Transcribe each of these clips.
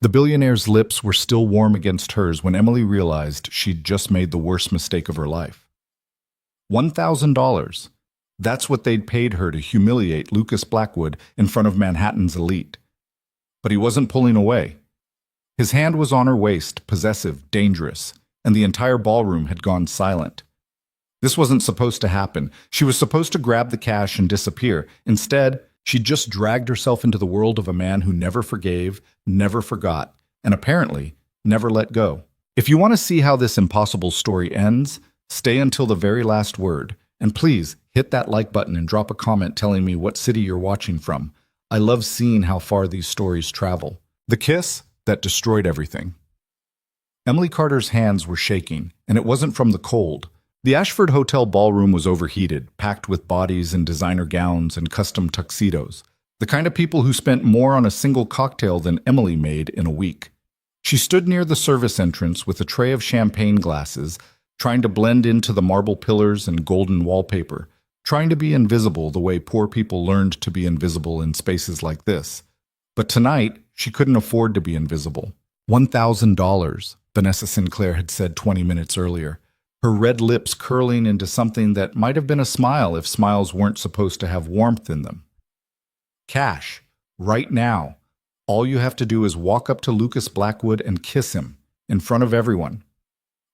The billionaire's lips were still warm against hers when Emily realized she'd just made the worst mistake of her life. $1,000. That's what they'd paid her to humiliate Lucas Blackwood in front of Manhattan's elite. But he wasn't pulling away. His hand was on her waist, possessive, dangerous, and the entire ballroom had gone silent. This wasn't supposed to happen. She was supposed to grab the cash and disappear. Instead, she just dragged herself into the world of a man who never forgave, never forgot, and apparently never let go. If you want to see how this impossible story ends, stay until the very last word. And please, hit that like button and drop a comment telling me what city you're watching from. I love seeing how far these stories travel. The kiss that destroyed everything. Emily Carter's hands were shaking, and it wasn't from the cold. The Ashford Hotel ballroom was overheated, packed with bodies in designer gowns and custom tuxedos, the kind of people who spent more on a single cocktail than Emily made in a week. She stood near the service entrance with a tray of champagne glasses, trying to blend into the marble pillars and golden wallpaper, trying to be invisible the way poor people learned to be invisible in spaces like this. But tonight, she couldn't afford to be invisible. $1,000, Vanessa Sinclair had said 20 minutes earlier, her red lips curling into something that might have been a smile if smiles weren't supposed to have warmth in them. Cash, right now. All you have to do is walk up to Lucas Blackwood and kiss him, in front of everyone.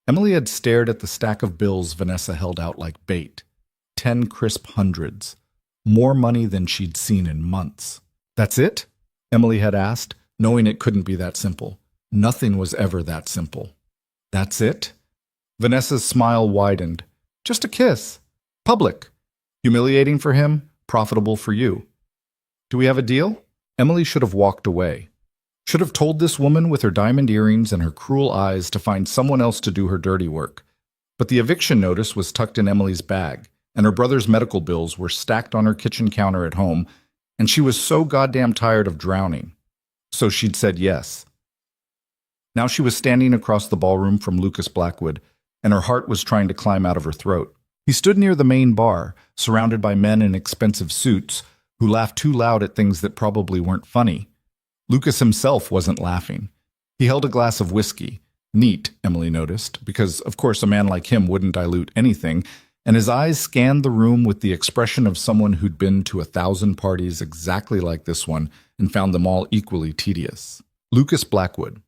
Emily had stared at the stack of bills Vanessa held out like bait. 10 crisp hundreds. More money than she'd seen in months. That's it? Emily had asked, knowing it couldn't be that simple. Nothing was ever that simple. That's it? Vanessa's smile widened. Just a kiss. Public. Humiliating for him, profitable for you. Do we have a deal? Emily should have walked away. Should have told this woman with her diamond earrings and her cruel eyes to find someone else to do her dirty work. But the eviction notice was tucked in Emily's bag, and her brother's medical bills were stacked on her kitchen counter at home, and she was so goddamn tired of drowning. So she'd said yes. Now she was standing across the ballroom from Lucas Blackwood, and her heart was trying to climb out of her throat. He stood near the main bar, surrounded by men in expensive suits who laughed too loud at things that probably weren't funny. Lucas himself wasn't laughing. He held a glass of whiskey. Neat, Emily noticed, because of course a man like him wouldn't dilute anything, and his eyes scanned the room with the expression of someone who'd been to 1,000 parties exactly like this one and found them all equally tedious. Lucas Blackwood,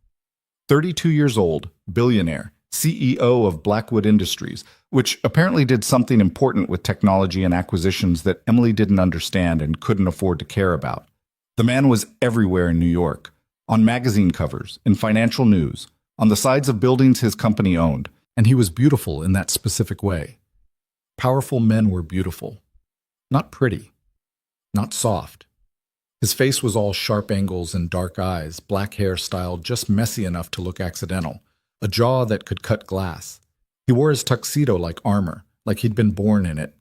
32 years old, billionaire, CEO of Blackwood Industries, which apparently did something important with technology and acquisitions that Emily didn't understand and couldn't afford to care about. The man was everywhere in New York, on magazine covers, in financial news, on the sides of buildings his company owned, and he was beautiful in that specific way. Powerful men were beautiful. Not pretty. Not soft. His face was all sharp angles and dark eyes, black hair styled just messy enough to look accidental, a jaw that could cut glass. He wore his tuxedo like armor, like he'd been born in it.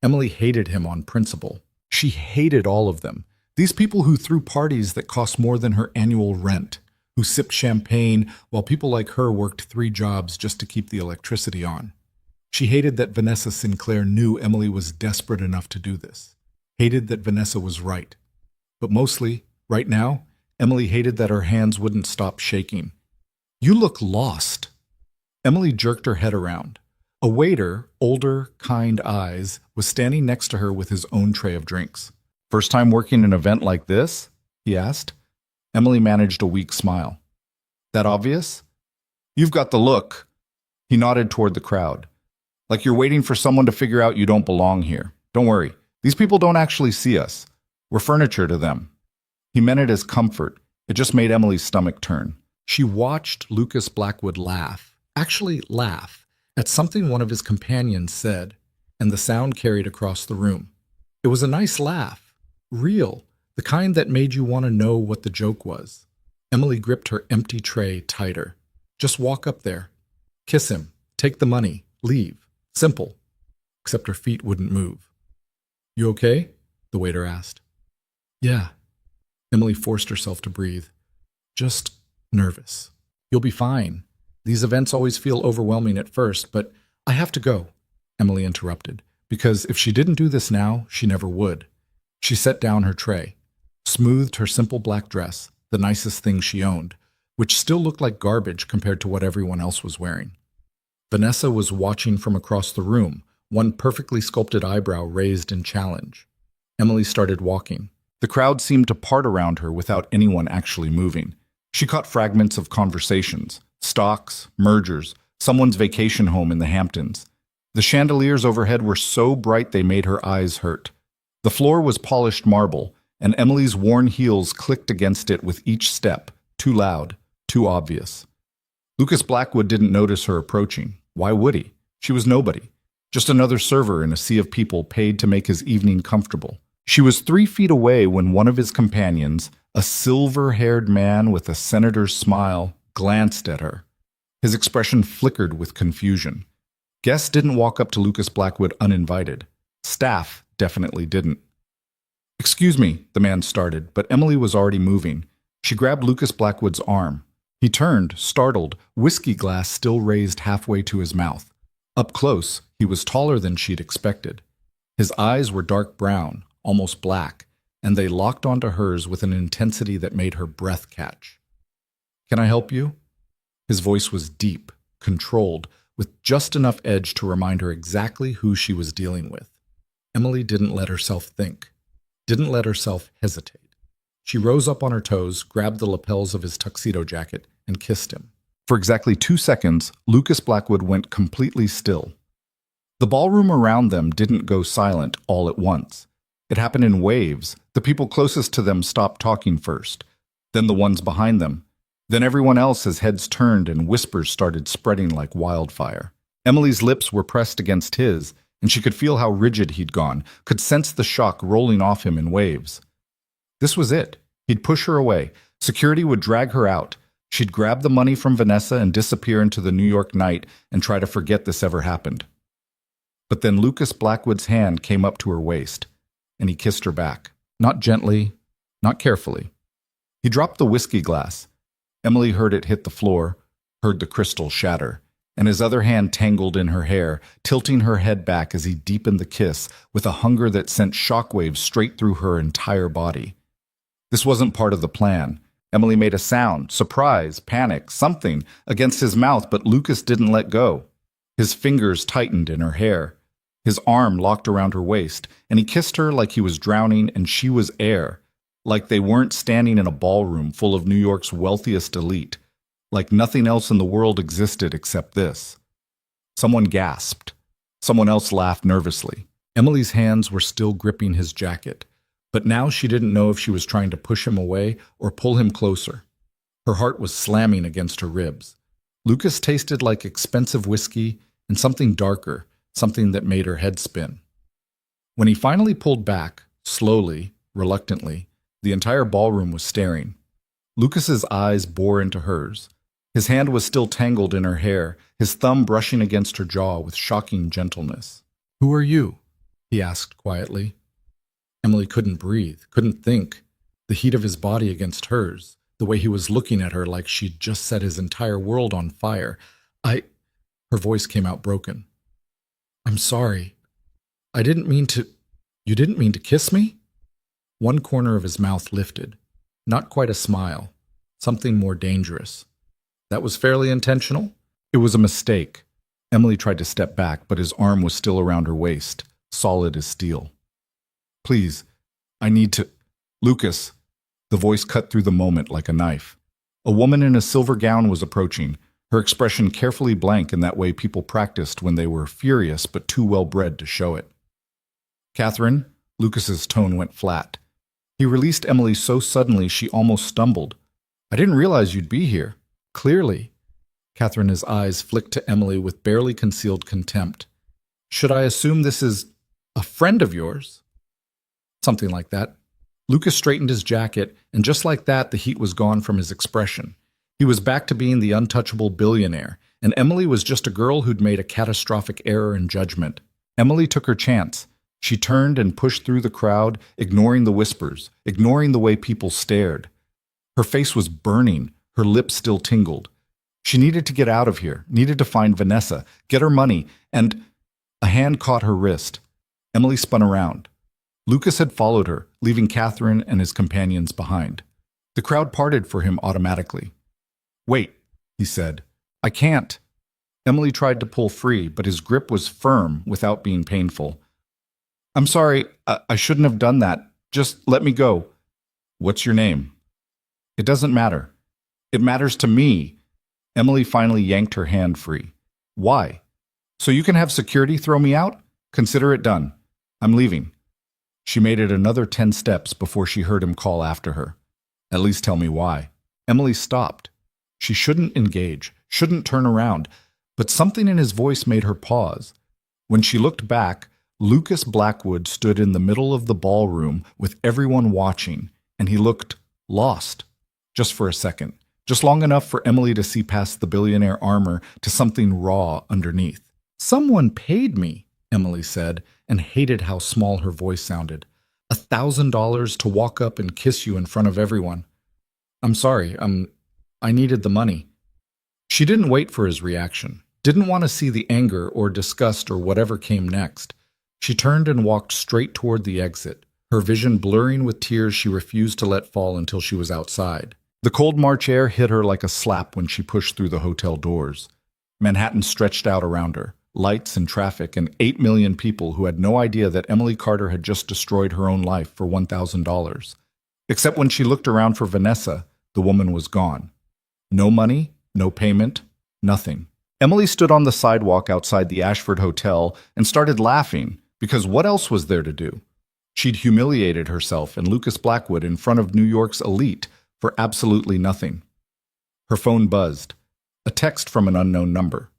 Emily hated him on principle. She hated all of them. These people who threw parties that cost more than her annual rent, who sipped champagne while people like her worked 3 jobs just to keep the electricity on. She hated that Vanessa Sinclair knew Emily was desperate enough to do this. Hated that Vanessa was right. But mostly, right now, Emily hated that her hands wouldn't stop shaking. You look lost. Emily jerked her head around. A waiter, older, kind eyes, was standing next to her with his own tray of drinks. First time working an event like this? He asked. Emily managed a weak smile. That obvious? You've got the look. He nodded toward the crowd. Like you're waiting for someone to figure out you don't belong here. Don't worry. These people don't actually see us. We're furniture to them. He meant it as comfort. It just made Emily's stomach turn. She watched Lucas Blackwood laugh, actually laugh, at something one of his companions said, and the sound carried across the room. It was a nice laugh, real, the kind that made you want to know what the joke was. Emily gripped her empty tray tighter. Just walk up there. Kiss him. Take the money. Leave. Simple. Except her feet wouldn't move. You okay? The waiter asked. Yeah. Emily forced herself to breathe. Just nervous. You'll be fine. These events always feel overwhelming at first, but I have to go, Emily interrupted, because if she didn't do this now, she never would. She set down her tray, smoothed her simple black dress, the nicest thing she owned, which still looked like garbage compared to what everyone else was wearing. Vanessa was watching from across the room, one perfectly sculpted eyebrow raised in challenge. Emily started walking. The crowd seemed to part around her without anyone actually moving. She caught fragments of conversations, stocks, mergers, someone's vacation home in the Hamptons. The chandeliers overhead were so bright they made her eyes hurt. The floor was polished marble, and Emily's worn heels clicked against it with each step, too loud, too obvious. Lucas Blackwood didn't notice her approaching. Why would he? She was nobody. Just another server in a sea of people paid to make his evening comfortable. She was 3 feet away when one of his companions, a silver-haired man with a senator's smile, glanced at her. His expression flickered with confusion. Guests didn't walk up to Lucas Blackwood uninvited. Staff definitely didn't. "Excuse me," the man started, but Emily was already moving. She grabbed Lucas Blackwood's arm. He turned, startled, whiskey glass still raised halfway to his mouth. Up close, he was taller than she'd expected. His eyes were dark brown, almost black, and they locked onto hers with an intensity that made her breath catch. "Can I help you?" His voice was deep, controlled, with just enough edge to remind her exactly who she was dealing with. Emily didn't let herself think, didn't let herself hesitate. She rose up on her toes, grabbed the lapels of his tuxedo jacket, and kissed him. For exactly 2 seconds, Lucas Blackwood went completely still. The ballroom around them didn't go silent all at once. It happened in waves. The people closest to them stopped talking first, then the ones behind them. Then everyone else as heads turned and whispers started spreading like wildfire. Emily's lips were pressed against his, and she could feel how rigid he'd gone, could sense the shock rolling off him in waves. This was it. He'd push her away. Security would drag her out. She'd grab the money from Vanessa and disappear into the New York night and try to forget this ever happened. But then Lucas Blackwood's hand came up to her waist, and he kissed her back. Not gently, not carefully. He dropped the whiskey glass. Emily heard it hit the floor, heard the crystal shatter, and his other hand tangled in her hair, tilting her head back as he deepened the kiss with a hunger that sent shockwaves straight through her entire body. This wasn't part of the plan. Emily made a sound, surprise, panic, something, against his mouth, but Lucas didn't let go. His fingers tightened in her hair. His arm locked around her waist, and he kissed her like he was drowning and she was air, like they weren't standing in a ballroom full of New York's wealthiest elite, like nothing else in the world existed except this. Someone gasped. Someone else laughed nervously. Emily's hands were still gripping his jacket, but now she didn't know if she was trying to push him away or pull him closer. Her heart was slamming against her ribs. Lucas tasted like expensive whiskey and something darker, something that made her head spin. When he finally pulled back, slowly, reluctantly, the entire ballroom was staring. Lucas's eyes bore into hers. His hand was still tangled in her hair, his thumb brushing against her jaw with shocking gentleness. "Who are you?" he asked quietly. Emily couldn't breathe, couldn't think. The heat of his body against hers, the way he was looking at her like she'd just set his entire world on fire. Her voice came out broken. "I'm sorry. I didn't mean to—" "You didn't mean to kiss me?" One corner of his mouth lifted. Not quite a smile. Something more dangerous. That was fairly intentional? It was a mistake. Emily tried to step back, but his arm was still around her waist, solid as steel. "Please, I need to—" "Lucas." The voice cut through the moment like a knife. A woman in a silver gown was approaching, her expression carefully blank in that way people practiced when they were furious but too well-bred to show it. "Catherine?" Lucas's tone went flat. He released Emily so suddenly she almost stumbled. "I didn't realize you'd be here." "Clearly." Catherine's eyes flicked to Emily with barely concealed contempt. "Should I assume this is a friend of yours?" "Something like that." Lucas straightened his jacket, and just like that, the heat was gone from his expression. He was back to being the untouchable billionaire, and Emily was just a girl who'd made a catastrophic error in judgment. Emily took her chance. She turned and pushed through the crowd, ignoring the whispers, ignoring the way people stared. Her face was burning, her lips still tingled. She needed to get out of here, needed to find Vanessa, get her money, and a hand caught her wrist. Emily spun around. Lucas had followed her, leaving Catherine and his companions behind. The crowd parted for him automatically. Wait, he said. I can't. Emily tried to pull free, but his grip was firm without being painful. I'm sorry, I shouldn't have done that. Just let me go. What's your name? It doesn't matter. It matters to me. Emily finally yanked her hand free. Why? So you can have security throw me out? Consider it done. I'm leaving. She made it another 10 steps before she heard him call after her. At least tell me why. Emily stopped. She shouldn't engage, shouldn't turn around, but something in his voice made her pause. When she looked back, Lucas Blackwood stood in the middle of the ballroom with everyone watching, and he looked lost. Just for a second. Just long enough for Emily to see past the billionaire armor to something raw underneath. Someone paid me, Emily said, and hated how small her voice sounded. $1,000 to walk up and kiss you in front of everyone. I'm sorry, I needed the money. She didn't wait for his reaction, didn't want to see the anger or disgust or whatever came next. She turned and walked straight toward the exit, her vision blurring with tears she refused to let fall until she was outside. The cold March air hit her like a slap when she pushed through the hotel doors. Manhattan stretched out around her, lights and traffic and 8 million people who had no idea that Emily Carter had just destroyed her own life for $1,000. Except when she looked around for Vanessa, the woman was gone. No money, no payment, nothing. Emily stood on the sidewalk outside the Ashford Hotel and started laughing, because what else was there to do? She'd humiliated herself and Lucas Blackwood in front of New York's elite for absolutely nothing. Her phone buzzed. A text from an unknown number.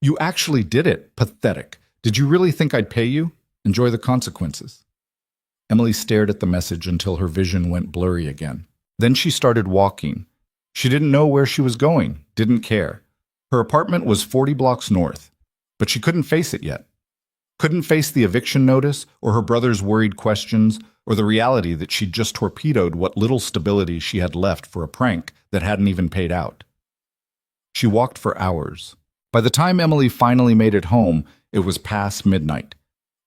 You actually did it. Pathetic. Did you really think I'd pay you? Enjoy the consequences. Emily stared at the message until her vision went blurry again. Then she started walking. She didn't know where she was going, didn't care. Her apartment was 40 blocks north, but she couldn't face it yet. Couldn't face the eviction notice, or her brother's worried questions, or the reality that she'd just torpedoed what little stability she had left for a prank that hadn't even paid out. She walked for hours. By the time Emily finally made it home, it was past midnight.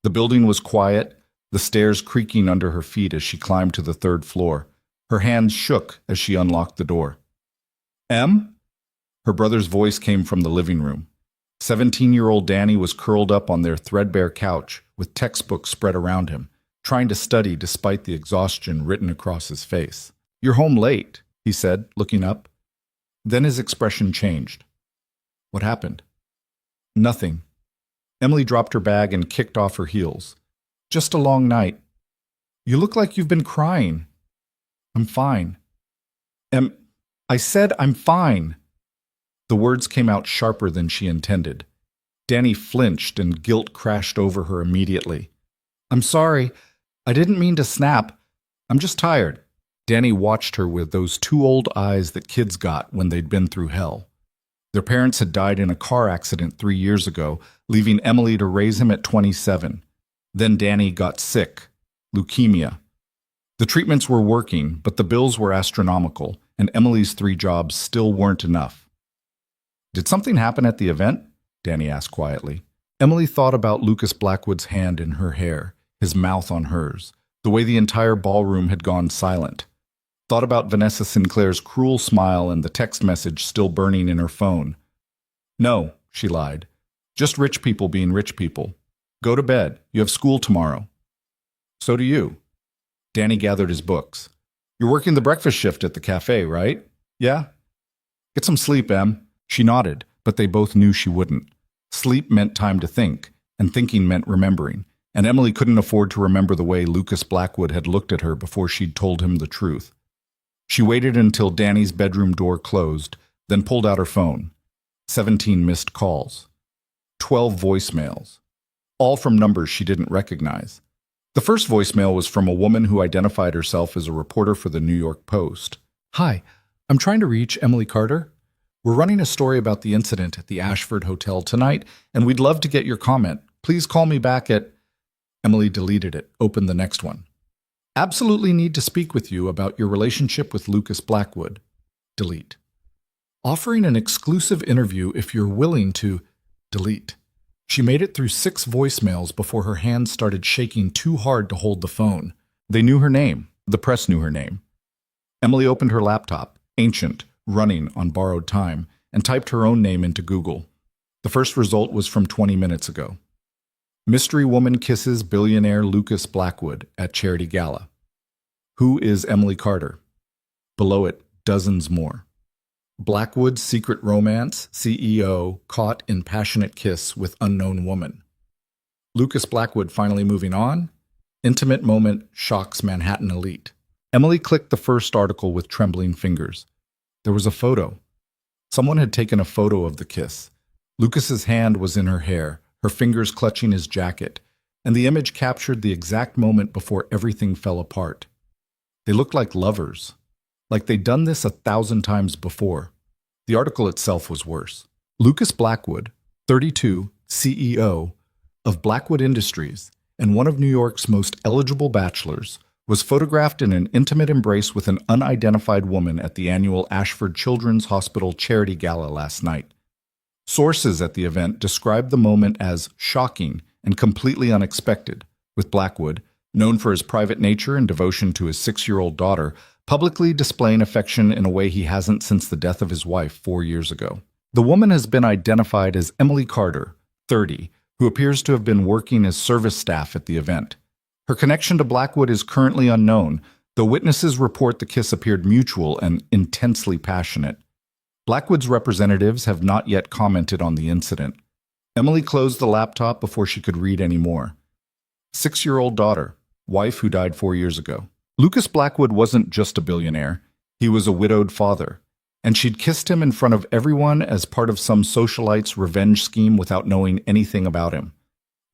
The building was quiet, the stairs creaking under her feet as she climbed to the third floor. Her hands shook as she unlocked the door. Em? Her brother's voice came from the living room. 17-year-old Danny was curled up on their threadbare couch with textbooks spread around him, trying to study despite the exhaustion written across his face. You're home late, he said, looking up. Then his expression changed. What happened? Nothing. Emily dropped her bag and kicked off her heels. Just a long night. You look like you've been crying. I'm fine. I said I'm fine. The words came out sharper than she intended. Danny flinched and guilt crashed over her immediately. I'm sorry. I didn't mean to snap. I'm just tired. Danny watched her with those two old eyes that kids got when they'd been through hell. Their parents had died in a car accident 3 years ago, leaving Emily to raise him at 27. Then Danny got sick. Leukemia. The treatments were working, but the bills were astronomical, and Emily's 3 jobs still weren't enough. Did something happen at the event? Danny asked quietly. Emily thought about Lucas Blackwood's hand in her hair, his mouth on hers, the way the entire ballroom had gone silent. Thought about Vanessa Sinclair's cruel smile and the text message still burning in her phone. No, she lied. Just rich people being rich people. Go to bed. You have school tomorrow. So do you. Danny gathered his books. You're working the breakfast shift at the cafe, right? Yeah? Get some sleep, Em. She nodded, but they both knew she wouldn't. Sleep meant time to think, and thinking meant remembering, and Emily couldn't afford to remember the way Lucas Blackwood had looked at her before she'd told him the truth. She waited until Danny's bedroom door closed, then pulled out her phone. 17 missed calls. 12 voicemails. All from numbers she didn't recognize. The first voicemail was from a woman who identified herself as a reporter for the New York Post. Hi, I'm trying to reach Emily Carter. We're running a story about the incident at the Ashford Hotel tonight, and we'd love to get your comment. Please call me back at... Emily deleted it, opened the next one. Absolutely need to speak with you about your relationship with Lucas Blackwood. Delete. Offering an exclusive interview if you're willing to... Delete. She made it through 6 voicemails before her hands started shaking too hard to hold the phone. They knew her name. The press knew her name. Emily opened her laptop, ancient, running on borrowed time, and typed her own name into Google. The first result was from 20 minutes ago. Mystery woman kisses billionaire Lucas Blackwood at charity gala. Who is Emily Carter? Below it, dozens more. Blackwood's secret romance, CEO caught in passionate kiss with unknown woman. Lucas Blackwood finally moving on. Intimate moment shocks Manhattan elite. Emily clicked the first article with trembling fingers. There was a photo. Someone had taken a photo of the kiss. Lucas's hand was in her hair, her fingers clutching his jacket, and the image captured the exact moment before everything fell apart. They looked like lovers, like they'd done this 1,000 times before. The article itself was worse. Lucas Blackwood, 32, CEO of Blackwood Industries and one of New York's most eligible bachelors, was photographed in an intimate embrace with an unidentified woman at the annual Ashford Children's Hospital charity gala last night. Sources at the event described the moment as shocking and completely unexpected, with Blackwood, known for his private nature and devotion to his 6-year-old daughter, publicly displaying affection in a way he hasn't since the death of his wife 4 years ago. The woman has been identified as Emily Carter, 30, who appears to have been working as service staff at the event. Her connection to Blackwood is currently unknown, though witnesses report the kiss appeared mutual and intensely passionate. Blackwood's representatives have not yet commented on the incident. Emily closed the laptop before she could read any more. 6-year-old daughter, wife who died 4 years ago. Lucas Blackwood wasn't just a billionaire. He was a widowed father, and she'd kissed him in front of everyone as part of some socialite's revenge scheme without knowing anything about him.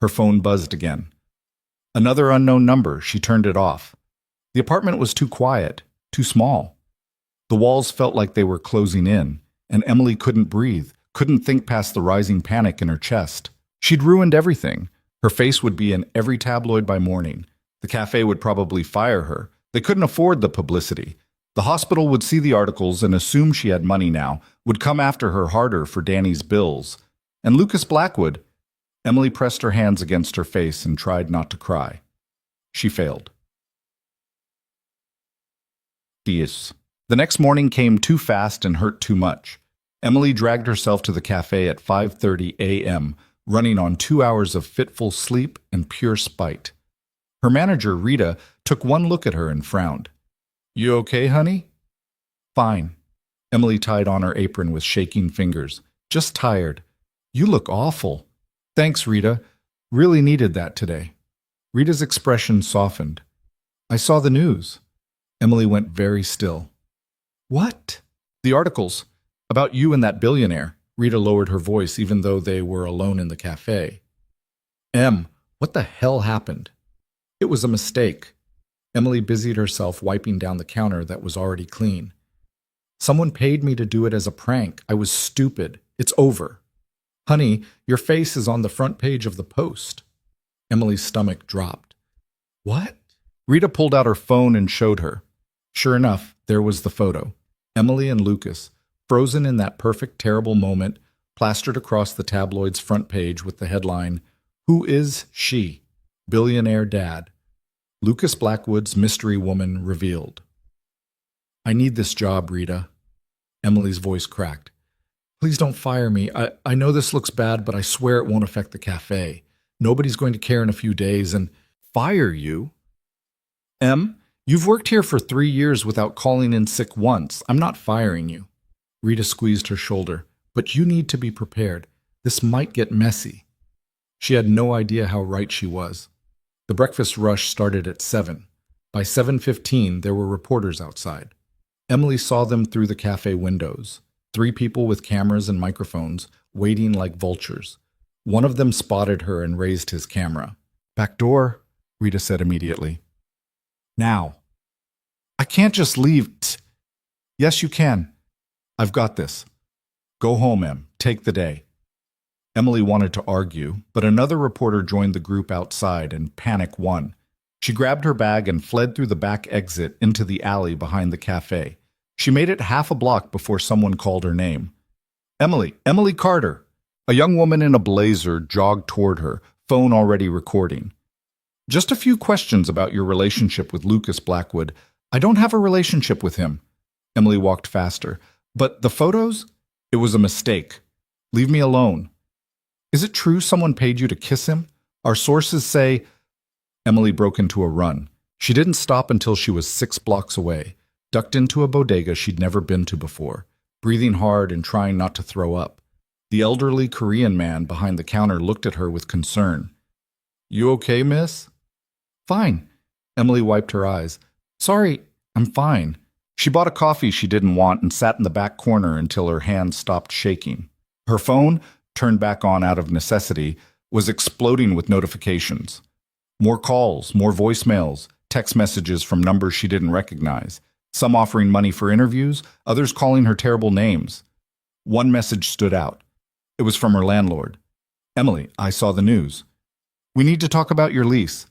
Her phone buzzed again. Another unknown number. She turned it off. The apartment was too quiet, too small. The walls felt like they were closing in, and Emily couldn't breathe, couldn't think past the rising panic in her chest. She'd ruined everything. Her face would be in every tabloid by morning. The cafe would probably fire her. They couldn't afford the publicity. The hospital would see the articles and assume she had money now, would come after her harder for Danny's bills. And Lucas Blackwood. Emily pressed her hands against her face and tried not to cry. She failed. The next morning came too fast and hurt too much. Emily dragged herself to the cafe at 5:30 a.m., running on 2 hours of fitful sleep and pure spite. Her manager, Rita, took one look at her and frowned. "You okay, honey?" "Fine." Emily tied on her apron with shaking fingers. "Just tired." "You look awful." "Thanks, Rita. Really needed that today." Rita's expression softened. "I saw the news." Emily went very still. "What?" "The articles. About you and that billionaire." Rita lowered her voice even though they were alone in the cafe. What the hell happened?" "It was a mistake." Emily busied herself wiping down the counter that was already clean. "Someone paid me to do it as a prank. I was stupid. It's over." "Honey, your face is on the front page of the Post." Emily's stomach dropped. "What?" Rita pulled out her phone and showed her. Sure enough, there was the photo. Emily and Lucas, frozen in that perfect, terrible moment, plastered across the tabloid's front page with the headline, "Who is she? Billionaire Dad. Lucas Blackwood's mystery woman revealed." "I need this job, Rita." Emily's voice cracked. "Please don't fire me. I know this looks bad, but I swear it won't affect the cafe. Nobody's going to care in a few days and—" "Fire you?" You've worked here for 3 years without calling in sick once. I'm not firing you." Rita squeezed her shoulder. "But you need to be prepared. This might get messy." She had no idea how right she was. The breakfast rush started at 7. By 7:15, there were reporters outside. Emily saw them through the cafe windows. 3 people with cameras and microphones, waiting like vultures. One of them spotted her and raised his camera. "Back door," Rita said immediately. "Now." "I can't just leave." "Yes, you can. I've got this. Go home, Em. Take the day." Emily wanted to argue, but another reporter joined the group outside and panic won. She grabbed her bag and fled through the back exit into the alley behind the cafe. She made it half a block before someone called her name. Emily Carter." A young woman in a blazer jogged toward her, phone already recording. "Just a few questions about your relationship with Lucas Blackwood." "I don't have a relationship with him." Emily walked faster. But the photos? It was a mistake. Leave me alone. Is it true someone paid you to kiss him? Our sources say. Emily broke into a run. She didn't stop until she was 6 blocks away, ducked into a bodega she'd never been to before, breathing hard and trying not to throw up. The elderly Korean man behind the counter looked at her with concern. You okay, miss? Fine. Emily wiped her eyes. Sorry, I'm fine. She bought a coffee she didn't want and sat in the back corner until her hands stopped shaking. Her phone, turned back on out of necessity, was exploding with notifications. More calls, more voicemails, text messages from numbers she didn't recognize, some offering money for interviews, others calling her terrible names. One message stood out. It was from her landlord. Emily, I saw the news. We need to talk about your lease.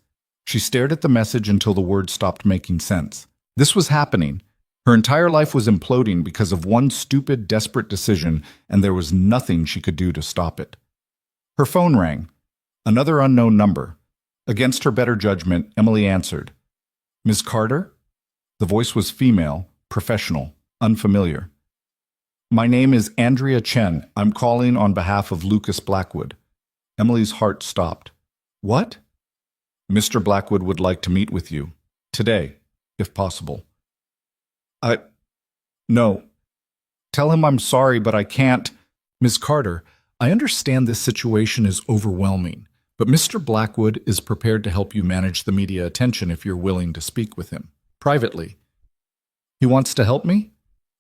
She stared at the message until the words stopped making sense. This was happening. Her entire life was imploding because of one stupid, desperate decision, and there was nothing she could do to stop it. Her phone rang. Another unknown number. Against her better judgment, Emily answered. Ms. Carter? The voice was female, professional, unfamiliar. My name is Andrea Chen. I'm calling on behalf of Lucas Blackwood. Emily's heart stopped. What? Mr. Blackwood would like to meet with you. Today, if possible. No. Tell him I'm sorry, but I can't. Ms. Carter, I understand this situation is overwhelming, but Mr. Blackwood is prepared to help you manage the media attention if you're willing to speak with him, privately. He wants to help me?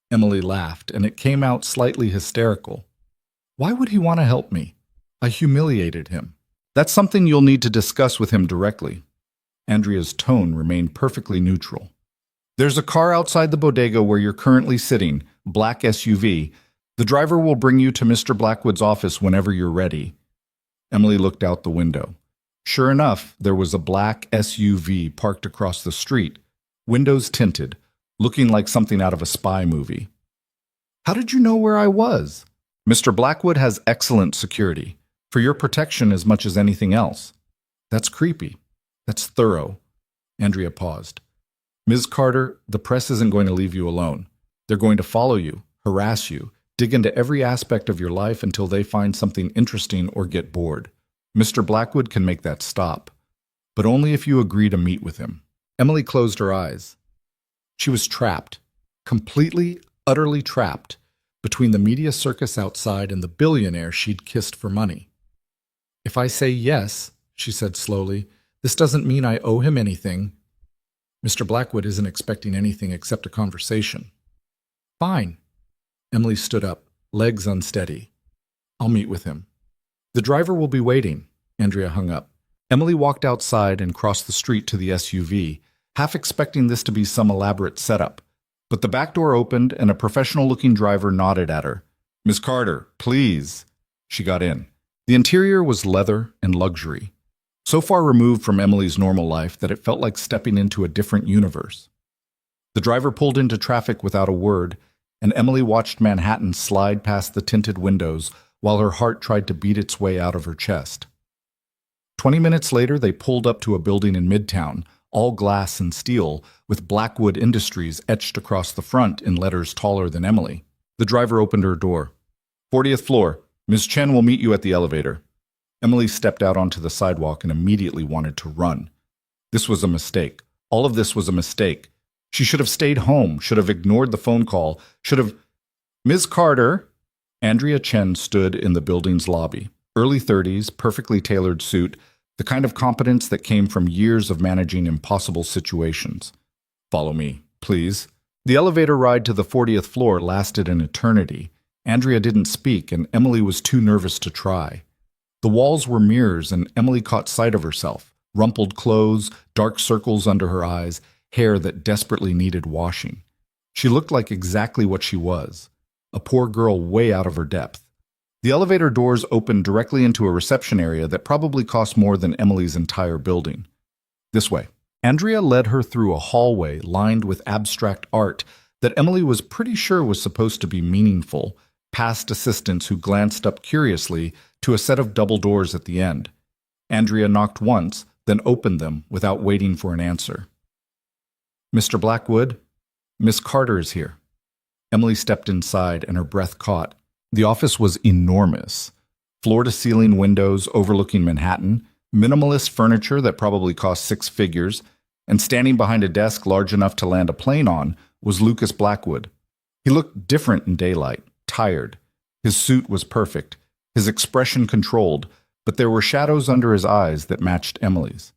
Emily laughed, and it came out slightly hysterical. Why would he want to help me? I humiliated him. That's something you'll need to discuss with him directly. Andrea's tone remained perfectly neutral. There's a car outside the bodega where you're currently sitting, black SUV. The driver will bring you to Mr. Blackwood's office whenever you're ready. Emily looked out the window. Sure enough, there was a black SUV parked across the street, windows tinted, looking like something out of a spy movie. How did you know where I was? Mr. Blackwood has excellent security, for your protection as much as anything else. That's creepy. That's thorough. Andrea paused. Ms. Carter, the press isn't going to leave you alone. They're going to follow you, harass you, dig into every aspect of your life until they find something interesting or get bored. Mr. Blackwood can make that stop, but only if you agree to meet with him. Emily closed her eyes. She was trapped, completely, utterly trapped, between the media circus outside and the billionaire she'd kissed for money. If I say yes, she said slowly, this doesn't mean I owe him anything. Mr. Blackwood isn't expecting anything except a conversation. Fine. Emily stood up, legs unsteady. I'll meet with him. The driver will be waiting. Andrea hung up. Emily walked outside and crossed the street to the SUV, half expecting this to be some elaborate setup. But the back door opened and a professional-looking driver nodded at her. Miss Carter, please. She got in. The interior was leather and luxury, so far removed from Emily's normal life that it felt like stepping into a different universe. The driver pulled into traffic without a word, and Emily watched Manhattan slide past the tinted windows while her heart tried to beat its way out of her chest. 20 minutes later, they pulled up to a building in Midtown, all glass and steel, with Blackwood Industries etched across the front in letters taller than Emily. The driver opened her door. 40th floor. Ms. Chen will meet you at the elevator. Emily stepped out onto the sidewalk and immediately wanted to run. This was a mistake. All of this was a mistake. She should have stayed home, should have ignored the phone call, should have... Ms. Carter! Andrea Chen stood in the building's lobby. Early 30s, perfectly tailored suit, the kind of competence that came from years of managing impossible situations. Follow me, please. The elevator ride to the 40th floor lasted an eternity. Andrea didn't speak, and Emily was too nervous to try. The walls were mirrors, and Emily caught sight of herself. Rumpled clothes, dark circles under her eyes, hair that desperately needed washing. She looked like exactly what she was, a poor girl way out of her depth. The elevator doors opened directly into a reception area that probably cost more than Emily's entire building. This way. Andrea led her through a hallway lined with abstract art that Emily was pretty sure was supposed to be meaningful, past assistants who glanced up curiously to a set of double doors at the end. Andrea knocked once, then opened them without waiting for an answer. Mr. Blackwood, Miss Carter is here. Emily stepped inside and her breath caught. The office was enormous. Floor-to-ceiling windows overlooking Manhattan, minimalist furniture that probably cost six figures, and standing behind a desk large enough to land a plane on was Lucas Blackwood. He looked different in daylight, tired. His suit was perfect, his expression controlled, but there were shadows under his eyes that matched Emily's.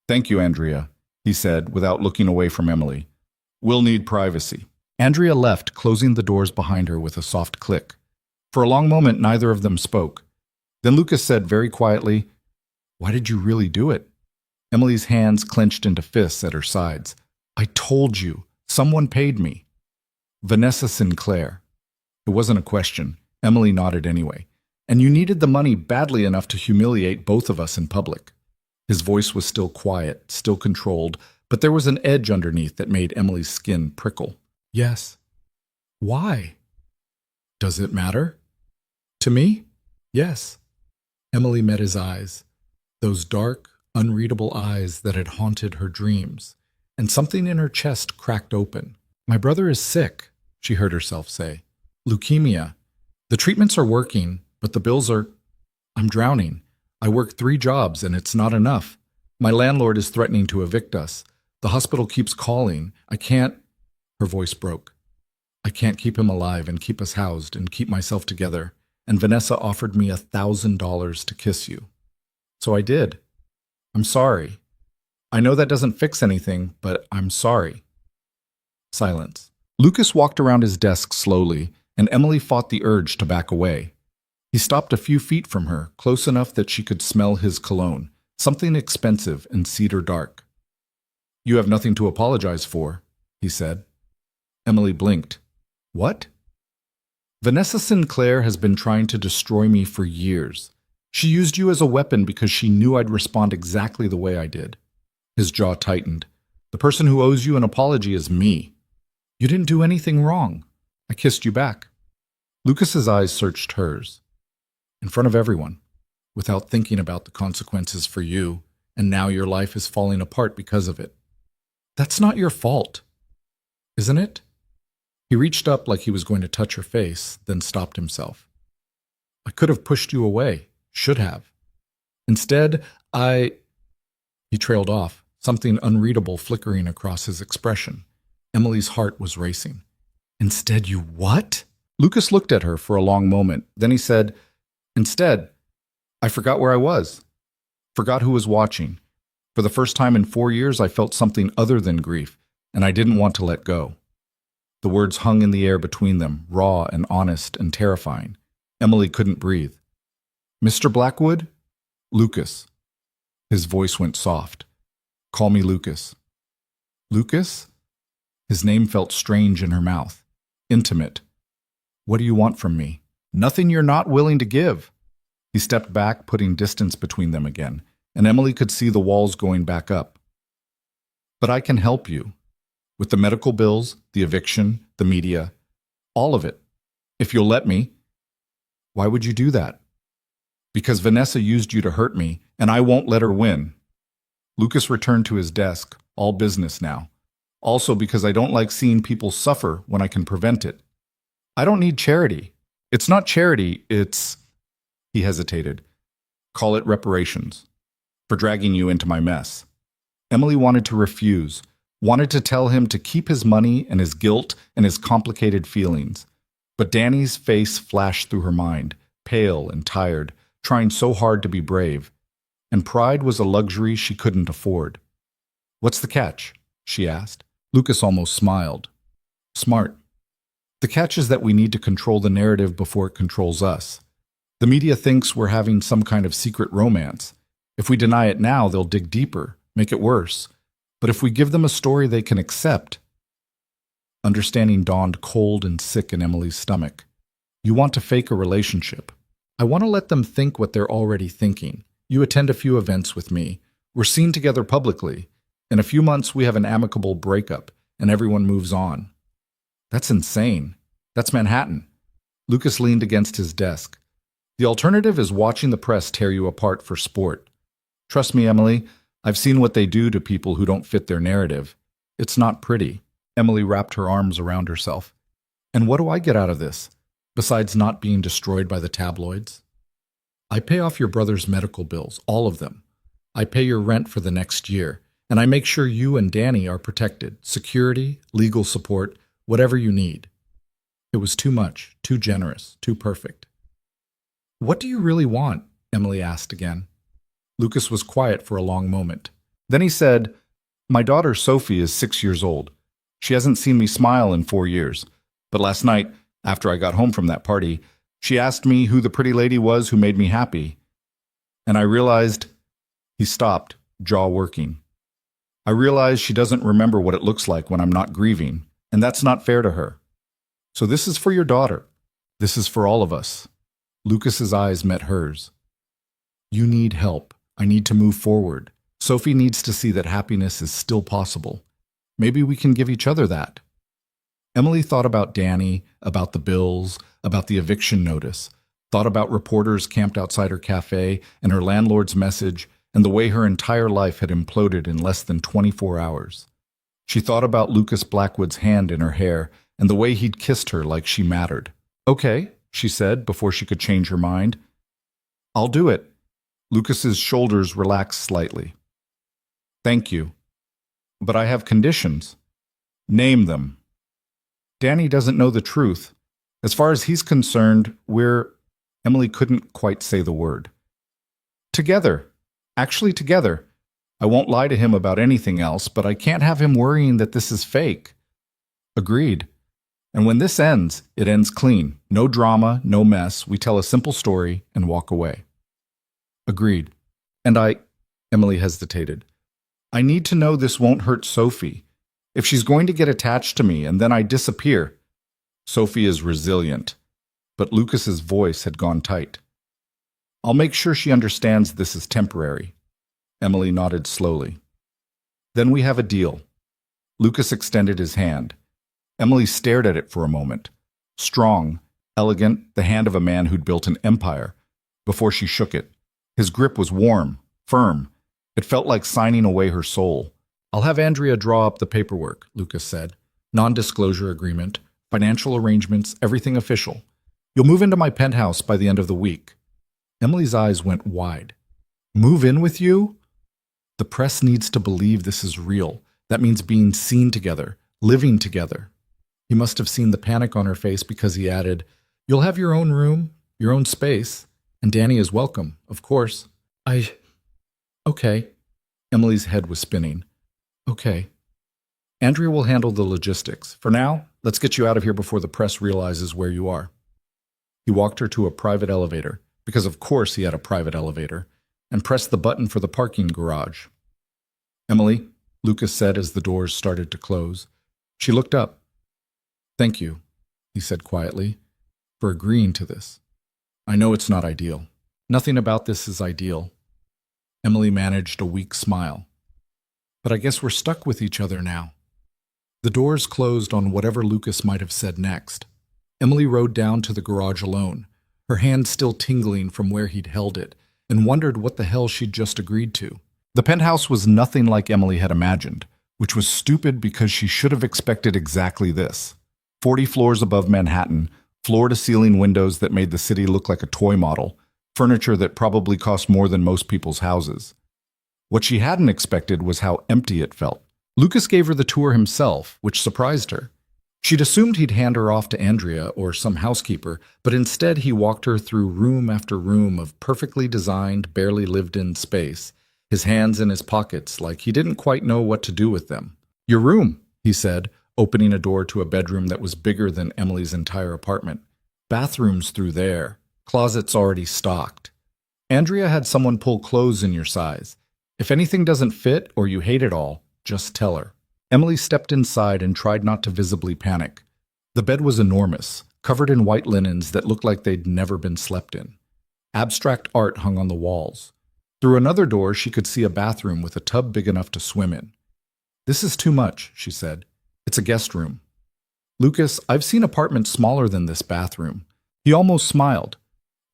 "Thank you, Andrea," he said without looking away from Emily. "We'll need privacy." Andrea left, closing the doors behind her with a soft click. For a long moment, neither of them spoke. Then Lucas said very quietly, "Why did you really do it?" Emily's hands clenched into fists at her sides. "I told you. Someone paid me." "Vanessa Sinclair." It wasn't a question. Emily nodded anyway. "And you needed the money badly enough to humiliate both of us in public." His voice was still quiet, still controlled, but there was an edge underneath that made Emily's skin prickle. "Yes." "Why?" "Does it matter?" "To me? Yes." Emily met his eyes, those dark, unreadable eyes that had haunted her dreams, and something in her chest cracked open. "My brother is sick," she heard herself say. "Leukemia. The treatments are working, but the bills are... I'm drowning. I work 3 jobs and it's not enough. My landlord is threatening to evict us. The hospital keeps calling. I can't..." Her voice broke. "I can't keep him alive and keep us housed and keep myself together. And Vanessa offered me $1,000 to kiss you. So I did. I'm sorry. I know that doesn't fix anything, but I'm sorry." Silence. Lucas walked around his desk slowly, and Emily fought the urge to back away. He stopped a few feet from her, close enough that she could smell his cologne, something expensive and cedar dark. "You have nothing to apologize for," he said. Emily blinked. "What?" "Vanessa Sinclair has been trying to destroy me for years. She used you as a weapon because she knew I'd respond exactly the way I did." His jaw tightened. "The person who owes you an apology is me. You didn't do anything wrong. I kissed you back." Lucas's eyes searched hers. "In front of everyone, without thinking about the consequences for you, and now your life is falling apart because of it. That's not your fault, isn't it?" He reached up like he was going to touch her face, then stopped himself. "I could have pushed you away, should have. Instead, He trailed off, something unreadable flickering across his expression. Emily's heart was racing. "Instead, you what?" Lucas looked at her for a long moment. Then he said, "Instead, I forgot where I was. Forgot who was watching. For the first time in 4 years, I felt something other than grief, and I didn't want to let go." The words hung in the air between them, raw and honest and terrifying. Emily couldn't breathe. "Mr. Blackwood?" "Lucas." His voice went soft. "Call me Lucas." "Lucas?" His name felt strange in her mouth. Intimate. "What do you want from me?" "Nothing you're not willing to give." He stepped back, putting distance between them again, and Emily could see the walls going back up. "But I can help you. With the medical bills, the eviction, the media, all of it. If you'll let me." "Why would you do that?" "Because Vanessa used you to hurt me, and I won't let her win." Lucas returned to his desk, all business now. "Also because I don't like seeing people suffer when I can prevent it. I don't need charity. It's not charity, it's..." He hesitated. "Call it reparations. For dragging you into my mess." Emily wanted to refuse, wanted to tell him to keep his money and his guilt and his complicated feelings. But Danny's face flashed through her mind, pale and tired, trying so hard to be brave. And pride was a luxury she couldn't afford. "What's the catch?" she asked. Lucas almost smiled. "Smart. The catch is that we need to control the narrative before it controls us. The media thinks we're having some kind of secret romance. If we deny it now, they'll dig deeper, make it worse. But if we give them a story they can accept..." Understanding dawned cold and sick in Emily's stomach. "You want to fake a relationship. I want to let them think what they're already thinking. You attend a few events with me. We're seen together publicly. In a few months, we have an amicable breakup, and everyone moves on." "That's insane. That's Manhattan." Lucas leaned against his desk. "The alternative is watching the press tear you apart for sport. Trust me, Emily, I've seen what they do to people who don't fit their narrative. It's not pretty." Emily wrapped her arms around herself. And what do I get out of this, besides not being destroyed by the tabloids? I pay off your brother's medical bills, all of them. I pay your rent for the next year, and I make sure you and Danny are protected, security, legal support, whatever you need. It was too much, too generous, too perfect. What do you really want? Emily asked again. Lucas was quiet for a long moment. Then he said, My daughter Sophie is 6 years old. She hasn't seen me smile in 4 years. But last night, after I got home from that party, she asked me who the pretty lady was who made me happy. And I realized, he stopped, jaw working. I realized she doesn't remember what it looks like when I'm not grieving, and that's not fair to her. So this is for your daughter. This is for all of us. Lucas's eyes met hers. You need help. I need to move forward. Sophie needs to see that happiness is still possible. Maybe we can give each other that. Emily thought about Danny, about the bills, about the eviction notice, thought about reporters camped outside her cafe and her landlord's message and the way her entire life had imploded in less than 24 hours. She thought about Lucas Blackwood's hand in her hair and the way he'd kissed her like she mattered. Okay, she said before she could change her mind. I'll do it. Lucas's shoulders relaxed slightly. Thank you. But I have conditions. Name them. Danny doesn't know the truth. As far as he's concerned, Emily couldn't quite say the word. Together. Actually together. I won't lie to him about anything else, but I can't have him worrying that this is fake. Agreed. And when this ends, it ends clean. No drama, no mess. We tell a simple story and walk away. Agreed. And Emily hesitated. I need to know this won't hurt Sophie. If she's going to get attached to me and then I disappear. Sophie is resilient. But Lucas's voice had gone tight. I'll make sure she understands this is temporary. Emily nodded slowly. Then we have a deal. Lucas extended his hand. Emily stared at it for a moment. Strong, elegant, the hand of a man who'd built an empire, before she shook it. His grip was warm, firm. It felt like signing away her soul. I'll have Andrea draw up the paperwork, Lucas said. Non-disclosure agreement, financial arrangements, everything official. You'll move into my penthouse by the end of the week. Emily's eyes went wide. Move in with you? The press needs to believe this is real. That means being seen together, living together. He must have seen the panic on her face because he added, You'll have your own room, your own space, and Danny is welcome, of course. Okay. Emily's head was spinning. Okay. Andrea will handle the logistics. For now, let's get you out of here before the press realizes where you are. He walked her to a private elevator, because of course he had a private elevator, and pressed the button for the parking garage. Emily, Lucas said as the doors started to close. She looked up. Thank you, he said quietly, for agreeing to this. I know it's not ideal. Nothing about this is ideal. Emily managed a weak smile. But I guess we're stuck with each other now. The doors closed on whatever Lucas might have said next. Emily rode down to the garage alone, her hand still tingling from where he'd held it, and wondered what the hell she'd just agreed to. The penthouse was nothing like Emily had imagined, which was stupid because she should have expected exactly this. 40 floors above Manhattan, floor-to-ceiling windows that made the city look like a toy model, furniture that probably cost more than most people's houses. What she hadn't expected was how empty it felt. Lucas gave her the tour himself, which surprised her. She'd assumed he'd hand her off to Andrea or some housekeeper, but instead he walked her through room after room of perfectly designed, barely lived-in space, his hands in his pockets like he didn't quite know what to do with them. Your room, he said, opening a door to a bedroom that was bigger than Emily's entire apartment. Bathrooms through there, closets already stocked. Andrea had someone pull clothes in your size. If anything doesn't fit or you hate it all, just tell her. Emily stepped inside and tried not to visibly panic. The bed was enormous, covered in white linens that looked like they'd never been slept in. Abstract art hung on the walls. Through another door, she could see a bathroom with a tub big enough to swim in. This is too much, she said. It's a guest room. Lucas, I've seen apartments smaller than this bathroom. He almost smiled.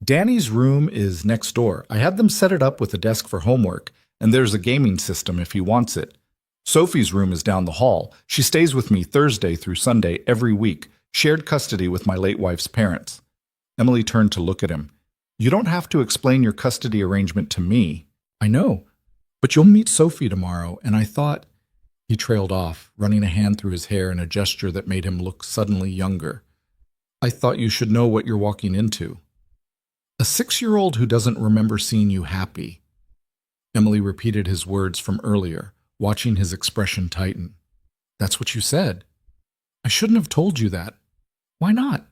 Danny's room is next door. I had them set it up with a desk for homework, and there's a gaming system if he wants it. Sophie's room is down the hall. She stays with me Thursday through Sunday every week. Shared custody with my late wife's parents. Emily turned to look at him. You don't have to explain your custody arrangement to me. I know, but you'll meet Sophie tomorrow, and I thought... He trailed off, running a hand through his hair in a gesture that made him look suddenly younger. I thought you should know what you're walking into. A 6-year-old who doesn't remember seeing you happy. Emily repeated his words from earlier, watching his expression tighten. That's what you said. I shouldn't have told you that. Why not?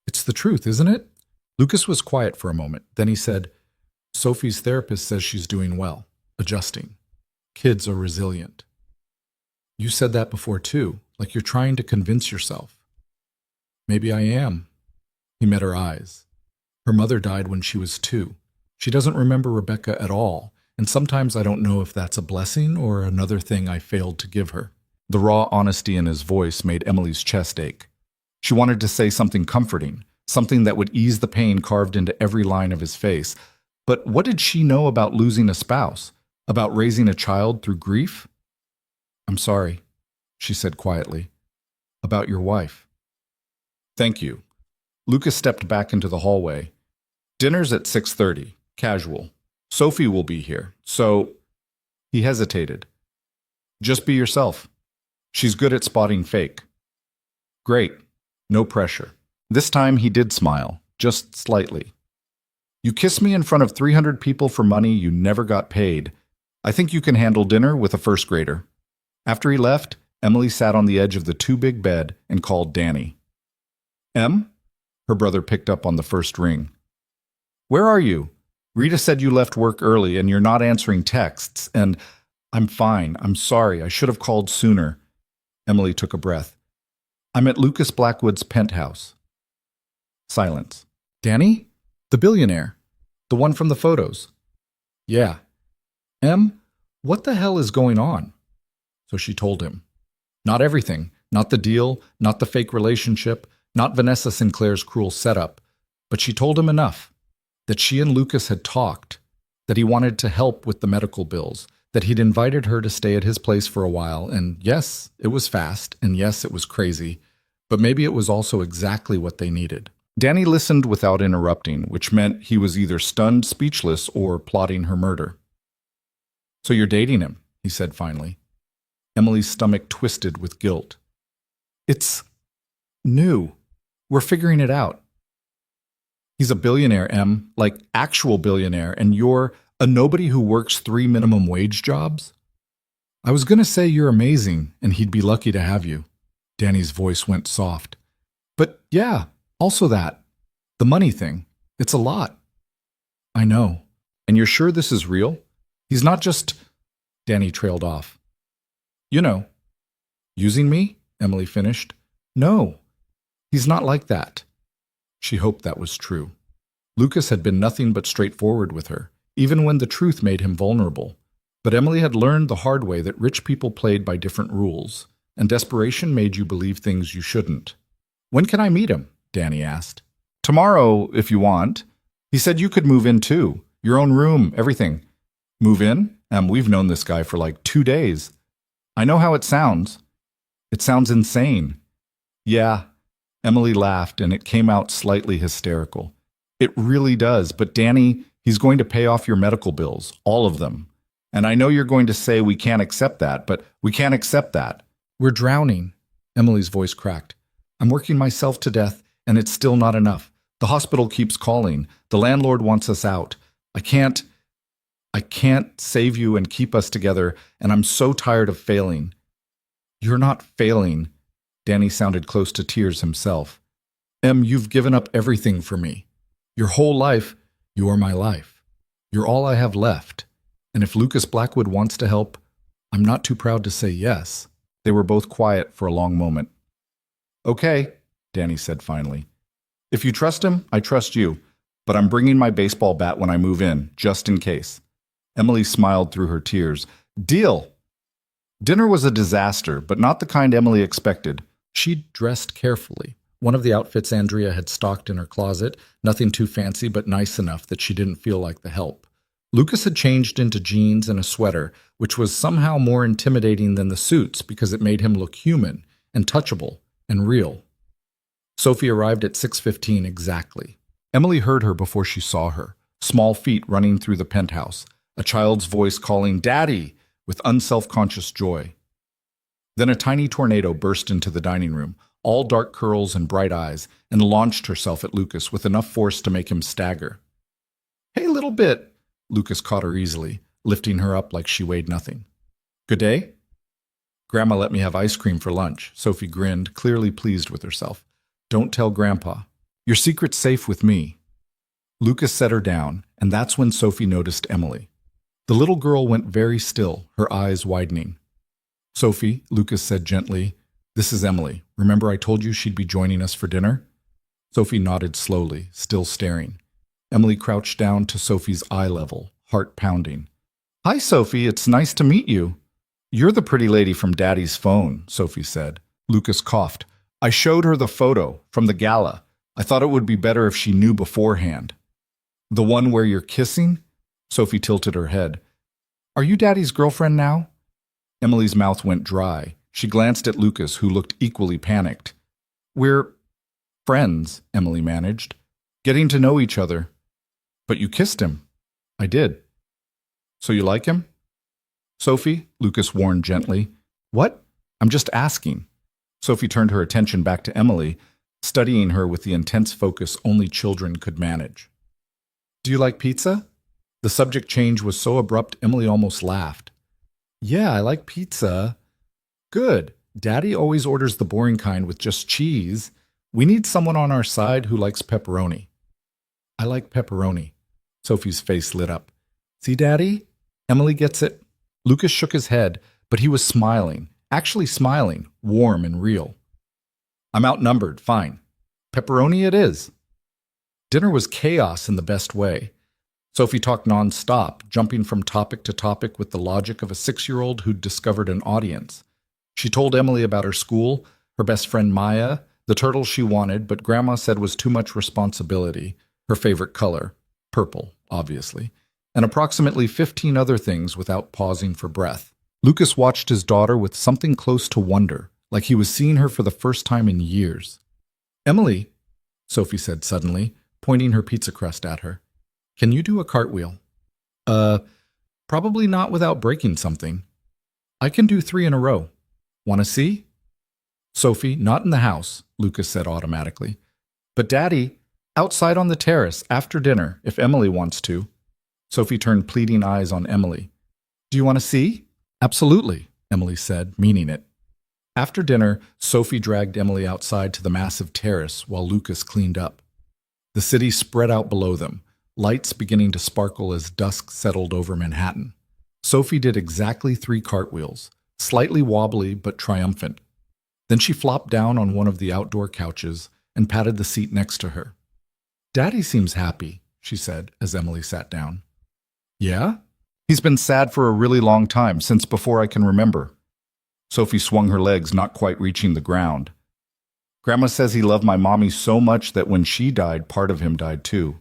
It's the truth, isn't it? Lucas was quiet for a moment. Then he said, Sophie's therapist says she's doing well, adjusting. Kids are resilient. You said that before too, like you're trying to convince yourself. Maybe I am. He met her eyes. Her mother died when she was 2. She doesn't remember Rebecca at all, and sometimes I don't know if that's a blessing or another thing I failed to give her. The raw honesty in his voice made Emily's chest ache. She wanted to say something comforting, something that would ease the pain carved into every line of his face. But what did she know about losing a spouse? About raising a child through grief? I'm sorry, she said quietly. About your wife. Thank you. Lucas stepped back into the hallway. Dinner's at 6:30, casual. Sophie will be here, so... He hesitated. Just be yourself. She's good at spotting fake. Great. No pressure. This time he did smile, just slightly. You kissed me in front of 300 people for money you never got paid. I think you can handle dinner with a first grader. After he left, Emily sat on the edge of the too-big bed and called Danny. Em? Her brother picked up on the first ring. Where are you? Rita said you left work early and you're not answering texts, and I'm fine. I'm sorry. I should have called sooner. Emily took a breath. I'm at Lucas Blackwood's penthouse. Silence. Danny? The billionaire. The one from the photos. Yeah. Em, what the hell is going on? So she told him. Not everything. Not the deal, not the fake relationship, not Vanessa Sinclair's cruel setup. But she told him enough. That she and Lucas had talked. That he wanted to help with the medical bills. That he'd invited her to stay at his place for a while. And yes, it was fast. And yes, it was crazy. But maybe it was also exactly what they needed. Danny listened without interrupting, which meant he was either stunned, speechless, or plotting her murder. So you're dating him, he said finally. Emily's stomach twisted with guilt. It's new. We're figuring it out. He's a billionaire, Em, like actual billionaire, and you're a nobody who works 3 minimum wage jobs? I was going to say you're amazing, and he'd be lucky to have you. Danny's voice went soft. But yeah, also that. The money thing. It's a lot. I know. And you're sure this is real? He's not just... Danny trailed off. You know. Using me? Emily finished. No. He's not like that. She hoped that was true. Lucas had been nothing but straightforward with her, even when the truth made him vulnerable. But Emily had learned the hard way that rich people played by different rules, and desperation made you believe things you shouldn't. When can I meet him? Danny asked. Tomorrow, if you want. He said you could move in too. Your own room, everything. Move in? We've known this guy for like 2 days. I know how it sounds. It sounds insane. Yeah. Emily laughed, and it came out slightly hysterical. It really does, but Danny, he's going to pay off your medical bills, all of them. And I know you're going to say we can't accept that, but we can't accept that. We're drowning. Emily's voice cracked. I'm working myself to death, and it's still not enough. The hospital keeps calling. The landlord wants us out. I can't save you and keep us together, and I'm so tired of failing. You're not failing. Danny sounded close to tears himself. Em, you've given up everything for me. Your whole life, you are my life. You're all I have left. And if Lucas Blackwood wants to help, I'm not too proud to say yes. They were both quiet for a long moment. Okay, Danny said finally. If you trust him, I trust you. But I'm bringing my baseball bat when I move in, just in case. Emily smiled through her tears. Deal! Dinner was a disaster, but not the kind Emily expected. She'd dressed carefully. One of the outfits Andrea had stocked in her closet, nothing too fancy but nice enough that she didn't feel like the help. Lucas had changed into jeans and a sweater, which was somehow more intimidating than the suits because it made him look human and touchable and real. Sophie arrived at 6:15 exactly. Emily heard her before she saw her, small feet running through the penthouse, a child's voice calling, "Daddy!" with unself-conscious joy. Then a tiny tornado burst into the dining room, all dark curls and bright eyes, and launched herself at Lucas with enough force to make him stagger. "Hey, little bit!" Lucas caught her easily, lifting her up like she weighed nothing. "Good day?" "Grandma let me have ice cream for lunch." Sophie grinned, clearly pleased with herself. "Don't tell Grandpa. Your secret's safe with me." Lucas set her down, and that's when Sophie noticed Emily. The little girl went very still, her eyes widening. "Sophie," Lucas said gently, "this is Emily. Remember I told you she'd be joining us for dinner?" Sophie nodded slowly, still staring. Emily crouched down to Sophie's eye level, heart pounding. "Hi, Sophie. It's nice to meet you." "You're the pretty lady from Daddy's phone," Sophie said. Lucas coughed. "I showed her the photo from the gala. I thought it would be better if she knew beforehand." "The one where you're kissing?" Sophie tilted her head. "Are you Daddy's girlfriend now?" Emily's mouth went dry. She glanced at Lucas, who looked equally panicked. "We're friends," Emily managed. "Getting to know each other." "But you kissed him." "I did." "So you like him?" "Sophie," Lucas warned gently. "What?" "I'm just asking." Sophie turned her attention back to Emily, studying her with the intense focus only children could manage. "Do you like pizza?" The subject change was so abrupt Emily almost laughed. "Yeah, I like pizza." "Good. Daddy always orders the boring kind with just cheese. We need someone on our side who likes pepperoni." "I like pepperoni." Sophie's face lit up. "See, Daddy? Emily gets it." Lucas shook his head, but he was smiling, actually smiling, warm and real. "I'm outnumbered, fine. Pepperoni it is." Dinner was chaos in the best way. Sophie talked non-stop, jumping from topic to topic with the logic of a 6-year-old who'd discovered an audience. She told Emily about her school, her best friend Maya, the turtle she wanted but Grandma said was too much responsibility, her favorite color, purple, obviously, and approximately 15 other things without pausing for breath. Lucas watched his daughter with something close to wonder, like he was seeing her for the first time in years. "Emily," Sophie said suddenly, pointing her pizza crust at her, "can you do a cartwheel?" Probably not without breaking something." "I can do 3 in a row. Want to see?" "Sophie, not in the house," Lucas said automatically. "But Daddy, outside on the terrace, after dinner, if Emily wants to." Sophie turned pleading eyes on Emily. "Do you want to see?" "Absolutely," Emily said, meaning it. After dinner, Sophie dragged Emily outside to the massive terrace while Lucas cleaned up. The city spread out below them, lights beginning to sparkle as dusk settled over Manhattan. Sophie did exactly 3 cartwheels, slightly wobbly but triumphant. Then she flopped down on one of the outdoor couches and patted the seat next to her. "Daddy seems happy," she said as Emily sat down. "Yeah? He's been sad for a really long time, since before I can remember." Sophie swung her legs, not quite reaching the ground. "Grandma says he loved my mommy so much that when she died, part of him died too."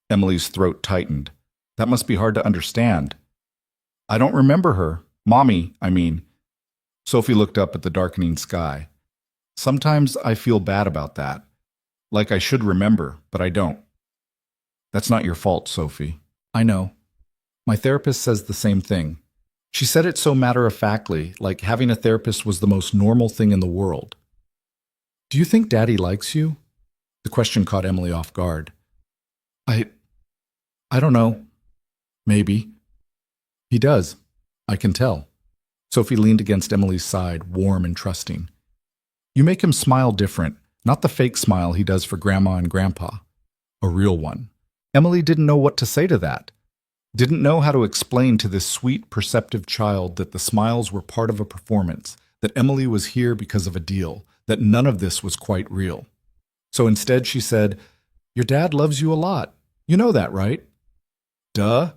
Emily's throat tightened. "That must be hard to understand." "I don't remember her. Mommy, I mean." Sophie looked up at the darkening sky. "Sometimes I feel bad about that. Like I should remember, but I don't." "That's not your fault, Sophie." "I know. My therapist says the same thing." She said it so matter-of-factly, like having a therapist was the most normal thing in the world. "Do you think Daddy likes you?" The question caught Emily off guard. I don't know. Maybe. He does. I can tell." Sophie leaned against Emily's side, warm and trusting. "You make him smile different, not the fake smile he does for Grandma and Grandpa. A real one." Emily didn't know what to say to that. Didn't know how to explain to this sweet, perceptive child that the smiles were part of a performance, that Emily was here because of a deal, that none of this was quite real. So instead she said, "Your dad loves you a lot. You know that, right?" "Duh,"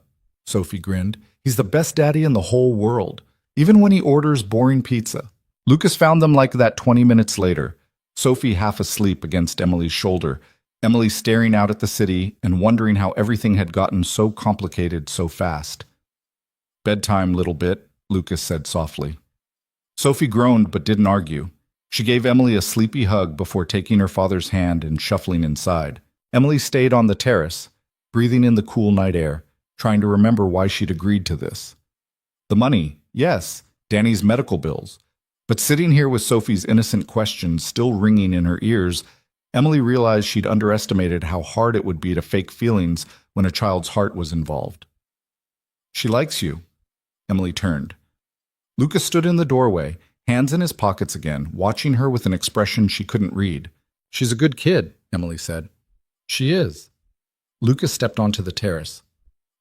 Sophie grinned. "He's the best daddy in the whole world, even when he orders boring pizza." Lucas found them like that 20 minutes later, Sophie half asleep against Emily's shoulder, Emily staring out at the city and wondering how everything had gotten so complicated so fast. "Bedtime, little bit," Lucas said softly. Sophie groaned but didn't argue. She gave Emily a sleepy hug before taking her father's hand and shuffling inside. Emily stayed on the terrace, breathing in the cool night air, trying to remember why she'd agreed to this. The money, yes, Danny's medical bills. But sitting here with Sophie's innocent questions still ringing in her ears, Emily realized she'd underestimated how hard it would be to fake feelings when a child's heart was involved. She likes you. Emily turned. Lucas stood in the doorway, hands in his pockets again, watching her with an expression she couldn't read. She's a good kid, Emily said. She is. Lucas stepped onto the terrace.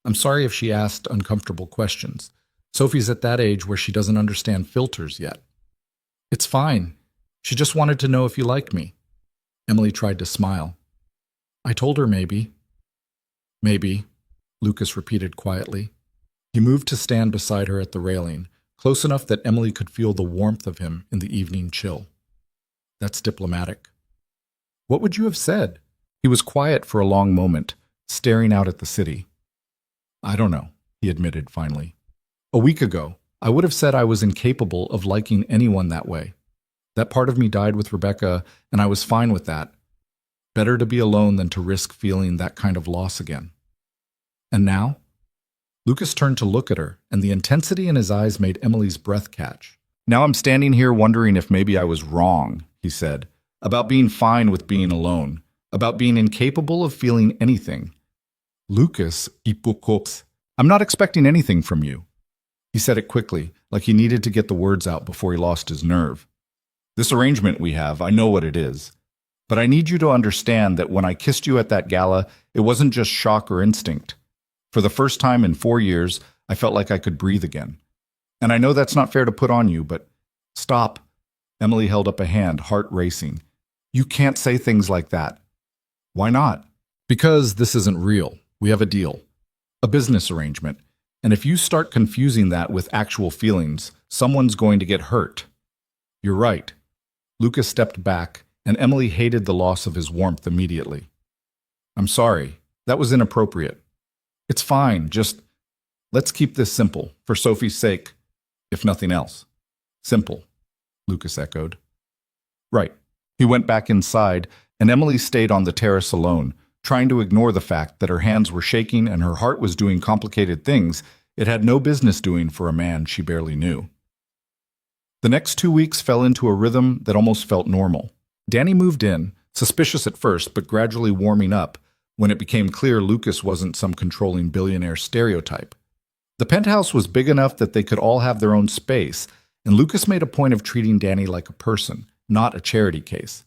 I'm sorry if she asked uncomfortable questions. Sophie's at that age where she doesn't understand filters yet. It's fine. She just wanted to know if you like me. Emily tried to smile. I told her maybe. Maybe, Lucas repeated quietly. He moved to stand beside her at the railing, close enough that Emily could feel the warmth of him in the evening chill. That's diplomatic. What would you have said? He was quiet for a long moment, staring out at the city. I don't know, he admitted finally. A week ago, I would have said I was incapable of liking anyone that way. That part of me died with Rebecca, and I was fine with that. Better to be alone than to risk feeling that kind of loss again. And now? Lucas turned to look at her, and the intensity in his eyes made Emily's breath catch. Now I'm standing here wondering if maybe I was wrong, he said, about being fine with being alone, about being incapable of feeling anything. Lucas, I'm not expecting anything from you. He said it quickly, like he needed to get the words out before he lost his nerve. This arrangement we have, I know what it is. But I need you to understand that when I kissed you at that gala, it wasn't just shock or instinct. For the first time in 4 years, I felt like I could breathe again. And I know that's not fair to put on you, but stop. Emily held up a hand, heart racing. You can't say things like that. Why not? Because this isn't real. We have a deal. A business arrangement. And if you start confusing that with actual feelings, someone's going to get hurt. You're right. Lucas stepped back, and Emily hated the loss of his warmth immediately. I'm sorry. That was inappropriate. It's fine. Just let's keep this simple, for Sophie's sake, if nothing else. Simple, Lucas echoed. Right. He went back inside, and Emily stayed on the terrace alone, trying to ignore the fact that her hands were shaking and her heart was doing complicated things it had no business doing for a man she barely knew. The next 2 weeks fell into a rhythm that almost felt normal. Danny moved in, suspicious at first but gradually warming up, when it became clear Lucas wasn't some controlling billionaire stereotype. The penthouse was big enough that they could all have their own space, and Lucas made a point of treating Danny like a person, not a charity case.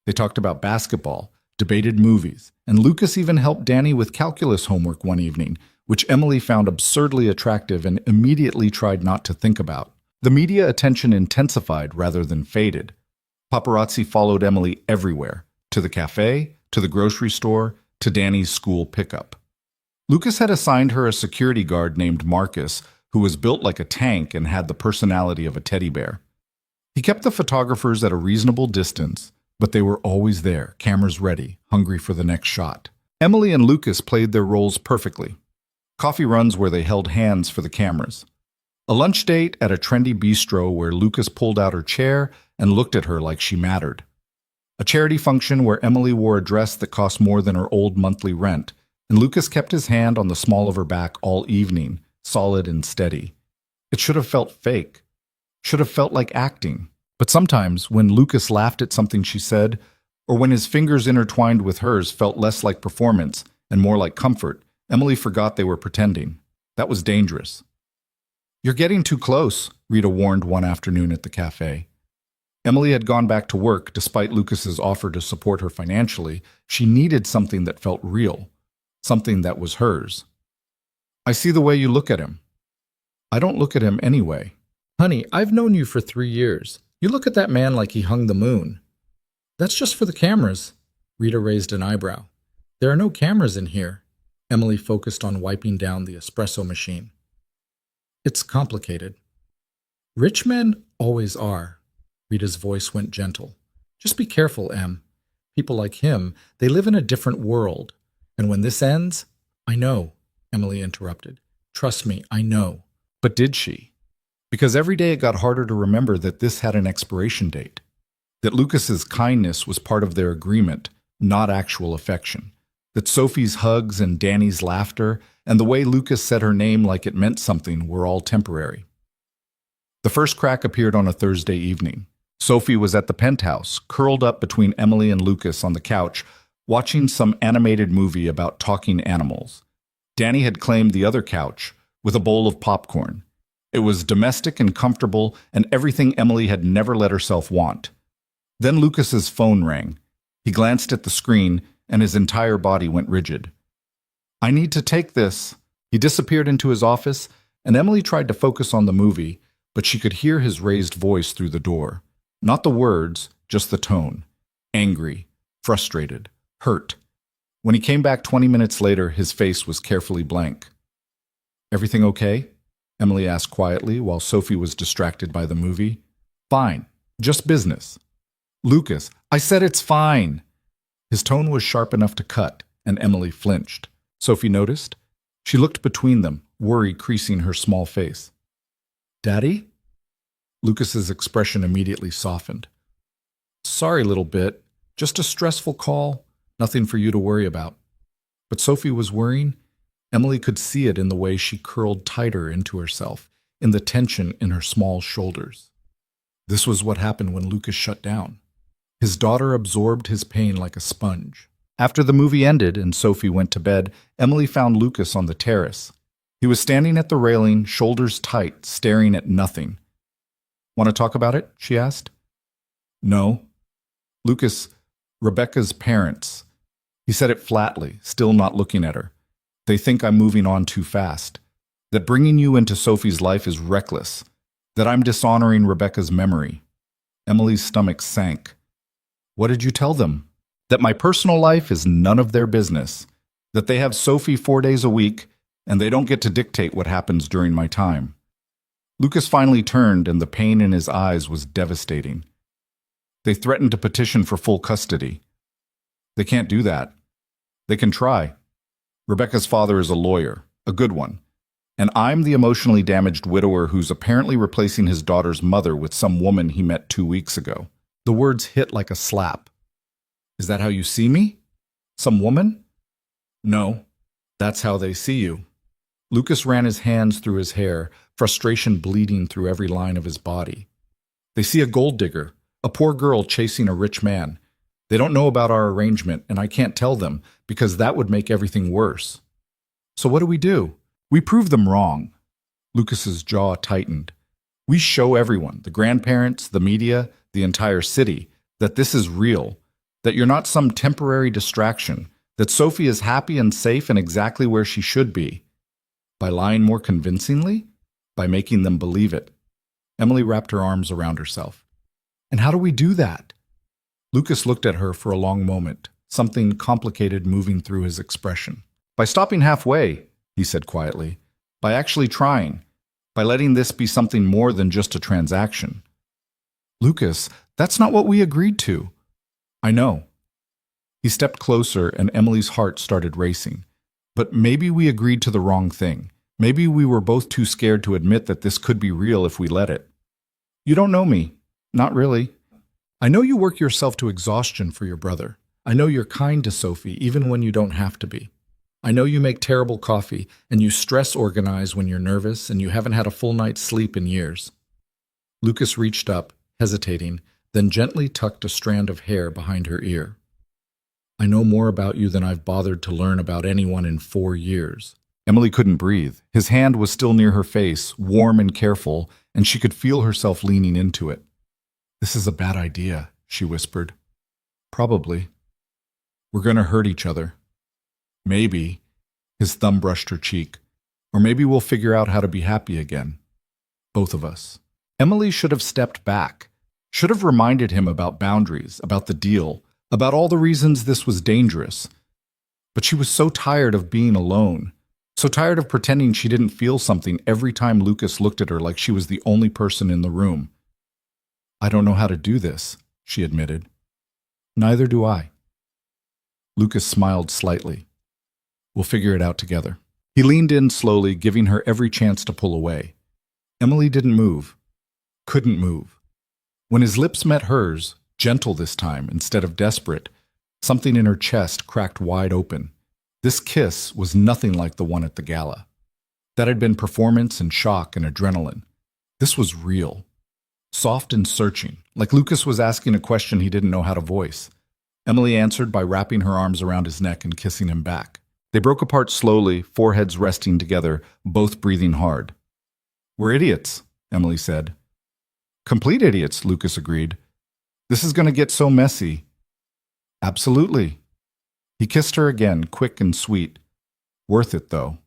They talked about basketball, debated movies, and Lucas even helped Danny with calculus homework one evening, which Emily found absurdly attractive and immediately tried not to think about. The media attention intensified rather than faded. Paparazzi followed Emily everywhere, to the cafe, to the grocery store, to Danny's school pickup. Lucas had assigned her a security guard named Marcus, who was built like a tank and had the personality of a teddy bear. He kept the photographers at a reasonable distance, but they were always there, cameras ready, hungry for the next shot. Emily and Lucas played their roles perfectly. Coffee runs where they held hands for the cameras. A lunch date at a trendy bistro where Lucas pulled out her chair and looked at her like she mattered. A charity function where Emily wore a dress that cost more than her old monthly rent, and Lucas kept his hand on the small of her back all evening, solid and steady. It should have felt fake. Should have felt like acting. But sometimes, when Lucas laughed at something she said, or when his fingers intertwined with hers felt less like performance and more like comfort, Emily forgot they were pretending. That was dangerous. You're getting too close, Rita warned one afternoon at the cafe. Emily had gone back to work despite Lucas's offer to support her financially. She needed something that felt real, something that was hers. I see the way you look at him. I don't look at him anyway. Honey, I've known you for 3 years. You look at that man like he hung the moon. That's just for the cameras. Rita raised an eyebrow. There are no cameras in here. Emily focused on wiping down the espresso machine. It's complicated. Rich men always are. Rita's voice went gentle. Just be careful, Em. People like him, they live in a different world. And when this ends, I know, Emily interrupted. Trust me, I know. But did she? Because every day it got harder to remember that this had an expiration date. that Lucas's kindness was part of their agreement, not actual affection, that Sophie's hugs and Danny's laughter and the way Lucas said her name like it meant something were all temporary. The first crack appeared on a Thursday evening. Sophie was at the penthouse, curled up between Emily and Lucas on the couch, watching some animated movie about talking animals. Danny had claimed the other couch with a bowl of popcorn. It was domestic and comfortable and everything Emily had never let herself want. Then Lucas's phone rang. He glanced at the screen and his entire body went rigid. "I need to take this." He disappeared into his office and Emily tried to focus on the movie, but she could hear his raised voice through the door. Not the words, just the tone. Angry, frustrated, hurt. When he came back 20 minutes later, his face was carefully blank. "Everything okay?" Emily asked quietly while Sophie was distracted by the movie. "Fine, just business." "Lucas, I said it's fine." His tone was sharp enough to cut, and Emily flinched. Sophie noticed. She looked between them, worry creasing her small face. "Daddy?" Lucas's expression immediately softened. "Sorry, little bit. Just a stressful call. Nothing for you to worry about." But Sophie was worrying. Emily could see it in the way she curled tighter into herself, in the tension in her small shoulders. This was what happened when Lucas shut down. His daughter absorbed his pain like a sponge. After the movie ended and Sophie went to bed, Emily found Lucas on the terrace. He was standing at the railing, shoulders tight, staring at nothing. "Want to talk about it?" she asked. "No." "Lucas, Rebecca's parents." He said it flatly, still not looking at her. "They think I'm moving on too fast. That bringing you into Sophie's life is reckless. That I'm dishonoring Rebecca's memory." Emily's stomach sank. "What did you tell them?" "That my personal life is none of their business. That they have Sophie 4 days a week, and they don't get to dictate what happens during my time." Lucas finally turned, and the pain in his eyes was devastating. "They threatened to petition for full custody." "They can't do that." "They can try. Rebecca's father is a lawyer, a good one. And I'm the emotionally damaged widower who's apparently replacing his daughter's mother with some woman he met 2 weeks ago." The words hit like a slap. "Is that how you see me? Some woman?" "No, that's how they see you." Lucas ran his hands through his hair, frustration bleeding through every line of his body. "They see a gold digger, a poor girl chasing a rich man. They don't know about our arrangement, and I can't tell them, because that would make everything worse. So what do? We prove them wrong." Lucas's jaw tightened. "We show everyone, the grandparents, the media, the entire city, that this is real, that you're not some temporary distraction, that Sophie is happy and safe and exactly where she should be." By lying more convincingly? By making them believe it. Emily wrapped her arms around herself. "And how do we do that?" Lucas looked at her for a long moment, something complicated moving through his expression. "By stopping halfway," he said quietly. "By actually trying. By letting this be something more than just a transaction." "Lucas, that's not what we agreed to." "I know." He stepped closer and Emily's heart started racing. "But maybe we agreed to the wrong thing. Maybe we were both too scared to admit that this could be real if we let it." "You don't know me." "Not really." "I know you work yourself to exhaustion for your brother. I know you're kind to Sophie even when you don't have to be. I know you make terrible coffee and you stress organize when you're nervous and you haven't had a full night's sleep in years." Lucas reached up, hesitating, then gently tucked a strand of hair behind her ear. "I know more about you than I've bothered to learn about anyone in 4 years." Emily couldn't breathe. His hand was still near her face, warm and careful, and she could feel herself leaning into it. "This is a bad idea," she whispered. "Probably. We're going to hurt each other." "Maybe." His thumb brushed her cheek. "Or maybe we'll figure out how to be happy again. Both of us." Emily should have stepped back, should have reminded him about boundaries, about the deal, about all the reasons this was dangerous. But she was so tired of being alone, so tired of pretending she didn't feel something every time Lucas looked at her like she was the only person in the room. "I don't know how to do this," she admitted. "Neither do I." Lucas smiled slightly. "We'll figure it out together." He leaned in slowly, giving her every chance to pull away. Emily didn't move, couldn't move. When his lips met hers, Gentle this time, instead of desperate. Something in her chest cracked wide open. This kiss was nothing like the one at the gala. That had been performance and shock and adrenaline. This was real. Soft and searching, like Lucas was asking a question he didn't know how to voice. Emily answered by wrapping her arms around his neck and kissing him back. They broke apart slowly, foreheads resting together, both breathing hard. "We're idiots," Emily said. "Complete idiots," Lucas agreed. "This is going to get so messy." "Absolutely." He kissed her again, quick and sweet. Worth it, though.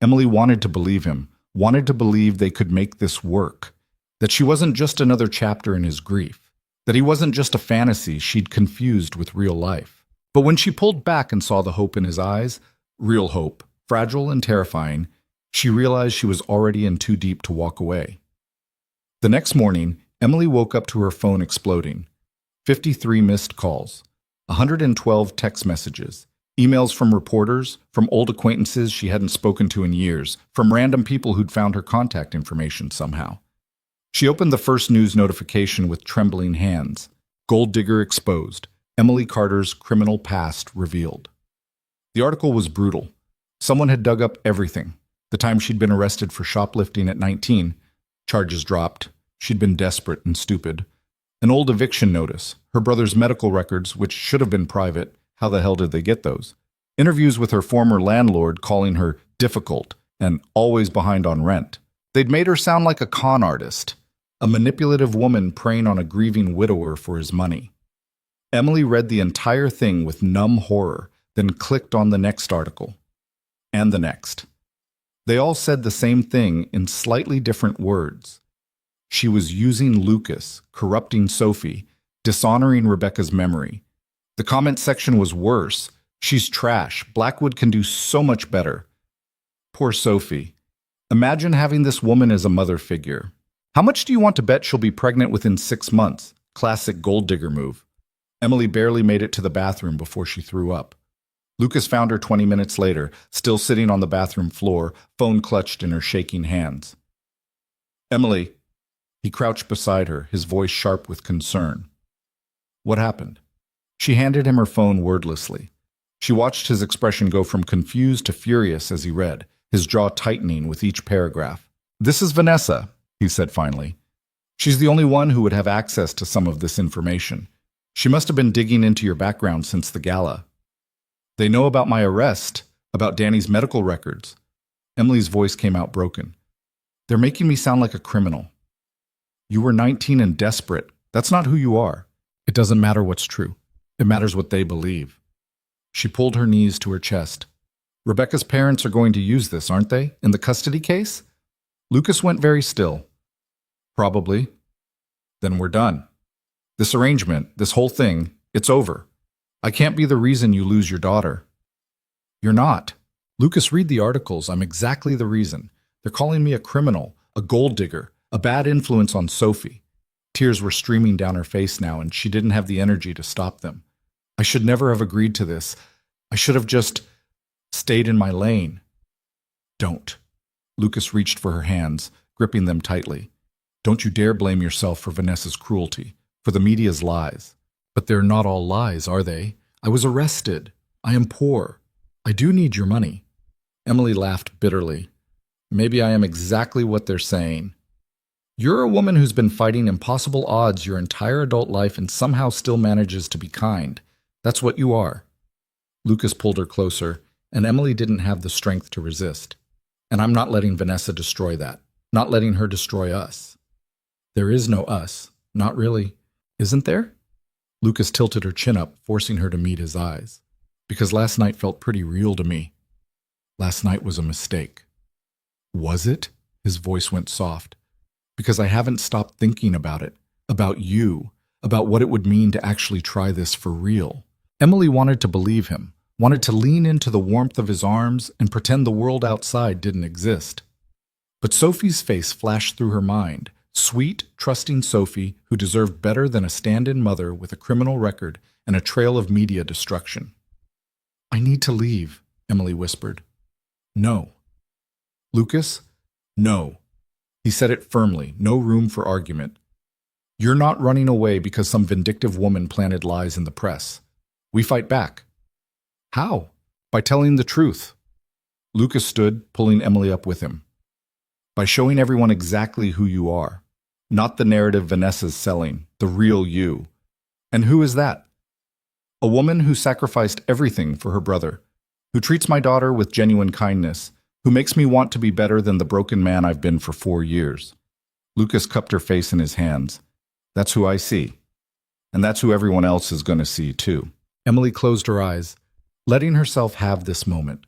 Emily wanted to believe him, wanted to believe they could make this work, that she wasn't just another chapter in his grief, that he wasn't just a fantasy she'd confused with real life. But when she pulled back and saw the hope in his eyes, real hope, fragile and terrifying, she realized she was already in too deep to walk away. The next morning, Emily woke up to her phone exploding. 53 missed calls, 112 text messages, emails from reporters, from old acquaintances she hadn't spoken to in years, from random people who'd found her contact information somehow. She opened the first news notification with trembling hands. Gold digger exposed. Emily Carter's criminal past revealed. The article was brutal. Someone had dug up everything. The time she'd been arrested for shoplifting at 19, charges dropped. She'd been desperate and stupid. An old eviction notice, her brother's medical records, which should have been private. How the hell did they get those? Interviews with her former landlord calling her difficult and always behind on rent. They'd made her sound like a con artist, a manipulative woman preying on a grieving widower for his money. Emily read the entire thing with numb horror, then clicked on the next article. And the next. They all said the same thing in slightly different words. She was using Lucas, corrupting Sophie, dishonoring Rebecca's memory. The comment section was worse. "She's trash. Blackwood can do so much better." Poor Sophie. Imagine having this woman as a mother figure. "How much do you want to bet she'll be pregnant within 6 months? Classic gold digger move." Emily barely made it to the bathroom before she threw up. Lucas found her 20 minutes later, still sitting on the bathroom floor, phone clutched in her shaking hands. "Emily." He crouched beside her, his voice sharp with concern. "What happened?" She handed him her phone wordlessly. She watched his expression go from confused to furious as he read, his jaw tightening with each paragraph. "This is Vanessa," he said finally. "She's the only one who would have access to some of this information. She must have been digging into your background since the gala. They know about my arrest, about Danny's medical records." Emily's voice came out broken. "They're making me sound like a criminal. You were 19 and desperate. That's not who you are. It doesn't matter what's true. It matters what they believe." She pulled her knees to her chest. "Rebecca's parents are going to use this, aren't they, in the custody case?" Lucas went very still. "Probably." "Then we're done. This arrangement, this whole thing, it's over. I can't be the reason you lose your daughter." "You're not. Lucas, read the articles. I'm exactly the reason. They're calling me a criminal, a gold digger, a bad influence on Sophie." Tears were streaming down her face now, and she didn't have the energy to stop them. "I should never have agreed to this. I should have just stayed in my lane." "Don't." Lucas reached for her hands, gripping them tightly. "Don't you dare blame yourself for Vanessa's cruelty, for the media's lies. But they're not all lies, are they? I was arrested. I am poor. I do need your money." Emily laughed bitterly. "Maybe I am exactly what they're saying. You're a woman who's been fighting impossible odds your entire adult life and somehow still manages to be kind. That's what you are." Lucas pulled her closer, and Emily didn't have the strength to resist. "And I'm not letting Vanessa destroy that. Not letting her destroy us." "There is no us. Not really. Isn't there?" Lucas tilted her chin up, forcing her to meet his eyes. "Because last night felt pretty real to me. Last night was a mistake." "Was it?" His voice went soft. "Because I haven't stopped thinking about it, about you, about what it would mean to actually try this for real." Emily wanted to believe him, wanted to lean into the warmth of his arms and pretend the world outside didn't exist. But Sophie's face flashed through her mind, sweet, trusting Sophie who deserved better than a stand-in mother with a criminal record and a trail of media destruction. "I need to leave," Emily whispered. "No." "Lucas?" "No." He said it firmly, no room for argument. You're not running away because some vindictive woman planted lies in the press. We fight back. How? By telling the truth. Lucas stood, pulling Emily up with him. By showing everyone exactly who you are. Not the narrative Vanessa's selling, the real you. And who is that? A woman who sacrificed everything for her brother, who treats my daughter with genuine kindness, who makes me want to be better than the broken man I've been for 4 years. Lucas cupped her face in his hands. That's who I see. And that's who everyone else is going to see, too. Emily closed her eyes, letting herself have this moment,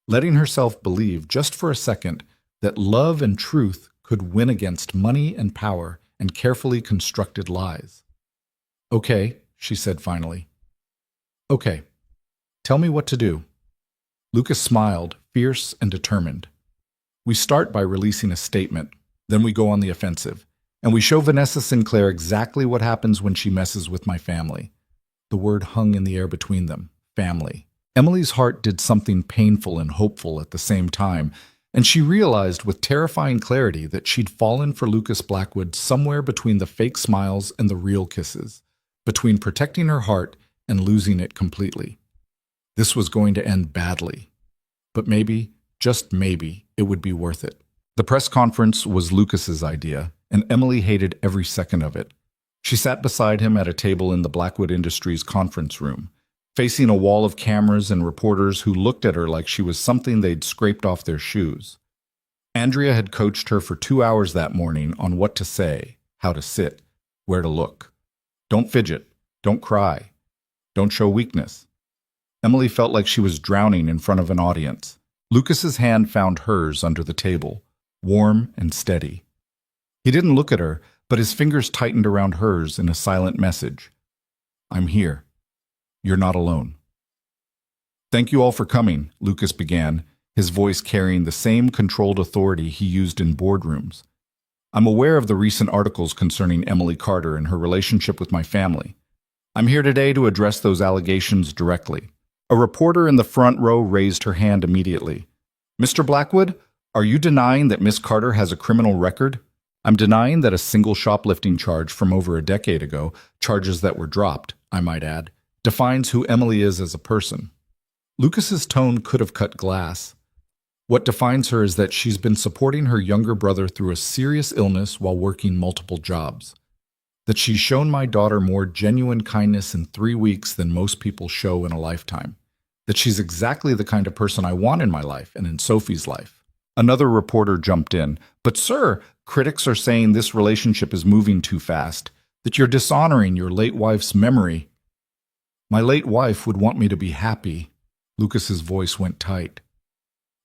letting herself believe, just for a second, that love and truth could win against money and power and carefully constructed lies. Okay, she said finally. Okay, tell me what to do. Lucas smiled, fierce and determined. We start by releasing a statement, then we go on the offensive, and we show Vanessa Sinclair exactly what happens when she messes with my family. The word hung in the air between them, family. Emily's heart did something painful and hopeful at the same time, and she realized with terrifying clarity that she'd fallen for Lucas Blackwood somewhere between the fake smiles and the real kisses, between protecting her heart and losing it completely. This was going to end badly, but maybe, just maybe, it would be worth it. The press conference was Lucas's idea, and Emily hated every second of it. She sat beside him at a table in the Blackwood Industries conference room, facing a wall of cameras and reporters who looked at her like she was something they'd scraped off their shoes. Andrea had coached her for 2 hours that morning on what to say, how to sit, where to look. Don't fidget, don't cry, don't show weakness. Emily felt like she was drowning in front of an audience. Lucas's hand found hers under the table, warm and steady. He didn't look at her, but his fingers tightened around hers in a silent message. I'm here. You're not alone. Thank you all for coming, Lucas began, his voice carrying the same controlled authority he used in boardrooms. I'm aware of the recent articles concerning Emily Carter and her relationship with my family. I'm here today to address those allegations directly. A reporter in the front row raised her hand immediately. Mr. Blackwood, are you denying that Miss Carter has a criminal record? I'm denying that a single shoplifting charge from over a decade ago, charges that were dropped, I might add, defines who Emily is as a person. Lucas's tone could have cut glass. What defines her is that she's been supporting her younger brother through a serious illness while working multiple jobs. That she's shown my daughter more genuine kindness in 3 weeks than most people show in a lifetime. That she's exactly the kind of person I want in my life and in Sophie's life. Another reporter jumped in. But sir, critics are saying this relationship is moving too fast, that you're dishonoring your late wife's memory. My late wife would want me to be happy. Lucas's voice went tight.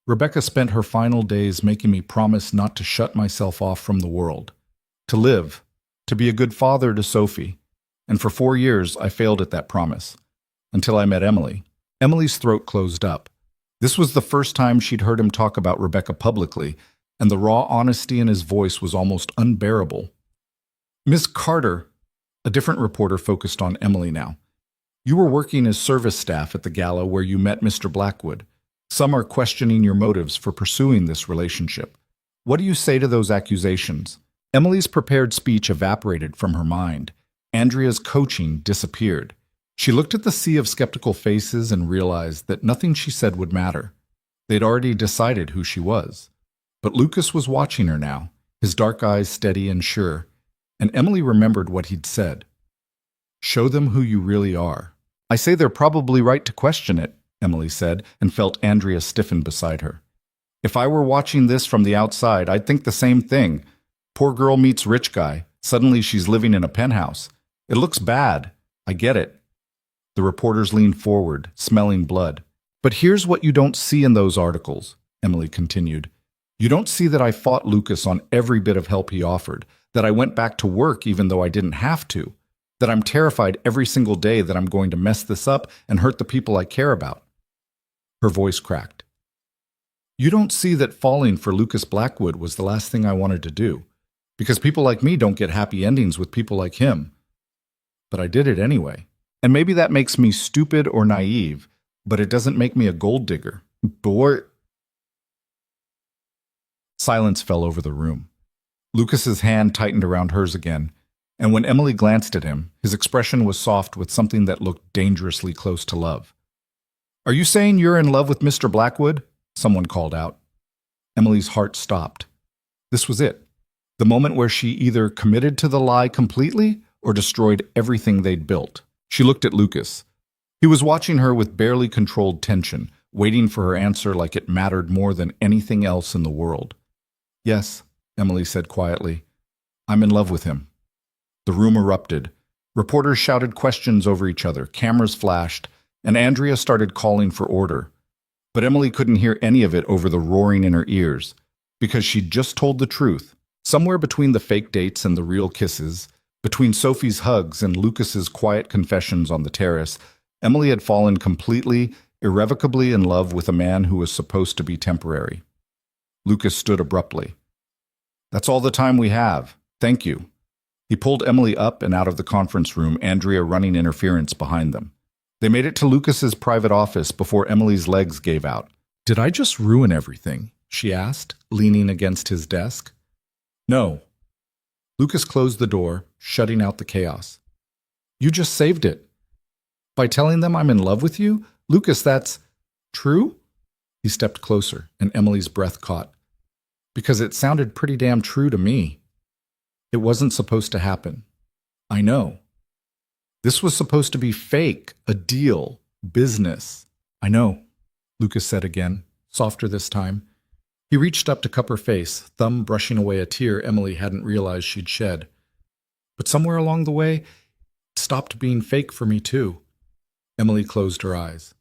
Rebecca spent her final days making me promise not to shut myself off from the world, to live, to be a good father to Sophie. And for 4 years, I failed at that promise, until I met Emily. Emily's throat closed up. This was the first time she'd heard him talk about Rebecca publicly, and the raw honesty in his voice was almost unbearable. Miss Carter, a different reporter focused on Emily now. You were working as service staff at the gala where you met Mr. Blackwood. Some are questioning your motives for pursuing this relationship. What do you say to those accusations? Emily's prepared speech evaporated from her mind. Andrea's coaching disappeared. She looked at the sea of skeptical faces and realized that nothing she said would matter. They'd already decided who she was. But Lucas was watching her now, his dark eyes steady and sure, and Emily remembered what he'd said. Show them who you really are. I say they're probably right to question it, Emily said, and felt Andrea stiffen beside her. If I were watching this from the outside, I'd think the same thing. Poor girl meets rich guy. Suddenly she's living in a penthouse. It looks bad. I get it. The reporters leaned forward, smelling blood. But here's what you don't see in those articles, Emily continued. You don't see that I fought Lucas on every bit of help he offered, that I went back to work even though I didn't have to, that I'm terrified every single day that I'm going to mess this up and hurt the people I care about. Her voice cracked. You don't see that falling for Lucas Blackwood was the last thing I wanted to do, because people like me don't get happy endings with people like him. But I did it anyway. And maybe that makes me stupid or naive, but it doesn't make me a gold digger. Boy. Silence fell over the room. Lucas's hand tightened around hers again, And when Emily glanced at him, his expression was soft with something that looked dangerously close to love. "Are you saying you're in love with Mr. Blackwood?" someone called out. Emily's heart stopped. This was it. The moment where she either committed to the lie completely or destroyed everything they'd built. She looked at Lucas. He was watching her with barely controlled tension, waiting for her answer like it mattered more than anything else in the world. "Yes," Emily said quietly. "I'm in love with him." The room erupted. Reporters shouted questions over each other, cameras flashed, and Andrea started calling for order. But Emily couldn't hear any of it over the roaring in her ears, because she'd just told the truth. Somewhere between the fake dates and the real kisses, between Sophie's hugs and Lucas's quiet confessions on the terrace, Emily had fallen completely, irrevocably in love with a man who was supposed to be temporary. Lucas stood abruptly. "That's all the time we have. Thank you." He pulled Emily up and out of the conference room, Andrea running interference behind them. They made it to Lucas's private office before Emily's legs gave out. "Did I just ruin everything?" she asked, leaning against his desk. "No." Lucas closed the door, shutting out the chaos. "You just saved it. By telling them I'm in love with you? Lucas, that's true?" He stepped closer, and Emily's breath caught. "Because it sounded pretty damn true to me. It wasn't supposed to happen. I know. This was supposed to be fake, a deal, business." "I know," Lucas said again, softer this time. He reached up to cup her face, thumb brushing away a tear Emily hadn't realized she'd shed. "But somewhere along the way, it stopped being fake for me too." Emily closed her eyes.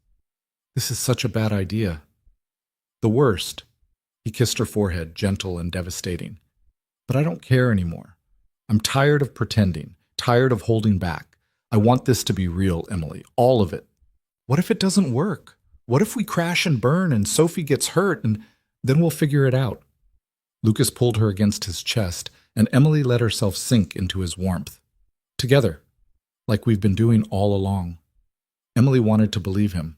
"This is such a bad idea. The worst." He kissed her forehead, gentle and devastating. "But I don't care anymore. I'm tired of pretending, tired of holding back. I want this to be real, Emily, all of it. What if it doesn't work? What if we crash and burn and Sophie gets hurt and then we'll figure it out?" Lucas pulled her against his chest, and Emily let herself sink into his warmth. "Together, like we've been doing all along." Emily wanted to believe him,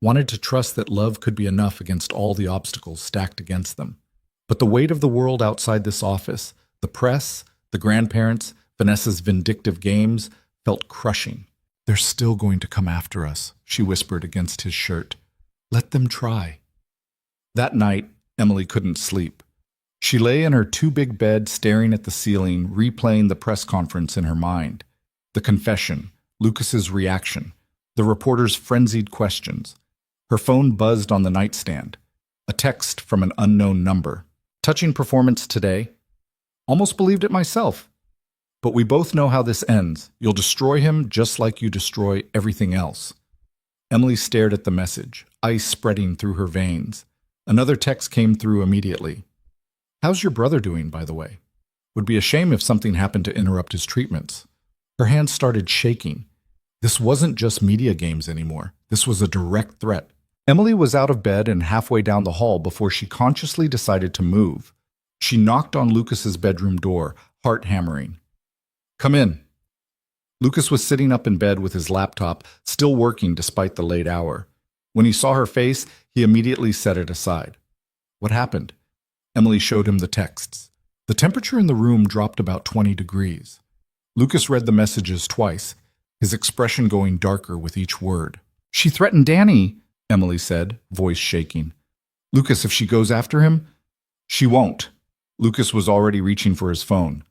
wanted to trust that love could be enough against all the obstacles stacked against them. But the weight of the world outside this office, the press, the grandparents, Vanessa's vindictive games, felt crushing. "They're still going to come after us," she whispered against his shirt. "Let them try." That night, Emily couldn't sleep. She lay in her too-big bed staring at the ceiling, replaying the press conference in her mind. The confession, Lucas's reaction, the reporter's frenzied questions. Her phone buzzed on the nightstand. A text from an unknown number. "Touching performance today. Almost believed it myself. But we both know how this ends. You'll destroy him just like you destroy everything else." Emily stared at the message, ice spreading through her veins. Another text came through immediately. "How's your brother doing, by the way? Would be a shame if something happened to interrupt his treatments." Her hands started shaking. This wasn't just media games anymore. This was a direct threat. Emily was out of bed and halfway down the hall before she consciously decided to move. She knocked on Lucas's bedroom door, heart hammering. "Come in." Lucas was sitting up in bed with his laptop, still working despite the late hour. When he saw her face, he immediately set it aside. "What happened?" Emily showed him the texts. The temperature in the room dropped about 20 degrees. Lucas read the messages twice, his expression going darker with each word. "She threatened Danny," Emily said, voice shaking. "Lucas, if she goes after him?" "She won't." Lucas was already reaching for his phone.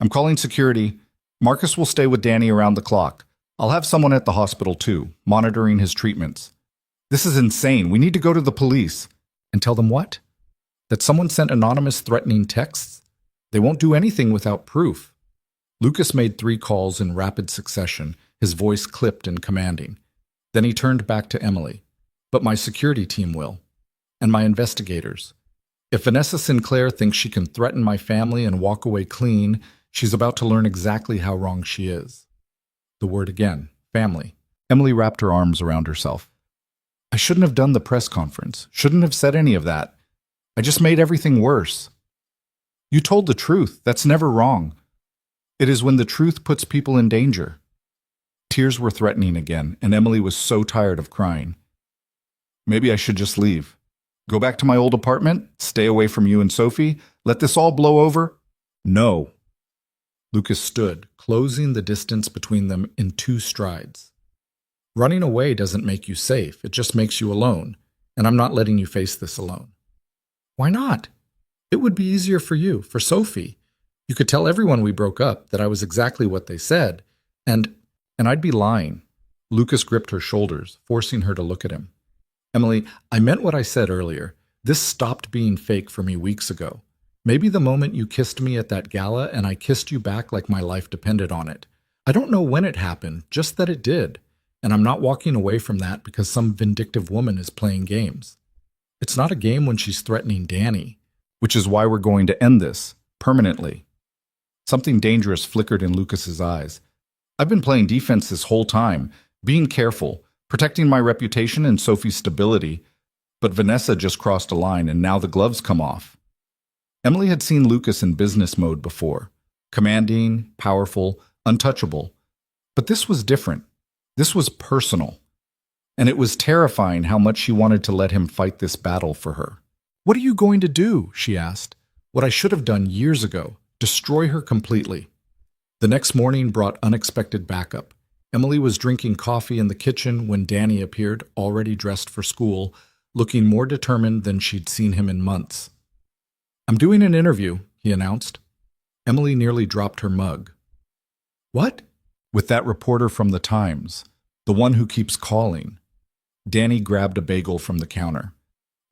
"I'm calling security. Marcus will stay with Danny around the clock. I'll have someone at the hospital too, monitoring his treatments." "This is insane. We need to go to the police." "And tell them what? That someone sent anonymous threatening texts? They won't do anything without proof." Lucas made 3 calls in rapid succession, his voice clipped and commanding. Then he turned back to Emily. "But my security team will. And my investigators. If Vanessa Sinclair thinks she can threaten my family and walk away clean, she's about to learn exactly how wrong she is." The word again, family. Emily wrapped her arms around herself. "I shouldn't have done the press conference, shouldn't have said any of that. I just made everything worse." "You told the truth. That's never wrong. It is when the truth puts people in danger." Tears were threatening again, and Emily was so tired of crying. "Maybe I should just leave. Go back to my old apartment, stay away from you and Sophie, let this all blow over?" "No." Lucas stood, closing the distance between them in 2 strides. Running away doesn't make you safe, it just makes you alone, and I'm not letting you face this alone. Why not? It would be easier for you, for Sophie. You could tell everyone we broke up that I was exactly what they said, and I'd be lying. Lucas gripped her shoulders, forcing her to look at him. Emily, I meant what I said earlier. This stopped being fake for me weeks ago. Maybe the moment you kissed me at that gala and I kissed you back like my life depended on it. I don't know when it happened, just that it did. And I'm not walking away from that because some vindictive woman is playing games. It's not a game when she's threatening Danny, which is why we're going to end this, permanently. Something dangerous flickered in Lucas's eyes. I've been playing defense this whole time, being careful, protecting my reputation and Sophie's stability, but Vanessa just crossed a line and now the gloves come off. Emily had seen Lucas in business mode before, commanding, powerful, untouchable. But this was different. This was personal. And it was terrifying how much she wanted to let him fight this battle for her. What are you going to do? She asked. What I should have done years ago, destroy her completely. The next morning brought unexpected backup. Emily was drinking coffee in the kitchen when Danny appeared, already dressed for school, looking more determined than she'd seen him in months. I'm doing an interview, he announced. Emily nearly dropped her mug. What? With that reporter from the Times, the one who keeps calling. Danny grabbed a bagel from the counter.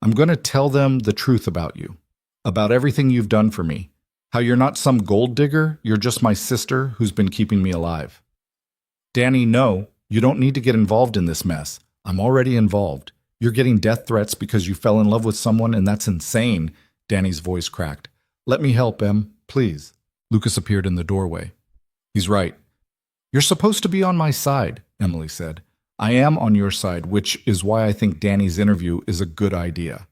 I'm going to tell them the truth about you, about everything you've done for me, how you're not some gold digger, you're just my sister who's been keeping me alive. Danny, no, you don't need to get involved in this mess. I'm already involved. You're getting death threats because you fell in love with someone, and that's insane. Danny's voice cracked. Let me help, Em, please. Lucas appeared in the doorway. He's right. You're supposed to be on my side, Emily said. I am on your side, which is why I think Danny's interview is a good idea.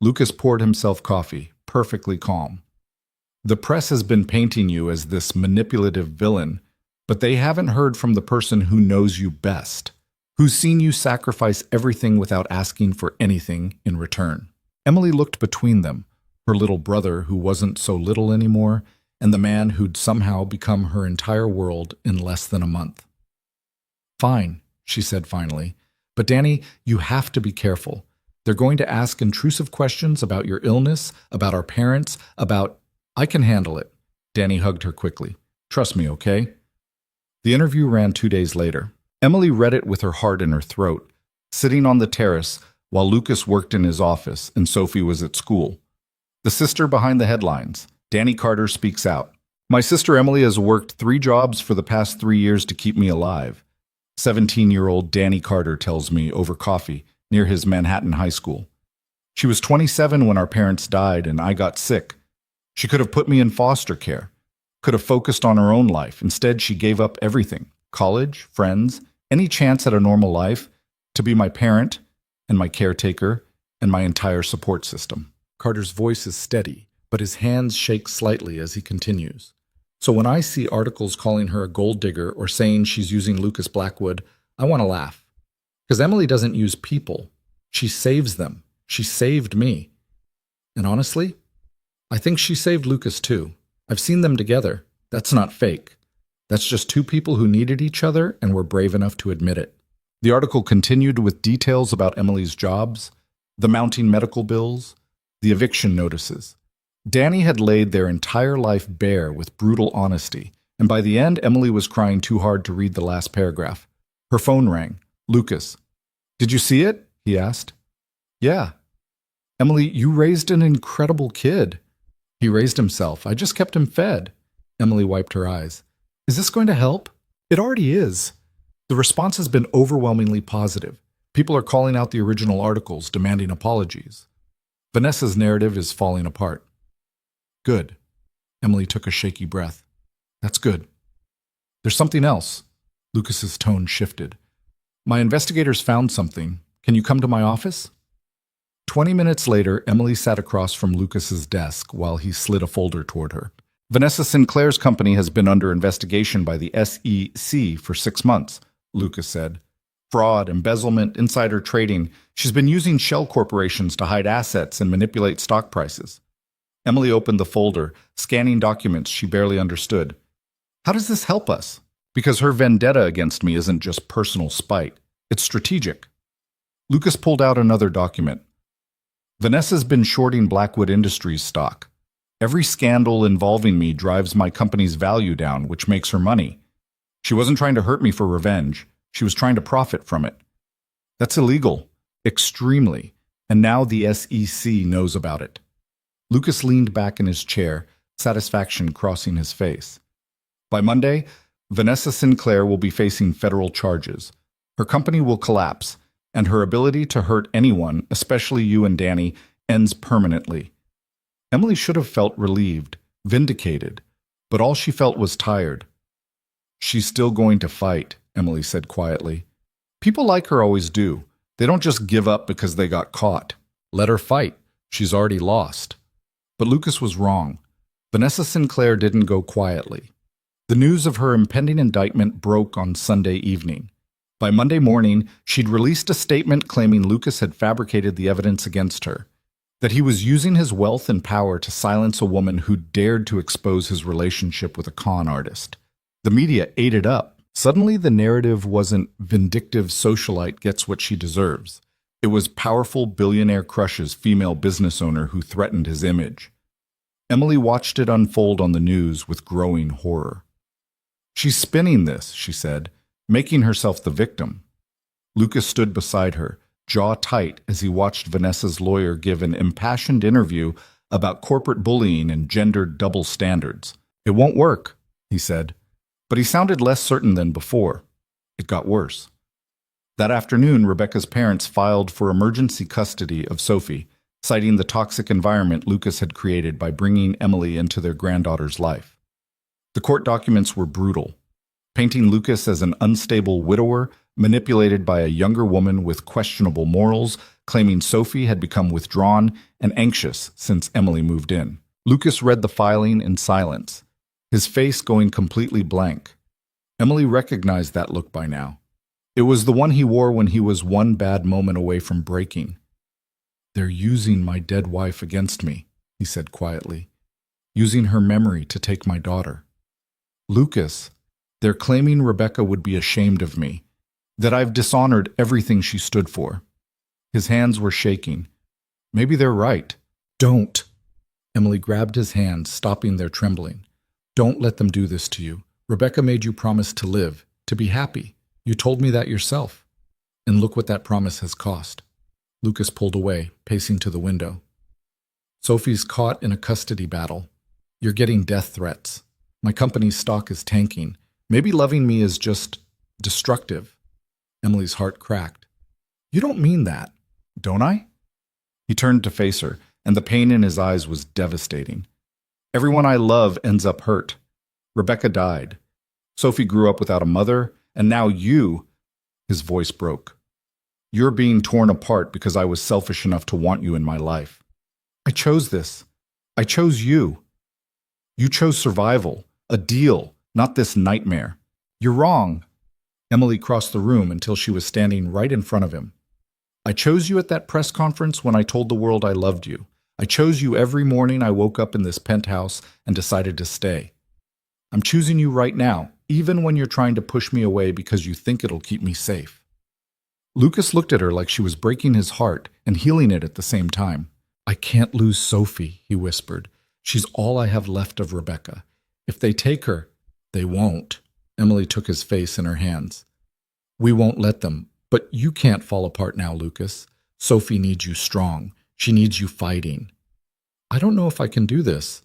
Lucas poured himself coffee, perfectly calm. The press has been painting you as this manipulative villain, but they haven't heard from the person who knows you best, who's seen you sacrifice everything without asking for anything in return. Emily looked between them, her little brother who wasn't so little anymore, and the man who'd somehow become her entire world in less than a month. Fine, she said finally, but Danny, you have to be careful. They're going to ask intrusive questions about your illness, about our parents, about... I can handle it. Danny hugged her quickly. Trust me, okay? The interview ran 2 days later. Emily read it with her heart in her throat, sitting on the terrace while Lucas worked in his office and Sophie was at school. The sister behind the headlines, Danny Carter speaks out. My sister Emily has worked 3 jobs for the past 3 years to keep me alive. 17-year-old Danny Carter tells me over coffee near his Manhattan high school. She was 27 when our parents died and I got sick. She could have put me in foster care, could have focused on her own life. Instead, she gave up everything, college, friends, any chance at a normal life, to be my parent and my caretaker and my entire support system. Carter's voice is steady, but his hands shake slightly as he continues. So when I see articles calling her a gold digger or saying she's using Lucas Blackwood, I want to laugh. Because Emily doesn't use people. She saves them. She saved me. And honestly, I think she saved Lucas too. I've seen them together. That's not fake. That's just 2 people who needed each other and were brave enough to admit it. The article continued with details about Emily's jobs, the mounting medical bills, the eviction notices. Danny had laid their entire life bare with brutal honesty, and by the end, Emily was crying too hard to read the last paragraph. Her phone rang. Lucas. Did you see it? He asked. Yeah. Emily, you raised an incredible kid. He raised himself. I just kept him fed. Emily wiped her eyes. Is this going to help? It already is. The response has been overwhelmingly positive. People are calling out the original articles, demanding apologies. Vanessa's narrative is falling apart. Good. Emily took a shaky breath. That's good. There's something else. Lucas's tone shifted. My investigators found something. Can you come to my office? 20 minutes later, Emily sat across from Lucas's desk while he slid a folder toward her. Vanessa Sinclair's company has been under investigation by the SEC for 6 months, Lucas said. Fraud, embezzlement, insider trading. She's been using shell corporations to hide assets and manipulate stock prices. Emily opened the folder, scanning documents she barely understood. How does this help us? Because her vendetta against me isn't just personal spite. It's strategic. Lucas pulled out another document. Vanessa's been shorting Blackwood Industries stock. Every scandal involving me drives my company's value down, which makes her money. She wasn't trying to hurt me for revenge. She was trying to profit from it. That's illegal. Extremely. And now the SEC knows about it. Lucas leaned back in his chair, satisfaction crossing his face. By Monday, Vanessa Sinclair will be facing federal charges. Her company will collapse, and her ability to hurt anyone, especially you and Danny, ends permanently. Emily should have felt relieved, vindicated, but all she felt was tired. She's still going to fight, Emily said quietly. People like her always do. They don't just give up because they got caught. Let her fight. She's already lost. But Lucas was wrong. Vanessa Sinclair didn't go quietly. The news of her impending indictment broke on Sunday evening. By Monday morning, she'd released a statement claiming Lucas had fabricated the evidence against her, that he was using his wealth and power to silence a woman who dared to expose his relationship with a con artist. The media ate it up. Suddenly, the narrative wasn't vindictive socialite gets what she deserves. It was powerful billionaire crushes female business owner who threatened his image. Emily watched it unfold on the news with growing horror. She's spinning this, she said, making herself the victim. Lucas stood beside her, jaw tight, as he watched Vanessa's lawyer give an impassioned interview about corporate bullying and gendered double standards. It won't work, he said, but he sounded less certain than before. It got worse. That afternoon, Rebecca's parents filed for emergency custody of Sophie, citing the toxic environment Lucas had created by bringing Emily into their granddaughter's life. The court documents were brutal, painting Lucas as an unstable widower manipulated by a younger woman with questionable morals, claiming Sophie had become withdrawn and anxious since Emily moved in. Lucas read the filing in silence, his face going completely blank. Emily recognized that look by now. It was the one he wore when he was one bad moment away from breaking. "They're using my dead wife against me," he said quietly, "using her memory to take my daughter. Lucas, they're claiming Rebecca would be ashamed of me, that I've dishonored everything she stood for." His hands were shaking. Maybe they're right. "Don't." Emily grabbed his hand, stopping their trembling. "Don't let them do this to you. Rebecca made you promise to live, to be happy. You told me that yourself. And look what that promise has cost." Lucas pulled away, pacing to the window. "Sophie's caught in a custody battle. You're getting death threats. My company's stock is tanking. Maybe loving me is just destructive." Emily's heart cracked. "You don't mean that." "Don't I?" He turned to face her, and the pain in his eyes was devastating. "Everyone I love ends up hurt. Rebecca died. Sophie grew up without a mother, and now you—" His voice broke. "You're being torn apart because I was selfish enough to want you in my life. I chose this. I chose you. You chose survival, a deal, not this nightmare. You're wrong." Emily crossed the room until she was standing right in front of him. "I chose you at that press conference when I told the world I loved you. I chose you every morning I woke up in this penthouse and decided to stay. I'm choosing you right now, even when you're trying to push me away because you think it'll keep me safe." Lucas looked at her like she was breaking his heart and healing it at the same time. "I can't lose Sophie," he whispered. "She's all I have left of Rebecca. If they take her—" "They won't." Emily took his face in her hands. "We won't let them. But you can't fall apart now, Lucas. Sophie needs you strong. She needs you fighting." "I don't know if I can do this."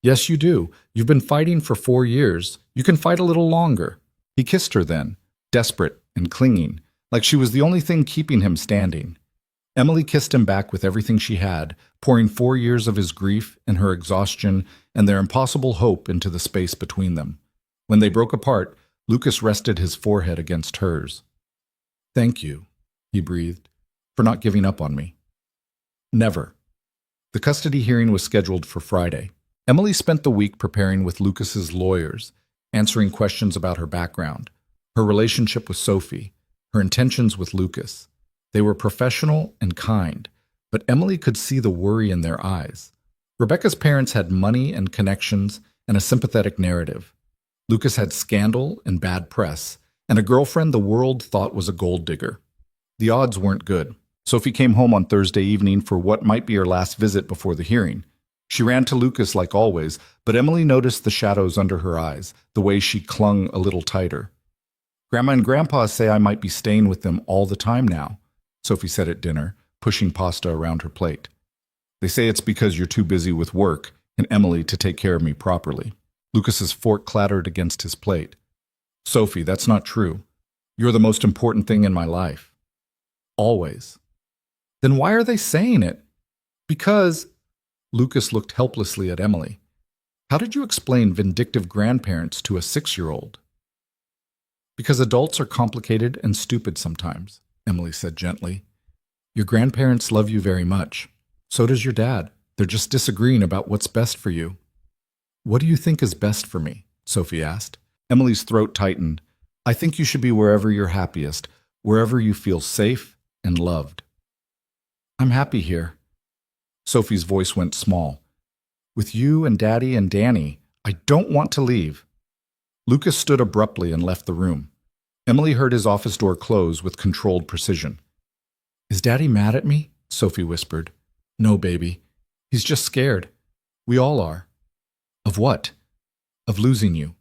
"Yes, you do. You've been fighting for 4 years. You can fight a little longer." He kissed her then, desperate and clinging, like she was the only thing keeping him standing. Emily kissed him back with everything she had, pouring 4 years of his grief and her exhaustion and their impossible hope into the space between them. When they broke apart, Lucas rested his forehead against hers. "Thank you," he breathed, "for not giving up on me." Never. The custody hearing was scheduled for Friday. Emily spent the week preparing with Lucas's lawyers, answering questions about her background, her relationship with Sophie, her intentions with Lucas. They were professional and kind, but Emily could see the worry in their eyes. Rebecca's parents had money and connections and a sympathetic narrative. Lucas had scandal and bad press, and a girlfriend the world thought was a gold digger. The odds weren't good. Sophie came home on Thursday evening for what might be her last visit before the hearing. She ran to Lucas like always, but Emily noticed the shadows under her eyes, the way she clung a little tighter. "Grandma and Grandpa say I might be staying with them all the time now," Sophie said at dinner, pushing pasta around her plate. "They say it's because you're too busy with work and Emily to take care of me properly." Lucas's fork clattered against his plate. "Sophie, that's not true. You're the most important thing in my life. Always." "Then why are they saying it?" "Because—" Lucas looked helplessly at Emily. "How did you explain vindictive grandparents to a 6-year-old?" "Because adults are complicated and stupid sometimes," Emily said gently. "Your grandparents love you very much. So does your dad. They're just disagreeing about what's best for you." "What do you think is best for me?" Sophie asked. Emily's throat tightened. "I think you should be wherever you're happiest, wherever you feel safe and loved." "I'm happy here." Sophie's voice went small. "With you and Daddy and Danny, I don't want to leave." Lucas stood abruptly and left the room. Emily heard his office door close with controlled precision. "Is Daddy mad at me?" Sophie whispered. "No, baby. He's just scared. We all are." "Of what?" "Of losing you.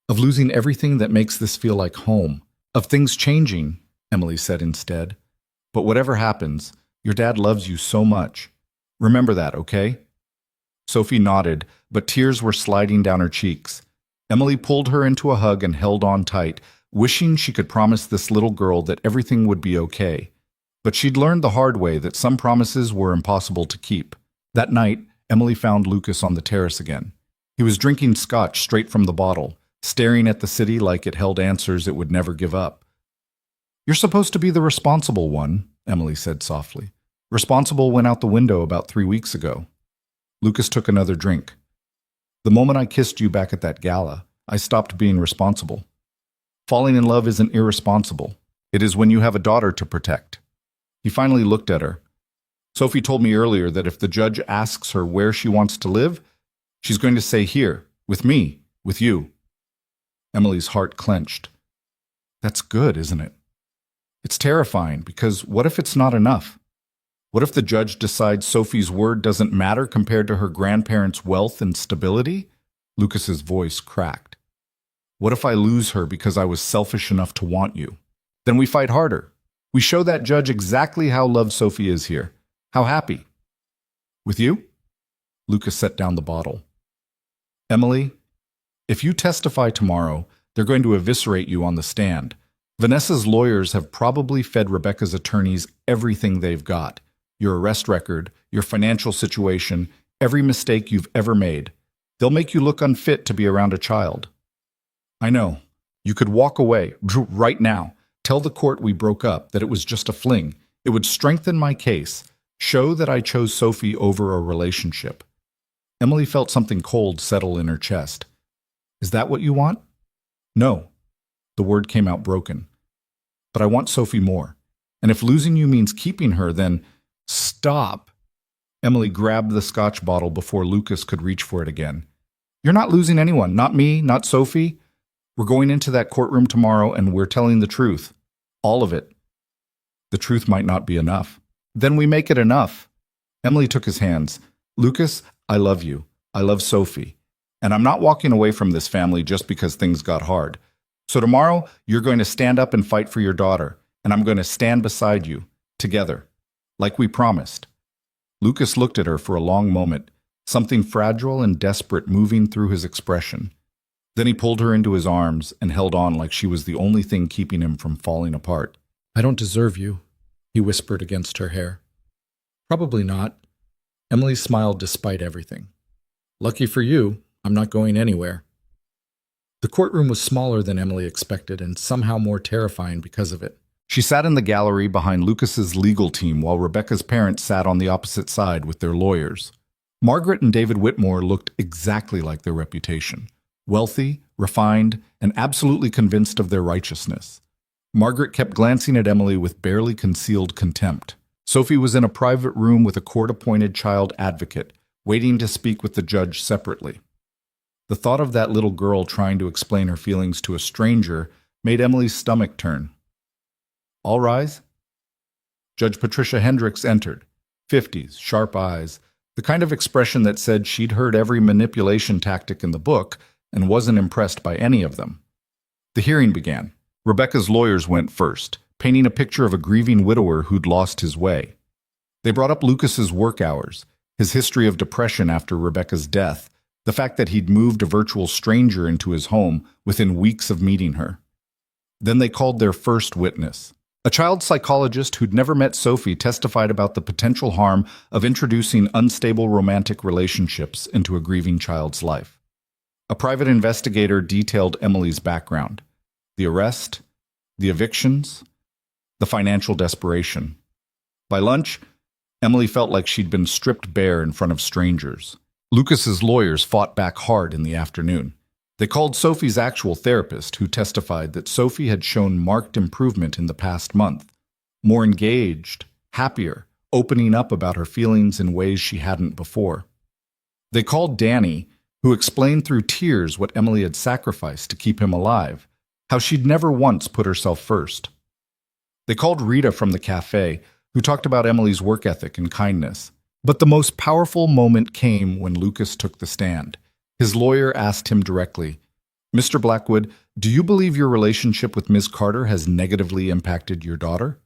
Of losing everything that makes this feel like home. Of things changing," Emily said instead. "But whatever happens, your dad loves you so much. Remember that, okay?" Sophie nodded, but tears were sliding down her cheeks. Emily pulled her into a hug and held on tight, wishing she could promise this little girl that everything would be okay. But she'd learned the hard way that some promises were impossible to keep. That night, Emily found Lucas on the terrace again. He was drinking scotch straight from the bottle, staring at the city like it held answers it would never give up. "You're supposed to be the responsible one," Emily said softly. "Responsible went out the window about 3 weeks ago." Lucas took another drink. "The moment I kissed you back at that gala, I stopped being responsible. Falling in love isn't irresponsible. It is when you have a daughter to protect." He finally looked at her. "Sophie told me earlier that if the judge asks her where she wants to live, she's going to say here, with me, with you." Emily's heart clenched. "That's good, isn't it?" "It's terrifying, because what if it's not enough? What if the judge decides Sophie's word doesn't matter compared to her grandparents' wealth and stability?" Lucas's voice cracked. "What if I lose her because I was selfish enough to want you? Then we fight harder. We show that judge exactly how loved Sophie is here. How happy. With you?" Lucas set down the bottle. "Emily, if you testify tomorrow, they're going to eviscerate you on the stand. Vanessa's lawyers have probably fed Rebecca's attorneys everything they've got. Your arrest record, your financial situation, every mistake you've ever made. They'll make you look unfit to be around a child. I know. You could walk away, right now. Tell the court we broke up, that it was just a fling. It would strengthen my case, show that I chose Sophie over a relationship." Emily felt something cold settle in her chest. "Is that what you want?" "No." The word came out broken. "But I want Sophie more. And if losing you means keeping her, then—" "Stop!" Emily grabbed the scotch bottle before Lucas could reach for it again. "You're not losing anyone, not me, not Sophie. We're going into that courtroom tomorrow and we're telling the truth. All of it." "The truth might not be enough." "Then we make it enough." Emily took his hands. "Lucas, I love you. I love Sophie. And I'm not walking away from this family just because things got hard. So tomorrow, you're going to stand up and fight for your daughter, and I'm going to stand beside you, together, like we promised." Lucas looked at her for a long moment, something fragile and desperate moving through his expression. Then he pulled her into his arms and held on like she was the only thing keeping him from falling apart. "I don't deserve you," he whispered against her hair. "Probably not." Emily smiled despite everything. "Lucky for you, I'm not going anywhere." The courtroom was smaller than Emily expected and somehow more terrifying because of it. She sat in the gallery behind Lucas's legal team while Rebecca's parents sat on the opposite side with their lawyers. Margaret and David Whitmore looked exactly like their reputation. Wealthy, refined, and absolutely convinced of their righteousness. Margaret kept glancing at Emily with barely concealed contempt. Sophie was in a private room with a court-appointed child advocate, waiting to speak with the judge separately. The thought of that little girl trying to explain her feelings to a stranger made Emily's stomach turn. All rise. Judge Patricia Hendricks entered, 50s, sharp eyes, the kind of expression that said she'd heard every manipulation tactic in the book and wasn't impressed by any of them. The hearing began. Rebecca's lawyers went first, painting a picture of a grieving widower who'd lost his way. They brought up Lucas's work hours, his history of depression after Rebecca's death, the fact that he'd moved a virtual stranger into his home within weeks of meeting her. Then they called their first witness. A child psychologist who'd never met Sophie testified about the potential harm of introducing unstable romantic relationships into a grieving child's life. A private investigator detailed Emily's background: the arrest, the evictions, the financial desperation. By lunch, Emily felt like she'd been stripped bare in front of strangers. Lucas's lawyers fought back hard in the afternoon. They called Sophie's actual therapist, who testified that Sophie had shown marked improvement in the past month, more engaged, happier, opening up about her feelings in ways she hadn't before. They called Danny, who explained through tears what Emily had sacrificed to keep him alive, how she'd never once put herself first. They called Rita from the cafe, who talked about Emily's work ethic and kindness. But the most powerful moment came when Lucas took the stand. His lawyer asked him directly, "Mr. Blackwood, do you believe your relationship with Ms. Carter has negatively impacted your daughter?"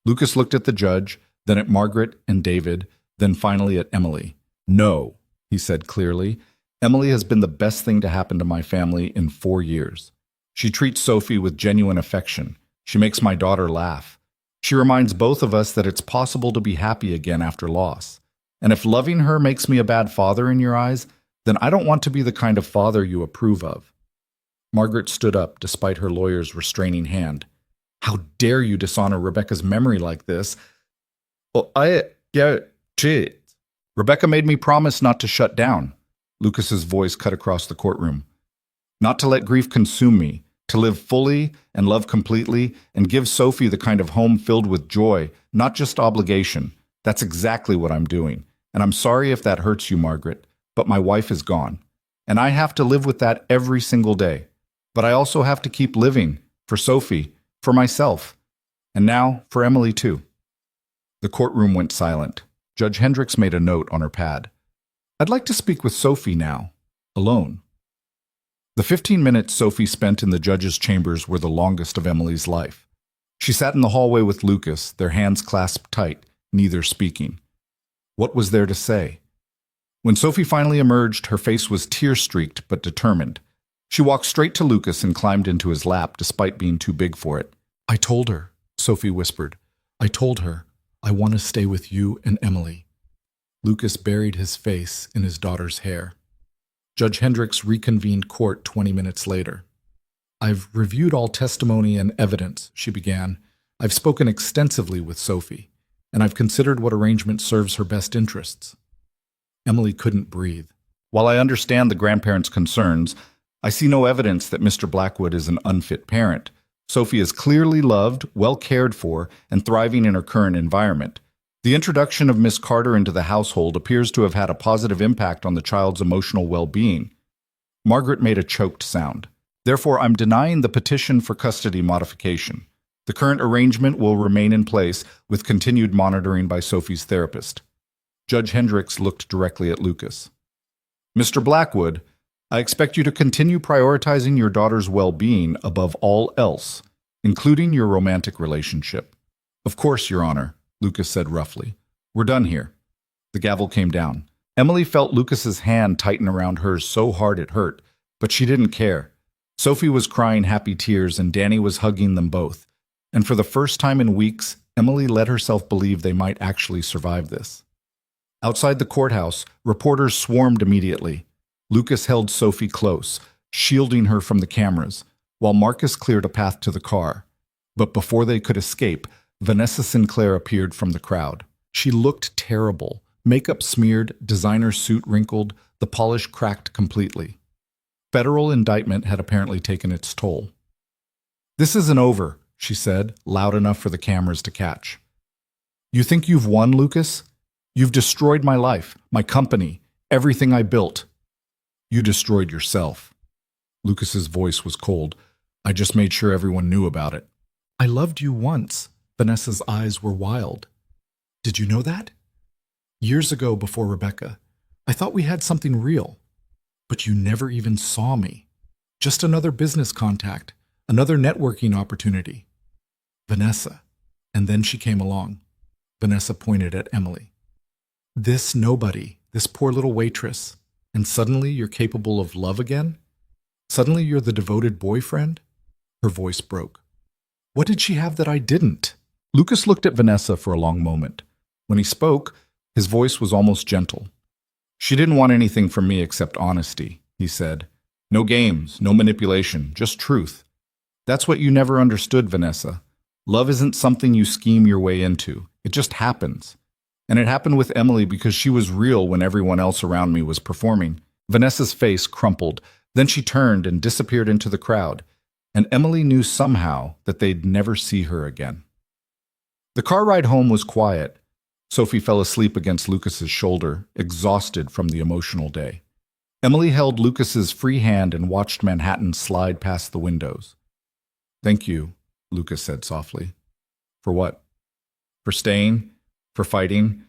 Lucas looked at the judge, then at Margaret and David, then finally at Emily. "No," he said clearly. "Emily has been the best thing to happen to my family in 4 years. She treats Sophie with genuine affection. She makes my daughter laugh. She reminds both of us that it's possible to be happy again after loss. And if loving her makes me a bad father in your eyes, then I don't want to be the kind of father you approve of." Margaret stood up despite her lawyer's restraining hand. "How dare you dishonor Rebecca's memory like this?" Rebecca made me promise not to shut down." Lucas's voice cut across the courtroom. "Not to let grief consume me, to live fully and love completely and give Sophie the kind of home filled with joy, not just obligation. That's exactly what I'm doing. And I'm sorry if that hurts you, Margaret, but my wife is gone. And I have to live with that every single day. But I also have to keep living, for Sophie, for myself, and now for Emily too." The courtroom went silent. Judge Hendricks made a note on her pad. "I'd like to speak with Sophie now, alone." The 15 minutes Sophie spent in the judge's chambers were the longest of Emily's life. She sat in the hallway with Lucas, their hands clasped tight, neither speaking. What was there to say? When Sophie finally emerged, her face was tear-streaked but determined. She walked straight to Lucas and climbed into his lap despite being too big for it. "I told her," Sophie whispered. "I told her, I want to stay with you and Emily." Lucas buried his face in his daughter's hair. Judge Hendricks reconvened court 20 minutes later. "I've reviewed all testimony and evidence," she began. "I've spoken extensively with Sophie, and I've considered what arrangement serves her best interests." Emily couldn't breathe. "While I understand the grandparents' concerns, I see no evidence that Mr. Blackwood is an unfit parent. Sophie is clearly loved, well cared for, and thriving in her current environment. The introduction of Miss Carter into the household appears to have had a positive impact on the child's emotional well-being." Margaret made a choked sound. "Therefore, I'm denying the petition for custody modification. The current arrangement will remain in place with continued monitoring by Sophie's therapist." Judge Hendricks looked directly at Lucas. "Mr. Blackwood, I expect you to continue prioritizing your daughter's well-being above all else, including your romantic relationship." "Of course, Your Honor," Lucas said roughly. "We're done here." The gavel came down. Emily felt Lucas's hand tighten around hers so hard it hurt, but she didn't care. Sophie was crying happy tears and Danny was hugging them both. And for the first time in weeks, Emily let herself believe they might actually survive this. Outside the courthouse, reporters swarmed immediately. Lucas held Sophie close, shielding her from the cameras, while Marcus cleared a path to the car. But before they could escape, Vanessa Sinclair appeared from the crowd. She looked terrible, makeup smeared, designer suit wrinkled, the polish cracked completely. Federal indictment had apparently taken its toll. "This isn't over," she said, loud enough for the cameras to catch. "You think you've won, Lucas? You've destroyed my life, my company, everything I built." You destroyed yourself. Lucas's voice was cold. I just made sure everyone knew about it. I loved you once. Vanessa's eyes were wild. Did you know that? Years ago, before Rebecca, I thought we had something real. But you never even saw me. Just another business contact, another networking opportunity. Vanessa. And then she came along. Vanessa pointed at Emily. This nobody, this poor little waitress. And suddenly you're capable of love again? Suddenly you're the devoted boyfriend? Her voice broke. What did she have that I didn't? Lucas looked at Vanessa for a long moment. When he spoke, his voice was almost gentle. She didn't want anything from me except honesty, he said. No games, no manipulation, just truth. That's what you never understood, Vanessa. Love isn't something you scheme your way into. It just happens. And it happened with Emily because she was real when everyone else around me was performing. Vanessa's face crumpled. Then she turned and disappeared into the crowd. And Emily knew somehow that they'd never see her again. The car ride home was quiet. Sophie fell asleep against Lucas's shoulder, exhausted from the emotional day. Emily held Lucas's free hand and watched Manhattan slide past the windows. Thank you, Lucas said softly. For what? For staying, for fighting,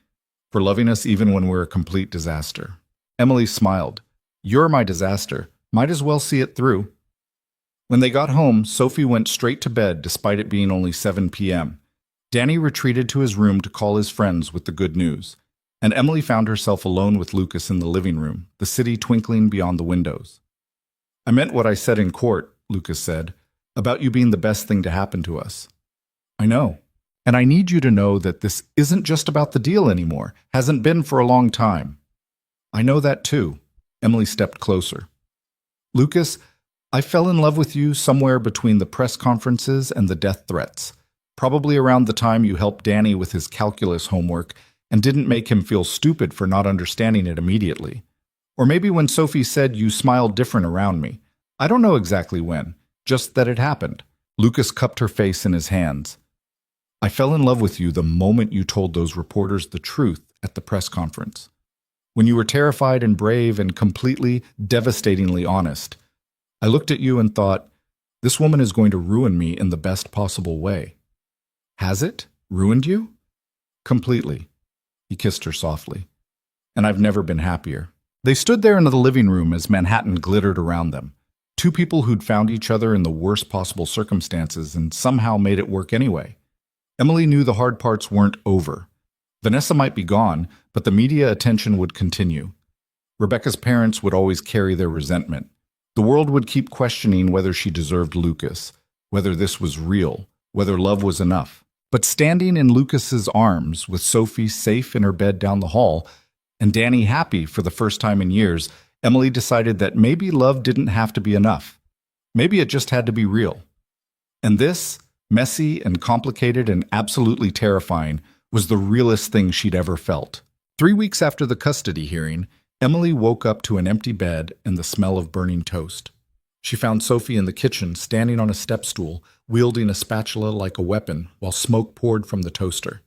for loving us even when we're a complete disaster. Emily smiled. You're my disaster. Might as well see it through. When they got home, Sophie went straight to bed despite it being only 7 p.m. Danny retreated to his room to call his friends with the good news, and Emily found herself alone with Lucas in the living room, the city twinkling beyond the windows. I meant what I said in court, Lucas said, about you being the best thing to happen to us. I know. And I need you to know that this isn't just about the deal anymore. Hasn't been for a long time. I know that too. Emily stepped closer. Lucas, I fell in love with you somewhere between the press conferences and the death threats. Probably around the time you helped Danny with his calculus homework and didn't make him feel stupid for not understanding it immediately. Or maybe when Sophie said you smiled different around me. I don't know exactly when, just that it happened. Lucas cupped her face in his hands. I fell in love with you the moment you told those reporters the truth at the press conference. When you were terrified and brave and completely, devastatingly honest. I looked at you and thought, this woman is going to ruin me in the best possible way. Has it ruined you? Completely. He kissed her softly. And I've never been happier. They stood there in the living room as Manhattan glittered around them. Two people who'd found each other in the worst possible circumstances and somehow made it work anyway. Emily knew the hard parts weren't over. Vanessa might be gone, but the media attention would continue. Rebecca's parents would always carry their resentment. The world would keep questioning whether she deserved Lucas, whether this was real, whether love was enough. But standing in Lucas's arms, with Sophie safe in her bed down the hall, and Danny happy for the first time in years, Emily decided that maybe love didn't have to be enough. Maybe it just had to be real. And this, messy and complicated and absolutely terrifying, was the realest thing she'd ever felt. 3 weeks after the custody hearing, Emily woke up to an empty bed and the smell of burning toast. She found Sophie in the kitchen, standing on a step stool, wielding a spatula like a weapon, while smoke poured from the toaster.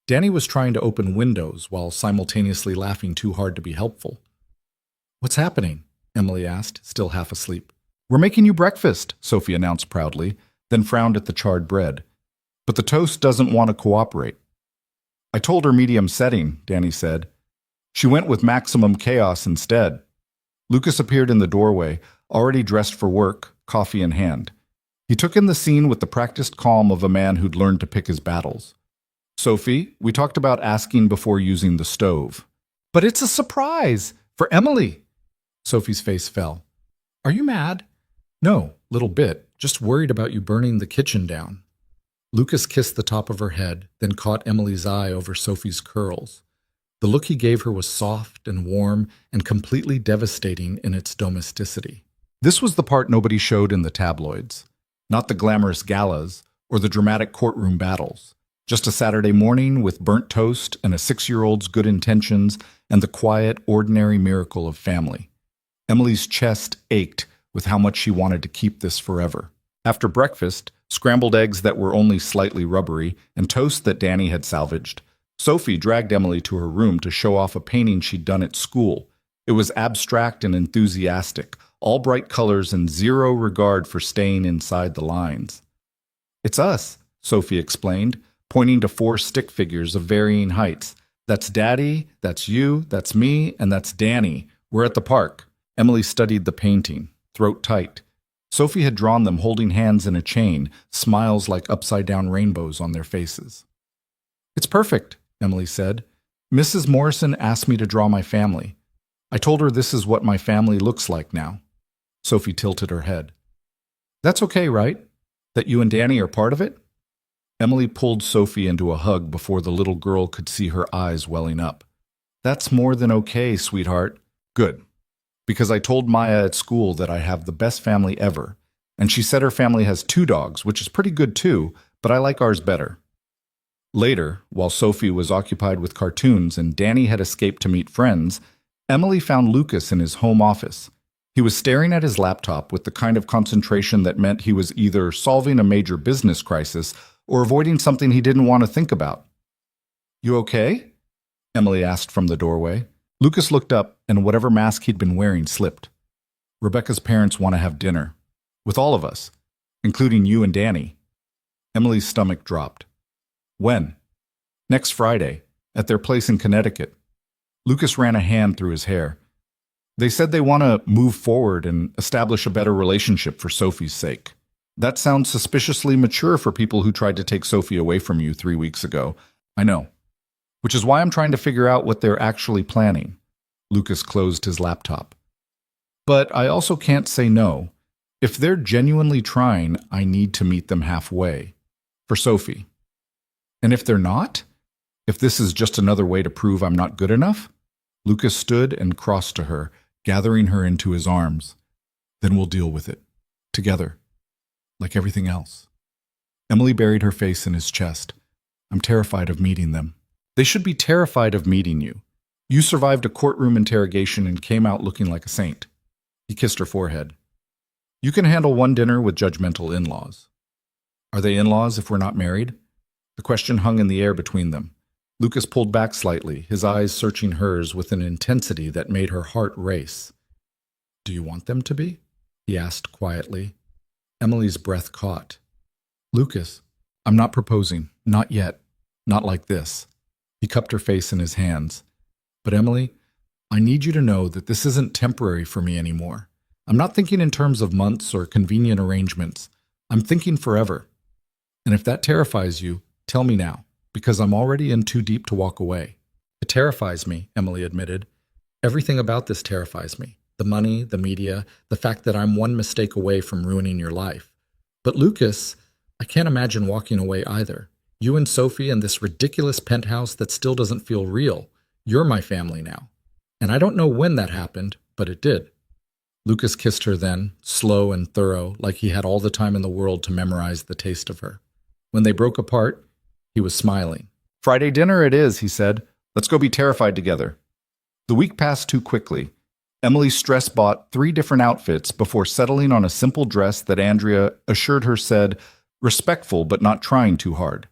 Danny was trying to open windows while simultaneously laughing too hard to be helpful. What's happening? Emily asked, still half asleep. We're making you breakfast, Sophie announced proudly, then frowned at the charred bread. But the toast doesn't want to cooperate. I told her medium setting, Danny said. She went with maximum chaos instead. Lucas appeared in the doorway, already dressed for work, coffee in hand. He took in the scene with the practiced calm of a man who'd learned to pick his battles. Sophie, we talked about asking before using the stove. But it's a surprise! For Emily! Sophie's face fell. Are you mad? No, little bit. Just worried about you burning the kitchen down. Lucas kissed the top of her head, then caught Emily's eye over Sophie's curls. The look he gave her was soft and warm and completely devastating in its domesticity. This was the part nobody showed in the tabloids. Not the glamorous galas or the dramatic courtroom battles. Just a Saturday morning with burnt toast and a 6-year-old's good intentions and the quiet, ordinary miracle of family. Emily's chest ached with how much she wanted to keep this forever. After breakfast, scrambled eggs that were only slightly rubbery, and toast that Danny had salvaged, Sophie dragged Emily to her room to show off a painting she'd done at school. It was abstract and enthusiastic, all bright colors and zero regard for staying inside the lines. "It's us," Sophie explained, pointing to 4 stick figures of varying heights. "That's Daddy, that's you, that's me, and that's Danny. We're at the park." Emily studied the painting, throat tight. Sophie had drawn them holding hands in a chain, smiles like upside-down rainbows on their faces. "It's perfect," Emily said. "Mrs. Morrison asked me to draw my family. I told her this is what my family looks like now." Sophie tilted her head. "That's okay, right? That you and Danny are part of it?" Emily pulled Sophie into a hug before the little girl could see her eyes welling up. "That's more than okay, sweetheart." "Good. Because I told Maya at school that I have the best family ever, and she said her family has 2 dogs, which is pretty good too, but I like ours better." Later, while Sophie was occupied with cartoons and Danny had escaped to meet friends, Emily found Lucas in his home office. He was staring at his laptop with the kind of concentration that meant he was either solving a major business crisis or avoiding something he didn't want to think about. "You okay?" Emily asked from the doorway. Lucas looked up, and whatever mask he'd been wearing slipped. "Rebecca's parents want to have dinner. With all of us, including you and Danny." Emily's stomach dropped. "When?" "Next Friday, at their place in Connecticut." Lucas ran a hand through his hair. "They said they want to move forward and establish a better relationship for Sophie's sake." "That sounds suspiciously mature for people who tried to take Sophie away from you 3 weeks ago." "I know. Which is why I'm trying to figure out what they're actually planning." Lucas closed his laptop. "But I also can't say no. If they're genuinely trying, I need to meet them halfway. For Sophie. And if they're not? If this is just another way to prove I'm not good enough?" Lucas stood and crossed to her, gathering her into his arms. "Then we'll deal with it. Together. Like everything else." Emily buried her face in his chest. "I'm terrified of meeting them." "They should be terrified of meeting you. You survived a courtroom interrogation and came out looking like a saint." He kissed her forehead. "You can handle one dinner with judgmental in-laws." "Are they in-laws if we're not married?" The question hung in the air between them. Lucas pulled back slightly, his eyes searching hers with an intensity that made her heart race. "Do you want them to be?" he asked quietly. Emily's breath caught. "Lucas, I'm not proposing. Not yet. Not like this." He cupped her face in his hands. "But Emily, I need you to know that this isn't temporary for me anymore. I'm not thinking in terms of months or convenient arrangements. I'm thinking forever. And if that terrifies you, tell me now, because I'm already in too deep to walk away." "It terrifies me," Emily admitted. "Everything about this terrifies me. The money, the media, the fact that I'm one mistake away from ruining your life. But Lucas, I can't imagine walking away either. You and Sophie and this ridiculous penthouse that still doesn't feel real. You're my family now. And I don't know when that happened, but it did." Lucas kissed her then, slow and thorough, like he had all the time in the world to memorize the taste of her. When they broke apart, he was smiling. "Friday dinner it is," he said. "Let's go be terrified together." The week passed too quickly. Emily stress-bought 3 different outfits before settling on a simple dress that Andrea assured her said, respectful but not trying too hard.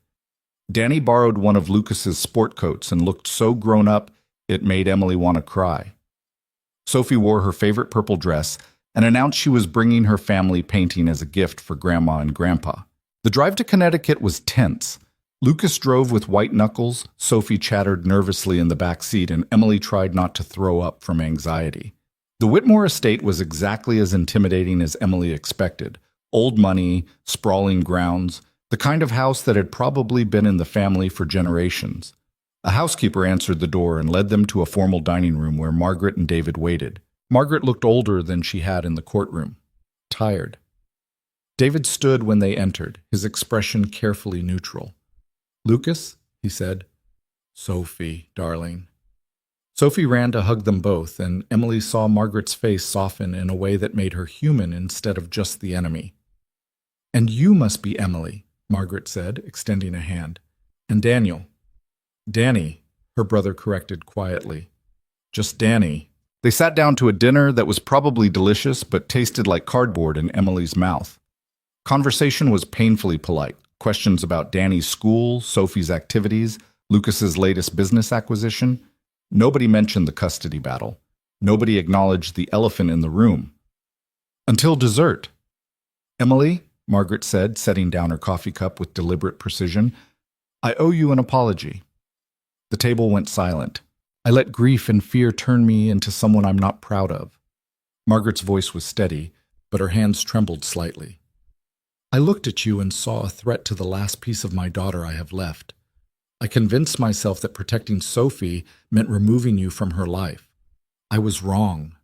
Danny borrowed one of Lucas's sport coats and looked so grown up it made Emily want to cry. Sophie wore her favorite purple dress and announced she was bringing her family painting as a gift for Grandma and Grandpa. The drive to Connecticut was tense. Lucas drove with white knuckles, Sophie chattered nervously in the back seat, and Emily tried not to throw up from anxiety. The Whitmore estate was exactly as intimidating as Emily expected. Old money, sprawling grounds, the kind of house that had probably been in the family for generations. A housekeeper answered the door and led them to a formal dining room where Margaret and David waited. Margaret looked older than she had in the courtroom. Tired. David stood when they entered, his expression carefully neutral. "Lucas," he said. "Sophie, darling." Sophie ran to hug them both, and Emily saw Margaret's face soften in a way that made her human instead of just the enemy. "And you must be Emily," Margaret said, extending a hand. "And Daniel." "Danny," her brother corrected quietly. "Just Danny." They sat down to a dinner that was probably delicious but tasted like cardboard in Emily's mouth. Conversation was painfully polite. Questions about Danny's school, Sophie's activities, Lucas's latest business acquisition. Nobody mentioned the custody battle. Nobody acknowledged the elephant in the room. Until dessert. Emily, Margaret said, setting down her coffee cup with deliberate precision, I owe you an apology. The table went silent. I let grief and fear turn me into someone I'm not proud of. Margaret's voice was steady, but her hands trembled slightly. I looked at you and saw a threat to the last piece of my daughter I have left. I convinced myself that protecting Sophie meant removing you from her life. I was wrong.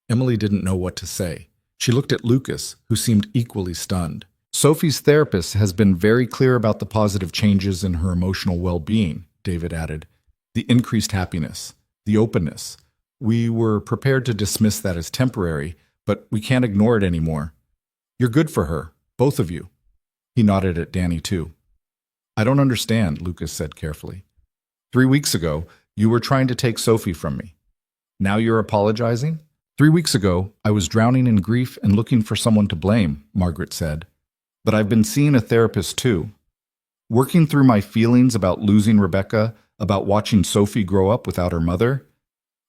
Emily didn't know what to say. She looked at Lucas, who seemed equally stunned. Sophie's therapist has been very clear about the positive changes in her emotional well-being, David added. The increased happiness, the openness. We were prepared to dismiss that as temporary, but we can't ignore it anymore. You're good for her, both of you. He nodded at Danny, too. I don't understand, Lucas said carefully. 3 weeks ago, you were trying to take Sophie from me. Now you're apologizing? 3 weeks ago, I was drowning in grief and looking for someone to blame, Margaret said. But I've been seeing a therapist too. Working through my feelings about losing Rebecca, about watching Sophie grow up without her mother.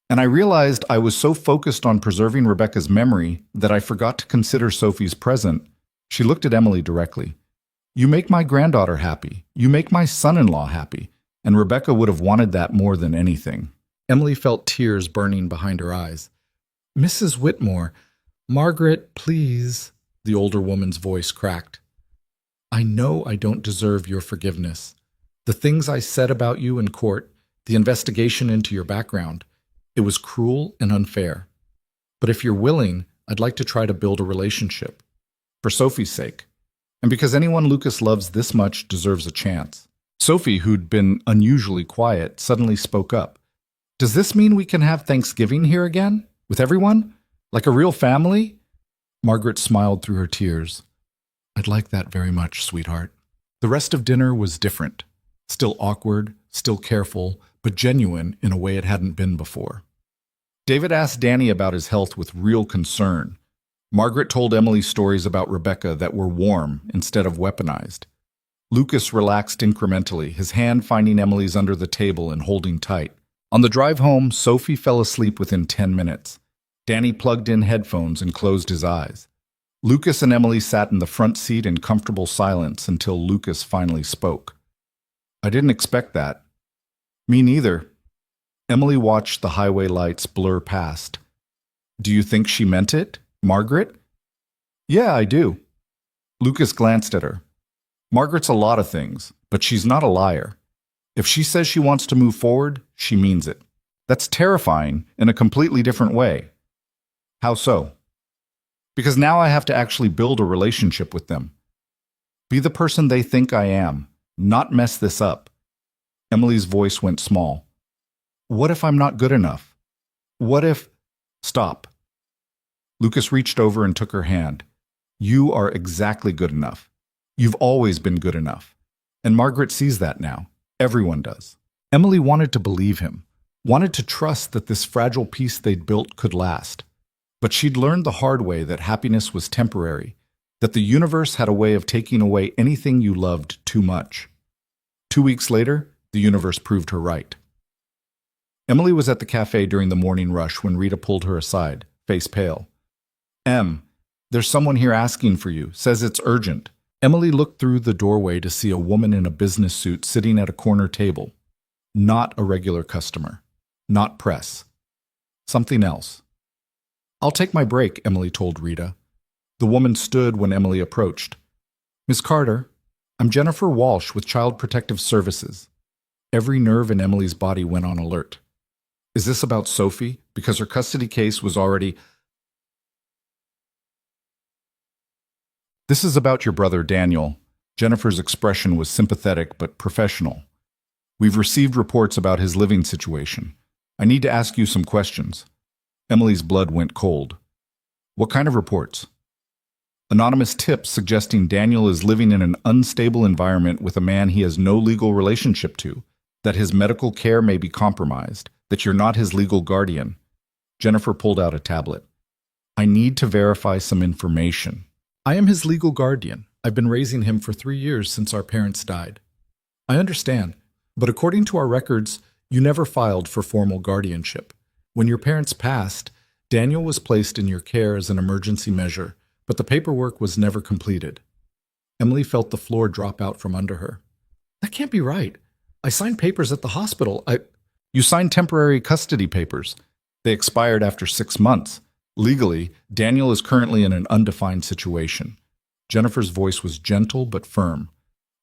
And I realized I was so focused on preserving Rebecca's memory that I forgot to consider Sophie's present. She looked at Emily directly. You make my granddaughter happy. You make my son-in-law happy. And Rebecca would have wanted that more than anything. Emily felt tears burning behind her eyes. Mrs. Whitmore, Margaret, please, the older woman's voice cracked. I know I don't deserve your forgiveness. The things I said about you in court, the investigation into your background, it was cruel and unfair. But if you're willing, I'd like to try to build a relationship. For Sophie's sake. And because anyone Lucas loves this much deserves a chance. Sophie, who'd been unusually quiet, suddenly spoke up. Does this mean we can have Thanksgiving here again? With everyone? Like a real family? Margaret smiled through her tears. I'd like that very much, sweetheart. The rest of dinner was different. Still awkward, still careful, but genuine in a way it hadn't been before. David asked Danny about his health with real concern. Margaret told Emily stories about Rebecca that were warm instead of weaponized. Lucas relaxed incrementally, his hand finding Emily's under the table and holding tight. On the drive home, Sophie fell asleep within 10 minutes. Danny plugged in headphones and closed his eyes. Lucas and Emily sat in the front seat in comfortable silence until Lucas finally spoke. I didn't expect that. Me neither. Emily watched the highway lights blur past. Do you think she meant it, Margaret? Yeah, I do. Lucas glanced at her. Margaret's a lot of things, but she's not a liar. If she says she wants to move forward, she means it. That's terrifying in a completely different way. How so? Because now I have to actually build a relationship with them. Be the person they think I am, not mess this up. Emily's voice went small. What if I'm not good enough? What if... Stop. Lucas reached over and took her hand. You are exactly good enough. You've always been good enough. And Margaret sees that now. Everyone does. Emily wanted to believe him, wanted to trust that this fragile piece they'd built could last. But she'd learned the hard way that happiness was temporary, that the universe had a way of taking away anything you loved too much. 2 weeks later, the universe proved her right. Emily was at the cafe during the morning rush when Rita pulled her aside, face pale. Em, there's someone here asking for you, says it's urgent. Emily looked through the doorway to see a woman in a business suit sitting at a corner table. Not a regular customer. Not press. Something else. I'll take my break, Emily told Rita. The woman stood when Emily approached. Miss Carter, I'm Jennifer Walsh with Child Protective Services. Every nerve in Emily's body went on alert. Is this about Sophie? Because her custody case was already... This is about your brother, Daniel. Jennifer's expression was sympathetic but professional. We've received reports about his living situation. I need to ask you some questions. Emily's blood went cold. What kind of reports? Anonymous tips suggesting Daniel is living in an unstable environment with a man he has no legal relationship to, that his medical care may be compromised, that you're not his legal guardian. Jennifer pulled out a tablet. I need to verify some information. I am his legal guardian. I've been raising him for 3 years since our parents died. I understand, but according to our records, you never filed for formal guardianship. When your parents passed, Daniel was placed in your care as an emergency measure, but the paperwork was never completed. Emily felt the floor drop out from under her. That can't be right. I signed papers at the hospital. You signed temporary custody papers. They expired after 6 months. Legally, Daniel is currently in an undefined situation. Jennifer's voice was gentle but firm,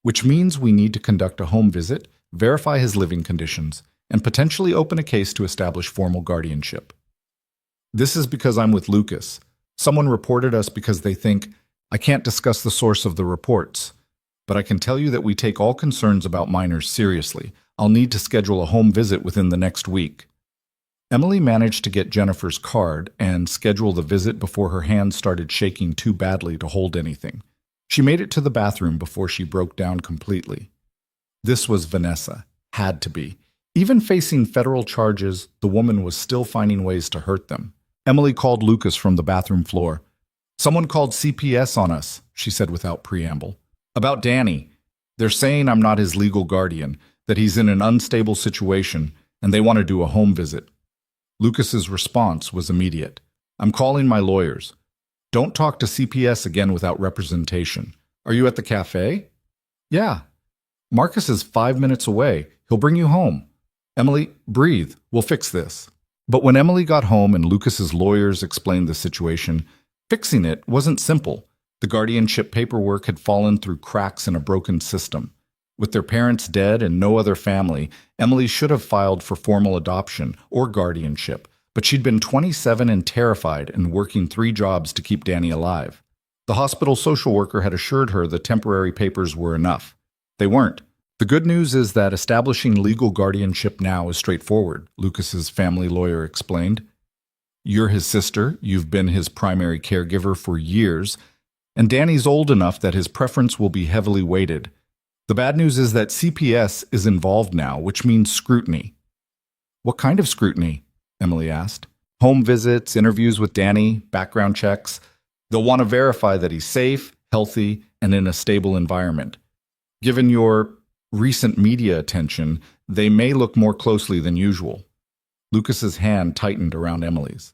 which means we need to conduct a home visit, verify his living conditions, and potentially open a case to establish formal guardianship. This is because I'm with Lucas. Someone reported us because they think I can't discuss the source of the reports. But I can tell you that we take all concerns about minors seriously. I'll need to schedule a home visit within the next week. Emily managed to get Jennifer's card and schedule the visit before her hands started shaking too badly to hold anything. She made it to the bathroom before she broke down completely. This was Vanessa. Had to be. Even facing federal charges, the woman was still finding ways to hurt them. Emily called Lucas from the bathroom floor. Someone called CPS on us, she said without preamble. About Danny. They're saying I'm not his legal guardian, that he's in an unstable situation, and they want to do a home visit. Lucas's response was immediate. I'm calling my lawyers. Don't talk to CPS again without representation. Are you at the cafe? Yeah. Marcus is 5 minutes away. He'll bring you home. Emily, breathe. We'll fix this. But when Emily got home and Lucas's lawyers explained the situation, fixing it wasn't simple. The guardianship paperwork had fallen through cracks in a broken system. With their parents dead and no other family, Emily should have filed for formal adoption or guardianship, but she'd been 27 and terrified and working 3 jobs to keep Danny alive. The hospital social worker had assured her the temporary papers were enough. They weren't. The good news is that establishing legal guardianship now is straightforward, Lucas's family lawyer explained. You're his sister, you've been his primary caregiver for years, and Danny's old enough that his preference will be heavily weighted. The bad news is that CPS is involved now, which means scrutiny. What kind of scrutiny? Emily asked. Home visits, interviews with Danny, background checks. They'll want to verify that he's safe, healthy, and in a stable environment. Given your recent media attention, they may look more closely than usual. Lucas's hand tightened around Emily's.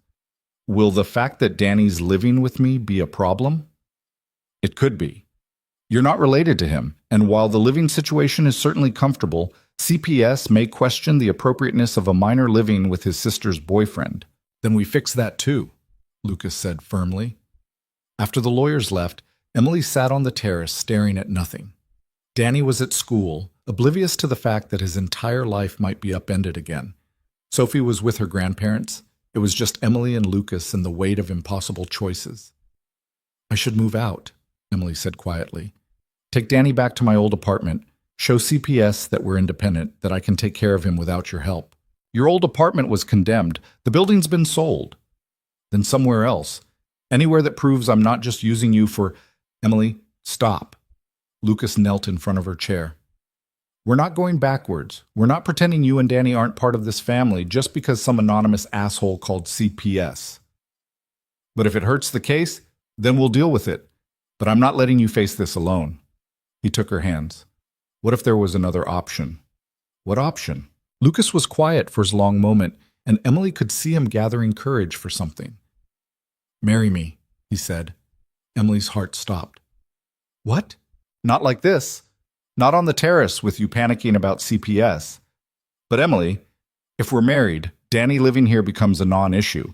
Will the fact that Danny's living with me be a problem? It could be. You're not related to him, and while the living situation is certainly comfortable, CPS may question the appropriateness of a minor living with his sister's boyfriend. Then we fix that too, Lucas said firmly. After the lawyers left, Emily sat on the terrace staring at nothing. Danny was at school, oblivious to the fact that his entire life might be upended again. Sophie was with her grandparents. It was just Emily and Lucas and the weight of impossible choices. I should move out, Emily said quietly. Take Danny back to my old apartment. Show CPS that we're independent, that I can take care of him without your help. Your old apartment was condemned. The building's been sold. Then somewhere else. Anywhere that proves I'm not just using you for... Emily, stop. Lucas knelt in front of her chair. We're not going backwards. We're not pretending you and Danny aren't part of this family just because some anonymous asshole called CPS. But if it hurts the case, then we'll deal with it. But I'm not letting you face this alone. He took her hands. What if there was another option? What option? Lucas was quiet for a long moment, and Emily could see him gathering courage for something. Marry me, he said. Emily's heart stopped. What? Not like this. Not on the terrace with you panicking about CPS. But Emily, if we're married, Danny living here becomes a non-issue.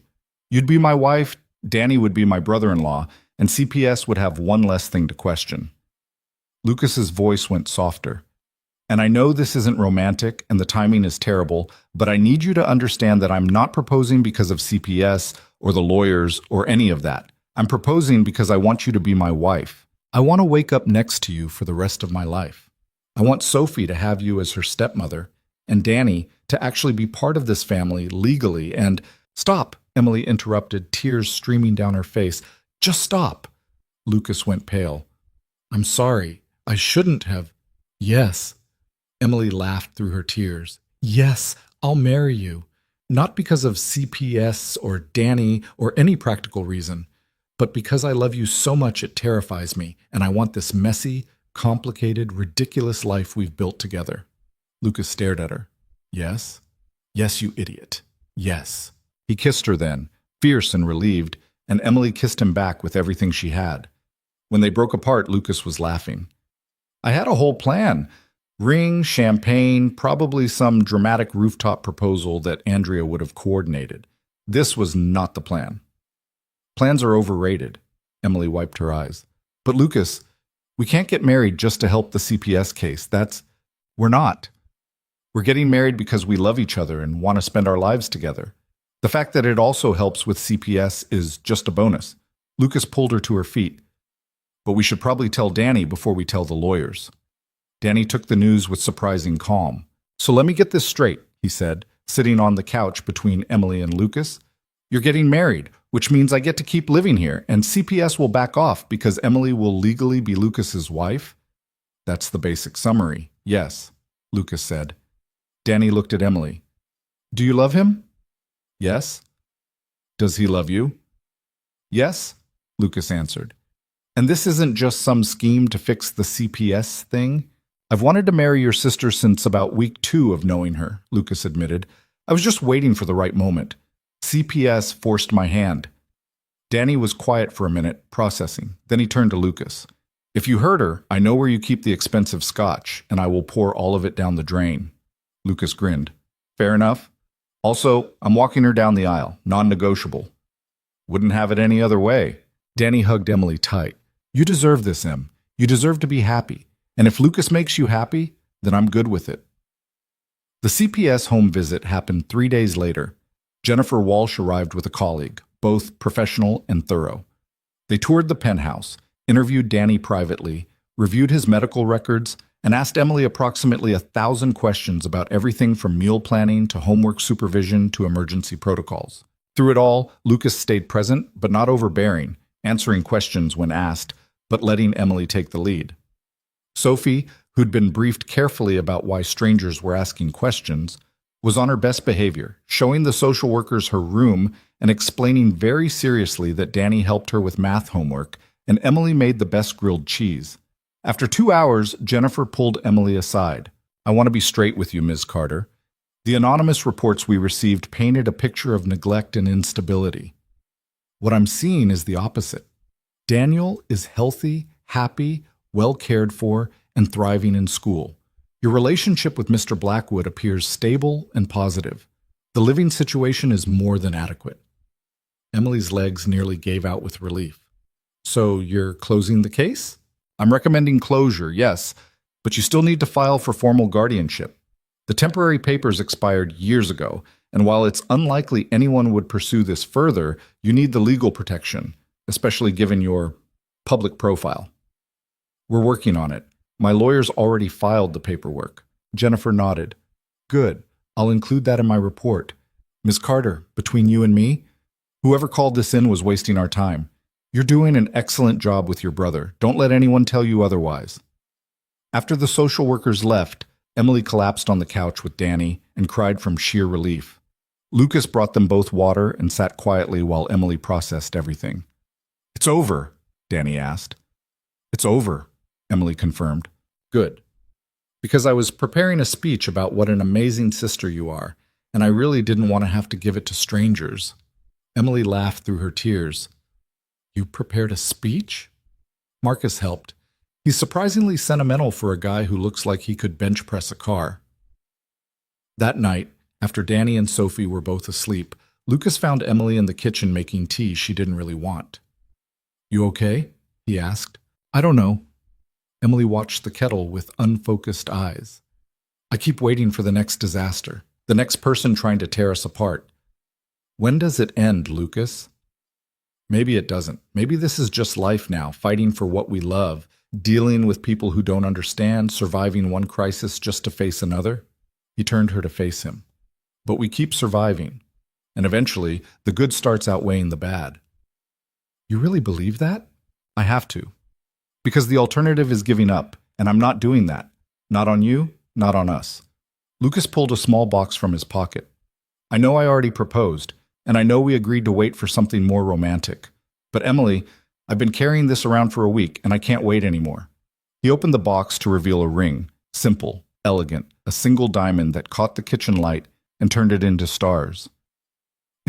You'd be my wife, Danny would be my brother-in-law, and CPS would have one less thing to question. Lucas's voice went softer. And I know this isn't romantic and the timing is terrible, but I need you to understand that I'm not proposing because of CPS or the lawyers or any of that. I'm proposing because I want you to be my wife. I want to wake up next to you for the rest of my life. I want Sophie to have you as her stepmother, and Danny to actually be part of this family legally and... Stop, Emily interrupted, tears streaming down her face. Just stop. Lucas went pale. I'm sorry. I shouldn't have. Yes. Emily laughed through her tears. Yes, I'll marry you. Not because of CPS or Danny or any practical reason, but because I love you so much it terrifies me, and I want this messy, complicated, ridiculous life we've built together. Lucas stared at her. Yes? Yes, you idiot. Yes. He kissed her then, fierce and relieved, and Emily kissed him back with everything she had. When they broke apart, Lucas was laughing. I had a whole plan. Ring, champagne, probably some dramatic rooftop proposal that Andrea would have coordinated. This was not the plan. Plans are overrated. Emily wiped her eyes. But Lucas, we can't get married just to help the CPS case. We're not. We're getting married because we love each other and want to spend our lives together. The fact that it also helps with CPS is just a bonus. Lucas pulled her to her feet. But we should probably tell Danny before we tell the lawyers. Danny took the news with surprising calm. So let me get this straight, he said, sitting on the couch between Emily and Lucas. You're getting married, which means I get to keep living here, and CPS will back off because Emily will legally be Lucas's wife? That's the basic summary. Yes, Lucas said. Danny looked at Emily. Do you love him? Yes. Does he love you? Yes, Lucas answered. And this isn't just some scheme to fix the CPS thing? I've wanted to marry your sister since about week 2 of knowing her, Lucas admitted. I was just waiting for the right moment. CPS forced my hand. Danny was quiet for a minute, processing. Then he turned to Lucas. If you hurt her, I know where you keep the expensive scotch, and I will pour all of it down the drain. Lucas grinned. Fair enough. Also, I'm walking her down the aisle, non-negotiable. Wouldn't have it any other way. Danny hugged Emily tight. You deserve this, Em. You deserve to be happy. And if Lucas makes you happy, then I'm good with it. The CPS home visit happened 3 days later. Jennifer Walsh arrived with a colleague, both professional and thorough. They toured the penthouse, interviewed Danny privately, reviewed his medical records, and asked Emily approximately 1,000 questions about everything from meal planning to homework supervision to emergency protocols. Through it all, Lucas stayed present, but not overbearing, answering questions when asked, but letting Emily take the lead. Sophie, who'd been briefed carefully about why strangers were asking questions, was on her best behavior, showing the social workers her room and explaining very seriously that Danny helped her with math homework and Emily made the best grilled cheese. After 2 hours, Jennifer pulled Emily aside. I want to be straight with you, Ms. Carter. The anonymous reports we received painted a picture of neglect and instability. What I'm seeing is the opposite. Daniel is healthy, happy, well cared for, and thriving in school. Your relationship with Mr. Blackwood appears stable and positive. The living situation is more than adequate. Emily's legs nearly gave out with relief. So you're closing the case? I'm recommending closure, yes, but you still need to file for formal guardianship. The temporary papers expired years ago, and while it's unlikely anyone would pursue this further, you need the legal protection, especially given your public profile. We're working on it. My lawyer's already filed the paperwork. Jennifer nodded. Good. I'll include that in my report. Ms. Carter, between you and me, whoever called this in was wasting our time. You're doing an excellent job with your brother. Don't let anyone tell you otherwise. After the social workers left, Emily collapsed on the couch with Danny and cried from sheer relief. Lucas brought them both water and sat quietly while Emily processed everything. It's over, Danny asked. It's over, Emily confirmed. Good. Because I was preparing a speech about what an amazing sister you are, and I really didn't want to have to give it to strangers. Emily laughed through her tears. You prepared a speech? Marcus helped. He's surprisingly sentimental for a guy who looks like he could bench press a car. That night, after Danny and Sophie were both asleep, Lucas found Emily in the kitchen making tea she didn't really want. You okay? He asked. I don't know. Emily watched the kettle with unfocused eyes. I keep waiting for the next disaster, the next person trying to tear us apart. When does it end, Lucas? Maybe it doesn't. Maybe this is just life now, fighting for what we love, dealing with people who don't understand, surviving one crisis just to face another. He turned her to face him. But we keep surviving, and eventually the good starts outweighing the bad. You really believe that? I have to. Because the alternative is giving up, and I'm not doing that. Not on you, not on us. Lucas pulled a small box from his pocket. I know I already proposed, and I know we agreed to wait for something more romantic. But Emily, I've been carrying this around for a week, and I can't wait anymore. He opened the box to reveal a ring, simple, elegant, a single diamond that caught the kitchen light and turned it into stars.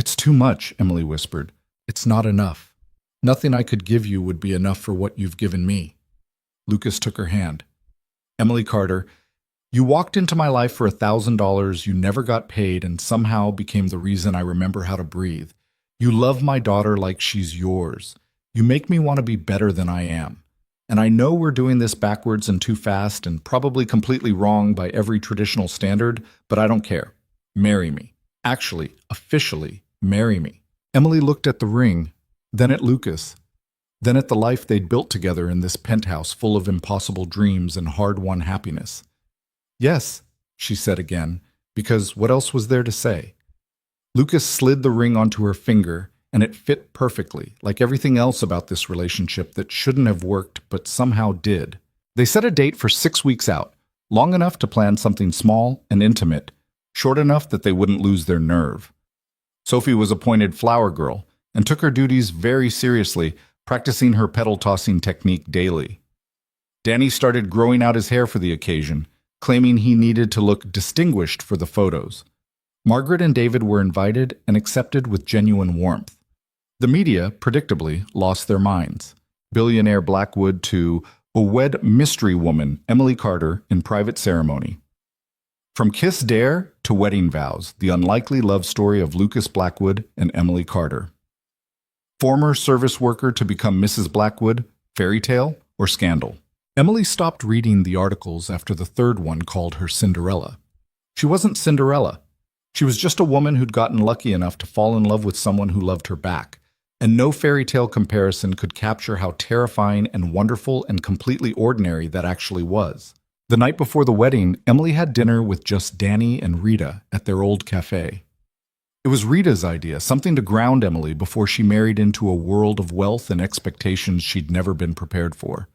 It's too much, Emily whispered. It's not enough. Nothing I could give you would be enough for what you've given me. Lucas took her hand. Emily Carter, you walked into my life for $1,000, you never got paid, and somehow became the reason I remember how to breathe. You love my daughter like she's yours. You make me want to be better than I am. And I know we're doing this backwards and too fast and probably completely wrong by every traditional standard, but I don't care. Marry me. Actually, officially, marry me. Emily looked at the ring, then at Lucas, then at the life they'd built together in this penthouse full of impossible dreams and hard-won happiness. Yes, she said again, because what else was there to say? Lucas slid the ring onto her finger, and it fit perfectly, like everything else about this relationship that shouldn't have worked but somehow did. They set a date for 6 weeks out, long enough to plan something small and intimate, short enough that they wouldn't lose their nerve. Sophie was appointed flower girl and took her duties very seriously, practicing her petal-tossing technique daily. Danny started growing out his hair for the occasion, claiming he needed to look distinguished for the photos. Margaret and David were invited and accepted with genuine warmth. The media, predictably, lost their minds. Billionaire Blackwood to a wed mystery woman, Emily Carter, in private ceremony. From kiss dare to wedding vows, the unlikely love story of Lucas Blackwood and Emily Carter. Former service worker to become Mrs. Blackwood, fairy tale or scandal? Emily stopped reading the articles after the third one called her Cinderella. She wasn't Cinderella. She was just a woman who'd gotten lucky enough to fall in love with someone who loved her back, and no fairy tale comparison could capture how terrifying and wonderful and completely ordinary that actually was. The night before the wedding, Emily had dinner with just Danny and Rita at their old cafe. It was Rita's idea, something to ground Emily before she married into a world of wealth and expectations she'd never been prepared for.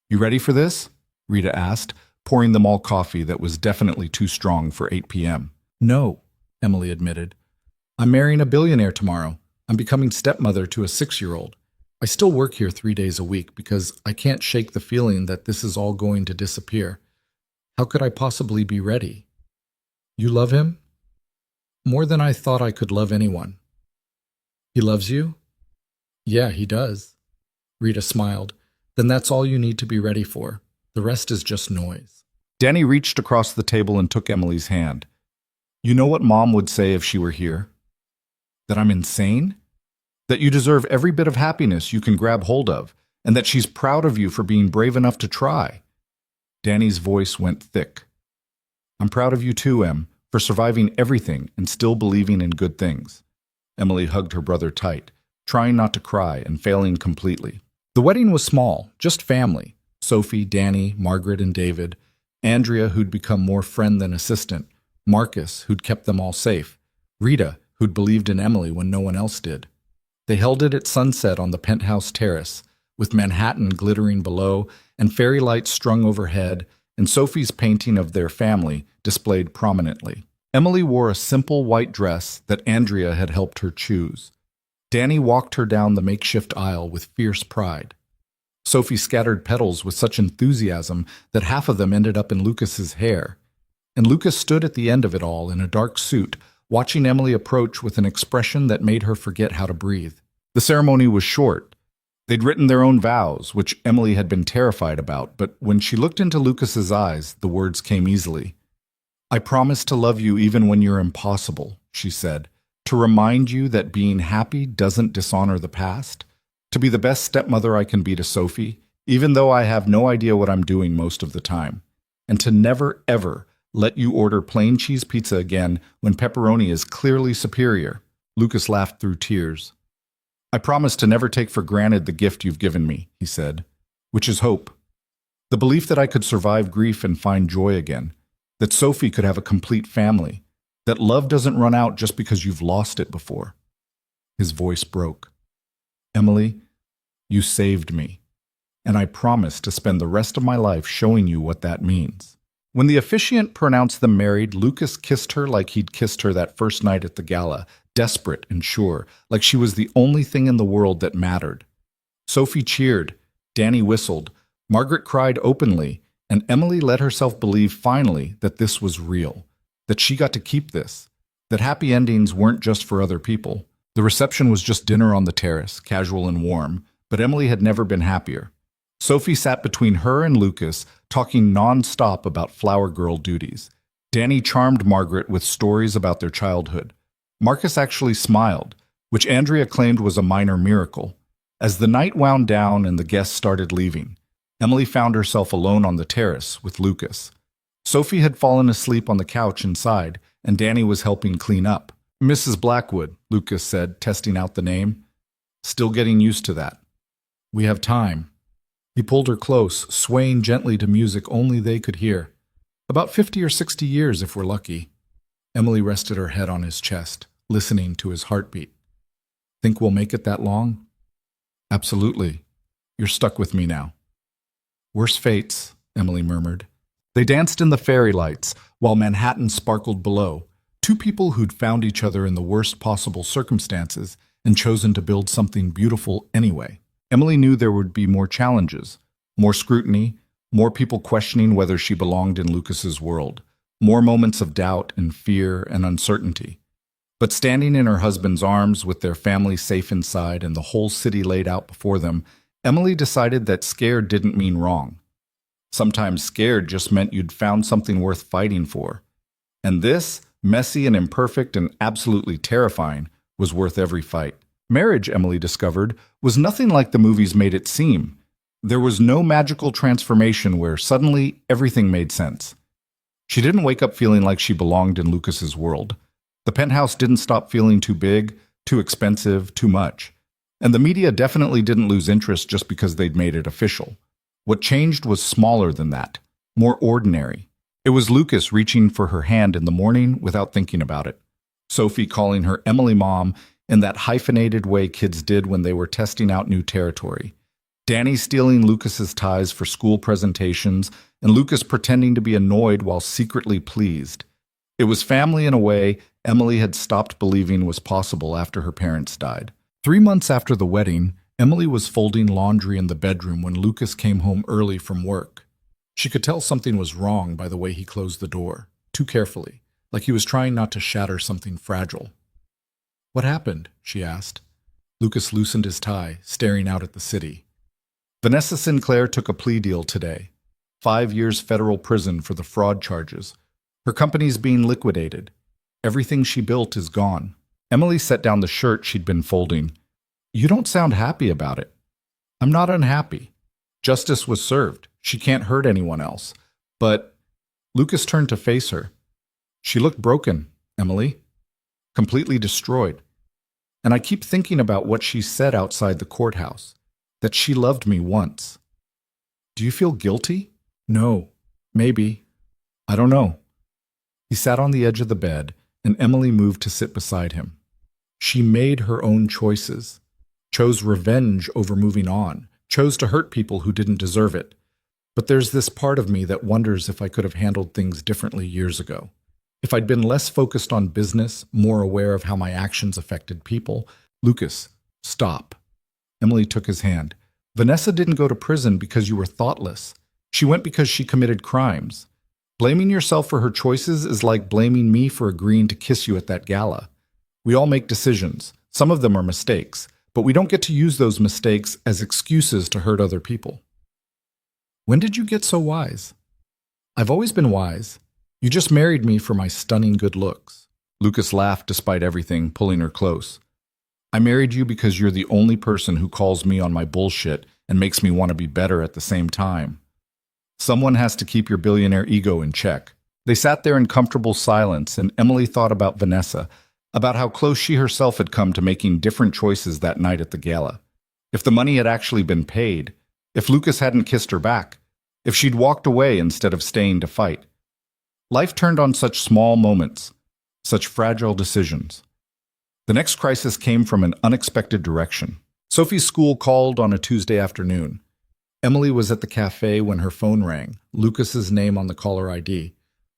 You ready for this? Rita asked, pouring them all coffee that was definitely too strong for 8 p.m. No, Emily admitted. I'm marrying a billionaire tomorrow. I'm becoming stepmother to a 6-year-old. I still work here 3 days a week because I can't shake the feeling that this is all going to disappear. How could I possibly be ready? You love him? More than I thought I could love anyone. He loves you? Yeah, he does. Rita smiled. Then that's all you need to be ready for. The rest is just noise. Danny reached across the table and took Emily's hand. You know what Mom would say if she were here? That I'm insane? That you deserve every bit of happiness you can grab hold of, and that she's proud of you for being brave enough to try. Danny's voice went thick. I'm proud of you too, Em, for surviving everything and still believing in good things. Emily hugged her brother tight, trying not to cry and failing completely. The wedding was small, just family. Sophie, Danny, Margaret, and David. Andrea, who'd become more friend than assistant. Marcus, who'd kept them all safe. Rita, who'd believed in Emily when no one else did. They held it at sunset on the penthouse terrace, with Manhattan glittering below and fairy lights strung overhead, and Sophie's painting of their family displayed prominently. Emily wore a simple white dress that Andrea had helped her choose. Danny walked her down the makeshift aisle with fierce pride. Sophie scattered petals with such enthusiasm that half of them ended up in Lucas's hair. And Lucas stood at the end of it all in a dark suit, watching Emily approach with an expression that made her forget how to breathe. The ceremony was short. They'd written their own vows, which Emily had been terrified about, but when she looked into Lucas's eyes, the words came easily. I promise to love you even when you're impossible, she said, to remind you that being happy doesn't dishonor the past, to be the best stepmother I can be to Sophie, even though I have no idea what I'm doing most of the time, and to never, ever let you order plain cheese pizza again when pepperoni is clearly superior. Lucas laughed through tears. I promise to never take for granted the gift you've given me, he said, which is hope. The belief that I could survive grief and find joy again, that Sophie could have a complete family, that love doesn't run out just because you've lost it before. His voice broke. Emily, you saved me, and I promise to spend the rest of my life showing you what that means. When the officiant pronounced them married, Lucas kissed her like he'd kissed her that first night at the gala, desperate and sure, like she was the only thing in the world that mattered. Sophie cheered, Danny whistled, Margaret cried openly, and Emily let herself believe finally that this was real, that she got to keep this, that happy endings weren't just for other people. The reception was just dinner on the terrace, casual and warm, but Emily had never been happier. Sophie sat between her and Lucas, talking non-stop about flower girl duties. Danny charmed Margaret with stories about their childhood. Marcus actually smiled, which Andrea claimed was a minor miracle. As the night wound down and the guests started leaving, Emily found herself alone on the terrace with Lucas. Sophie had fallen asleep on the couch inside, and Danny was helping clean up. "Mrs. Blackwood," Lucas said, testing out the name. "Still getting used to that." "We have time." He pulled her close, swaying gently to music only they could hear. "About 50 or 60 years if we're lucky." Emily rested her head on his chest, listening to his heartbeat. "Think we'll make it that long?" "Absolutely. You're stuck with me now." "Worse fates," Emily murmured. They danced in the fairy lights, while Manhattan sparkled below. Two people who'd found each other in the worst possible circumstances and chosen to build something beautiful anyway. Emily knew there would be more challenges, more scrutiny, more people questioning whether she belonged in Lucas's world, more moments of doubt and fear and uncertainty. But standing in her husband's arms with their family safe inside and the whole city laid out before them, Emily decided that scared didn't mean wrong. Sometimes scared just meant you'd found something worth fighting for. And this, messy and imperfect and absolutely terrifying, was worth every fight. Marriage, Emily discovered, was nothing like the movies made it seem. There was no magical transformation where suddenly everything made sense. She didn't wake up feeling like she belonged in Lucas's world. The penthouse didn't stop feeling too big, too expensive, too much. And the media definitely didn't lose interest just because they'd made it official. What changed was smaller than that, more ordinary. It was Lucas reaching for her hand in the morning without thinking about it. Sophie calling her Emily Mom in that hyphenated way kids did when they were testing out new territory. Danny stealing Lucas's ties for school presentations, and Lucas pretending to be annoyed while secretly pleased. It was family in a way Emily had stopped believing was possible after her parents died. 3 months after the wedding, Emily was folding laundry in the bedroom when Lucas came home early from work. She could tell something was wrong by the way he closed the door, too carefully, like he was trying not to shatter something fragile. "What happened?" she asked. Lucas loosened his tie, staring out at the city. "Vanessa Sinclair took a plea deal today. 5 years federal prison for the fraud charges. Her company's being liquidated. Everything she built is gone." Emily set down the shirt she'd been folding. "You don't sound happy about it." "I'm not unhappy. Justice was served. She can't hurt anyone else. But—" Lucas turned to face her. "She looked broken, Emily. Completely destroyed. And I keep thinking about what she said outside the courthouse. That she loved me once. Do you feel guilty?" "No. Maybe. I don't know." He sat on the edge of the bed, and Emily moved to sit beside him. She made her own choices. Chose revenge over moving on. Chose to hurt people who didn't deserve it. But there's this part of me that wonders if I could have handled things differently years ago. If I'd been less focused on business, more aware of how my actions affected people. "Lucas, stop." Emily took his hand. "Vanessa didn't go to prison because you were thoughtless. She went because she committed crimes. Blaming yourself for her choices is like blaming me for agreeing to kiss you at that gala. We all make decisions. Some of them are mistakes, but we don't get to use those mistakes as excuses to hurt other people." "When did you get so wise?" "I've always been wise. You just married me for my stunning good looks." Lucas laughed despite everything, pulling her close. "I married you because you're the only person who calls me on my bullshit and makes me want to be better at the same time. Someone has to keep your billionaire ego in check." They sat there in comfortable silence, and Emily thought about Vanessa, about how close she herself had come to making different choices that night at the gala. If the money had actually been paid, if Lucas hadn't kissed her back, if she'd walked away instead of staying to fight. Life turned on such small moments, such fragile decisions. The next crisis came from an unexpected direction. Sophie's school called on a Tuesday afternoon. Emily was at the cafe when her phone rang, Lucas's name on the caller ID.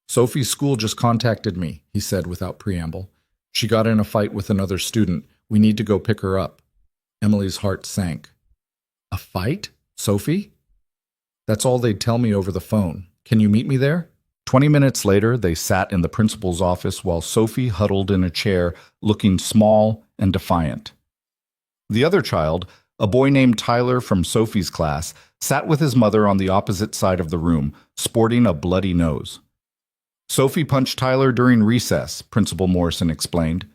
"Sophie's school just contacted me," he said without preamble. "She got in a fight with another student. We need to go pick her up." Emily's heart sank. "A fight? Sophie?" "That's all they'd tell me over the phone. Can you meet me there?" 20 minutes later, they sat in the principal's office while Sophie huddled in a chair, looking small and defiant. The other child, a boy named Tyler from Sophie's class, sat with his mother on the opposite side of the room, sporting a bloody nose. Sophie punched Tyler during recess, Principal Morrison explained.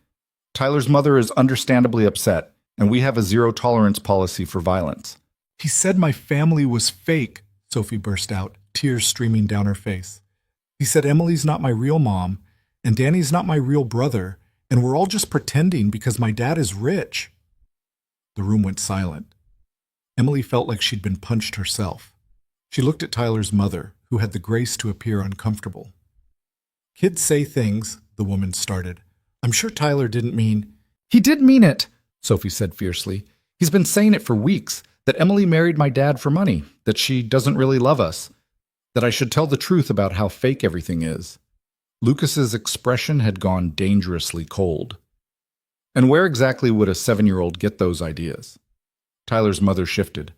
Tyler's mother is understandably upset, and we have a zero-tolerance policy for violence. He said my family was fake, Sophie burst out, tears streaming down her face. He said Emily's not my real mom, and Danny's not my real brother, and we're all just pretending because my dad is rich. The room went silent. Emily felt like she'd been punched herself. She looked at Tyler's mother, who had the grace to appear uncomfortable. Kids say things, the woman started. I'm sure Tyler didn't mean... He did mean it, Sophie said fiercely. He's been saying it for weeks, that Emily married my dad for money, that she doesn't really love us, that I should tell the truth about how fake everything is. Lucas's expression had gone dangerously cold. And where exactly would a 7-year-old get those ideas? Tyler's mother shifted.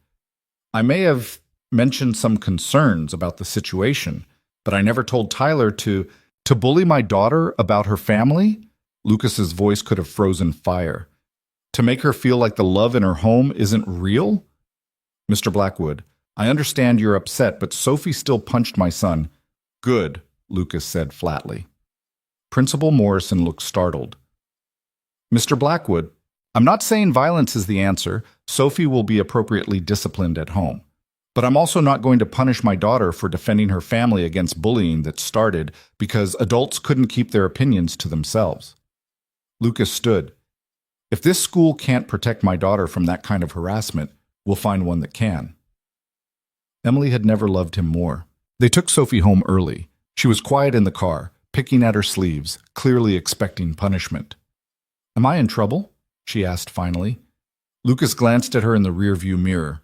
I may have mentioned some concerns about the situation, but I never told Tyler to bully my daughter about her family? Lucas's voice could have frozen fire. To make her feel like the love in her home isn't real? Mr. Blackwood, I understand you're upset, but Sophie still punched my son. Good, Lucas said flatly. Principal Morrison looked startled. Mr. Blackwood, I'm not saying violence is the answer. Sophie will be appropriately disciplined at home. But I'm also not going to punish my daughter for defending her family against bullying that started because adults couldn't keep their opinions to themselves. Lucas stood. If this school can't protect my daughter from that kind of harassment, we'll find one that can. Emily had never loved him more. They took Sophie home early. She was quiet in the car, picking at her sleeves, clearly expecting punishment. Am I in trouble? She asked finally. Lucas glanced at her in the rearview mirror.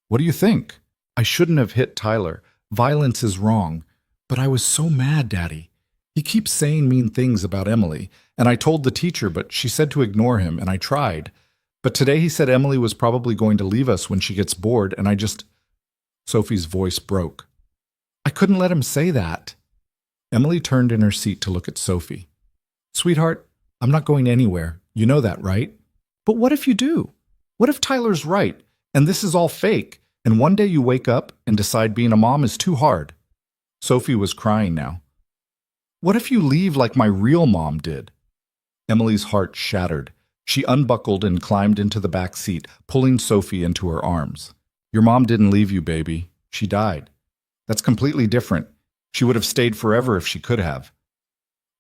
What do you think? I shouldn't have hit Tyler. Violence is wrong. But I was so mad, Daddy. He keeps saying mean things about Emily, and I told the teacher, but she said to ignore him, and I tried. But today he said Emily was probably going to leave us when she gets bored, and I just... Sophie's voice broke. I couldn't let him say that. Emily turned in her seat to look at Sophie. Sweetheart, I'm not going anywhere. You know that, right? But what if you do? What if Tyler's right, and this is all fake, and one day you wake up and decide being a mom is too hard? Sophie was crying now. What if you leave like my real mom did? Emily's heart shattered. She unbuckled and climbed into the back seat, pulling Sophie into her arms. Your mom didn't leave you, baby. She died. That's completely different. She would have stayed forever if she could have.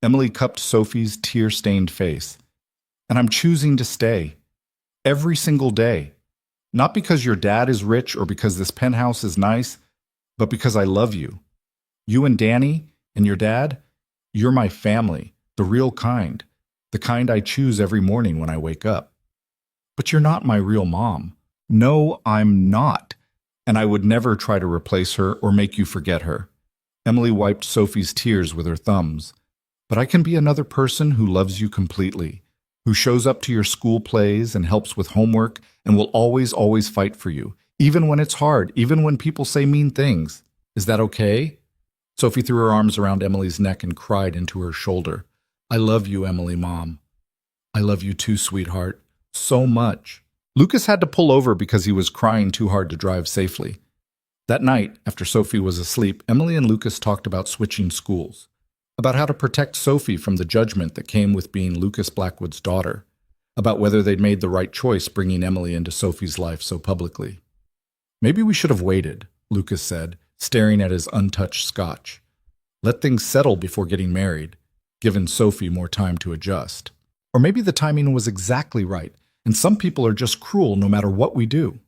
Emily cupped Sophie's tear-stained face. And I'm choosing to stay. Every single day. Not because your dad is rich or because this penthouse is nice, but because I love you. You and Danny and your dad, you're my family, the real kind, the kind I choose every morning when I wake up. But you're not my real mom. No, I'm not. And I would never try to replace her or make you forget her. Emily wiped Sophie's tears with her thumbs. But I can be another person who loves you completely, who shows up to your school plays and helps with homework and will always, always fight for you, even when it's hard, even when people say mean things. Is that okay? Sophie threw her arms around Emily's neck and cried into her shoulder. I love you, Emily, Mom. I love you too, sweetheart. So much. Lucas had to pull over because he was crying too hard to drive safely. That night, after Sophie was asleep, Emily and Lucas talked about switching schools, about how to protect Sophie from the judgment that came with being Lucas Blackwood's daughter, about whether they'd made the right choice bringing Emily into Sophie's life so publicly. Maybe we should have waited, Lucas said, staring at his untouched scotch. Let things settle before getting married, given Sophie more time to adjust. Or maybe the timing was exactly right, and some people are just cruel no matter what we do.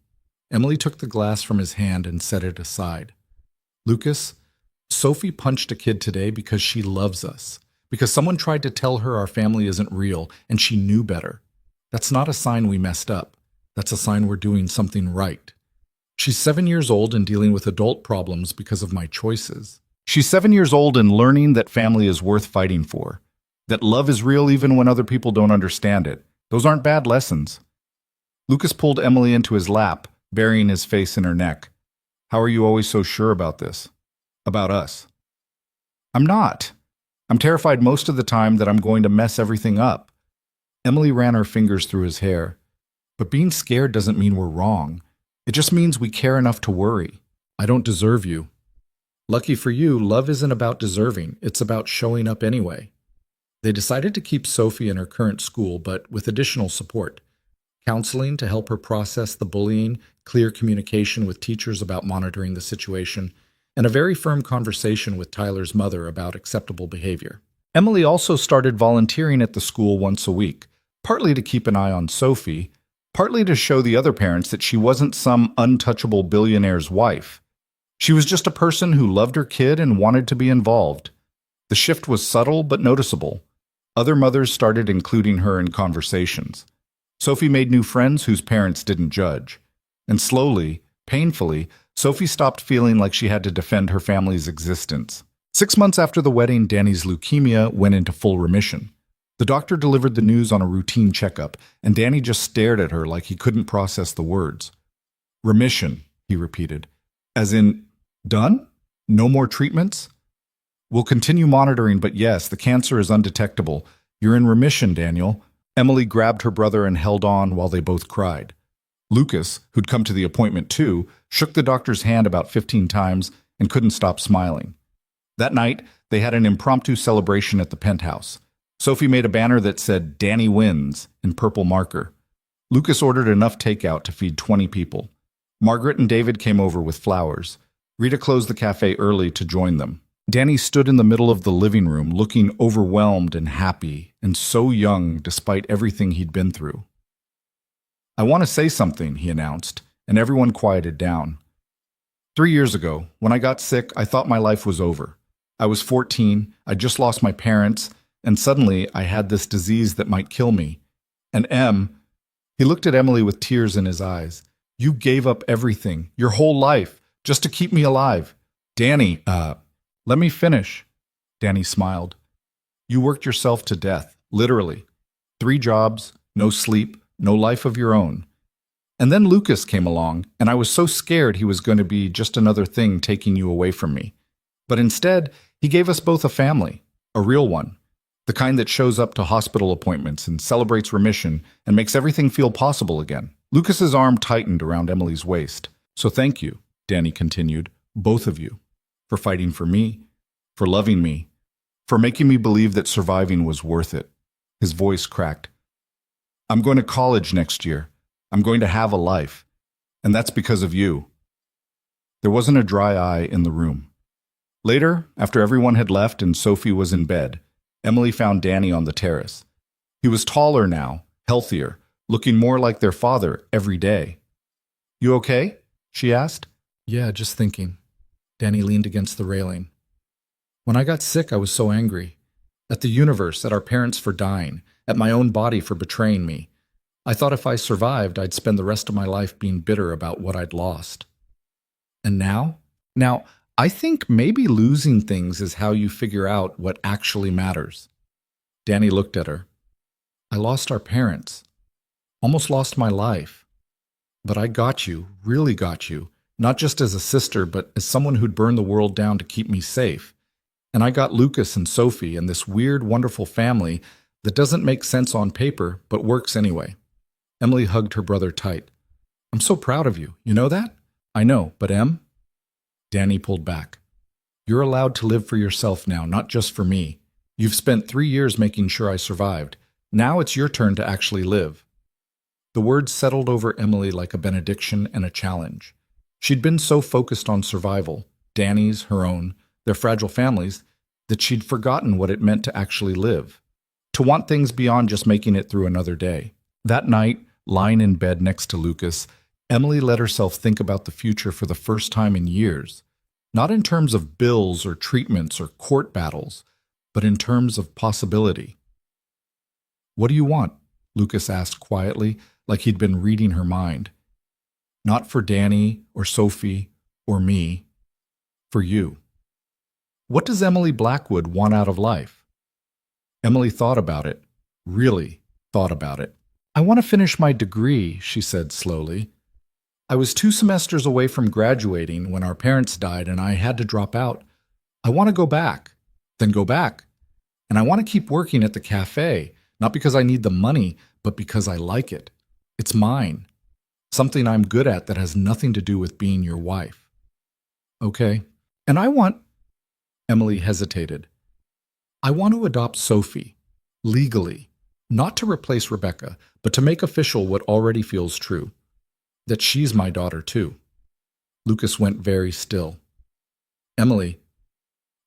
Emily took the glass from his hand and set it aside. Lucas, Sophie punched a kid today because she loves us, because someone tried to tell her our family isn't real and she knew better. That's not a sign we messed up. That's a sign we're doing something right. She's 7 years old and dealing with adult problems because of my choices. She's 7 years old and learning that family is worth fighting for, that love is real even when other people don't understand it. Those aren't bad lessons. Lucas pulled Emily into his lap, burying his face in her neck. How are you always so sure about this? About us? I'm not. I'm terrified most of the time that I'm going to mess everything up. Emily ran her fingers through his hair. But being scared doesn't mean we're wrong. It just means we care enough to worry. I don't deserve you. Lucky for you, love isn't about deserving. It's about showing up anyway. They decided to keep Sophie in her current school, but with additional support. Counseling to help her process the bullying, clear communication with teachers about monitoring the situation, and a very firm conversation with Tyler's mother about acceptable behavior. Emily also started volunteering at the school once a week, partly to keep an eye on Sophie, partly to show the other parents that she wasn't some untouchable billionaire's wife. She was just a person who loved her kid and wanted to be involved. The shift was subtle but noticeable. Other mothers started including her in conversations. Sophie made new friends whose parents didn't judge. And slowly, painfully, Sophie stopped feeling like she had to defend her family's existence. 6 months after the wedding, Danny's leukemia went into full remission. The doctor delivered the news on a routine checkup, and Danny just stared at her like he couldn't process the words. Remission, he repeated. As in, done? No more treatments? We'll continue monitoring, but yes, the cancer is undetectable. You're in remission, Daniel. Emily grabbed her brother and held on while they both cried. Lucas, who'd come to the appointment too, shook the doctor's hand about 15 times and couldn't stop smiling. That night, they had an impromptu celebration at the penthouse. Sophie made a banner that said, Danny wins, in purple marker. Lucas ordered enough takeout to feed 20 people. Margaret and David came over with flowers. Rita closed the cafe early to join them. Danny stood in the middle of the living room, looking overwhelmed and happy, and so young despite everything he'd been through. I want to say something, he announced, and everyone quieted down. 3 years ago, when I got sick, I thought my life was over. I was 14, I just lost my parents, and suddenly I had this disease that might kill me. And he looked at Emily with tears in his eyes. You gave up everything, your whole life, just to keep me alive. Danny, let me finish. Danny smiled. You worked yourself to death, literally. 3 jobs, no sleep, no life of your own. And then Lucas came along, and I was so scared he was going to be just another thing taking you away from me. But instead, he gave us both a family, a real one, the kind that shows up to hospital appointments and celebrates remission and makes everything feel possible again. Lucas's arm tightened around Emily's waist. So thank you, Danny continued, both of you, for fighting for me, for loving me, for making me believe that surviving was worth it. His voice cracked. I'm going to college next year. I'm going to have a life. And that's because of you. There wasn't a dry eye in the room. Later, after everyone had left and Sophie was in bed, Emily found Danny on the terrace. He was taller now, healthier, looking more like their father every day. You okay? She asked. Yeah, just thinking. Danny leaned against the railing. When I got sick, I was so angry. At the universe, at our parents for dying, at my own body for betraying me. I thought if I survived, I'd spend the rest of my life being bitter about what I'd lost. And now? Now, I think maybe losing things is how you figure out what actually matters. Danny looked at her. I lost our parents. Almost lost my life. But I got you, really got you, not just as a sister, but as someone who'd burn the world down to keep me safe. And I got Lucas and Sophie and this weird, wonderful family that doesn't make sense on paper, but works anyway. Emily hugged her brother tight. I'm so proud of you. You know that? I know, but Danny pulled back. You're allowed to live for yourself now, not just for me. You've spent 3 years making sure I survived. Now it's your turn to actually live. The words settled over Emily like a benediction and a challenge. She'd been so focused on survival, Danny's, her own, their fragile families, that she'd forgotten what it meant to actually live, to want things beyond just making it through another day. That night, lying in bed next to Lucas, Emily let herself think about the future for the first time in years, not in terms of bills or treatments or court battles, but in terms of possibility. What do you want? Lucas asked quietly, like he'd been reading her mind. Not for Danny or Sophie or me, for you. What does Emily Blackwood want out of life? Emily thought about it, really thought about it. I want to finish my degree, she said slowly. I was 2 semesters away from graduating when our parents died and I had to drop out. I want to go back. Then go back. And I want to keep working at the cafe, not because I need the money, but because I like it. It's mine. Something I'm good at that has nothing to do with being your wife. Okay. And I want, Emily hesitated. I want to adopt Sophie, legally, not to replace Rebecca, but to make official what already feels true, that she's my daughter too. Lucas went very still. Emily,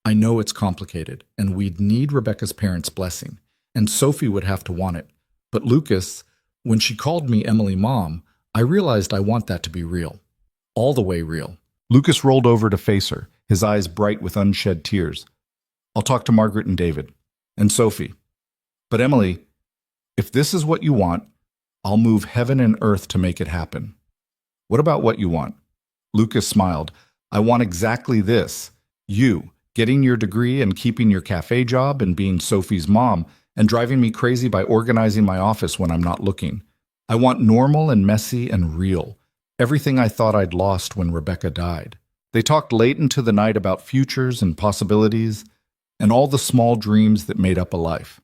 I know it's complicated, and we'd need Rebecca's parents' blessing, and Sophie would have to want it. But Lucas, when she called me Emily Mom, I realized I want that to be real. All the way real. Lucas rolled over to face her, his eyes bright with unshed tears. I'll talk to Margaret and David. And Sophie. But Emily, if this is what you want, I'll move heaven and earth to make it happen. What about what you want? Lucas smiled. I want exactly this. You, getting your degree and keeping your cafe job and being Sophie's mom and driving me crazy by organizing my office when I'm not looking. I want normal and messy and real. Everything I thought I'd lost when Rebecca died. They talked late into the night about futures and possibilities and all the small dreams that made up a life.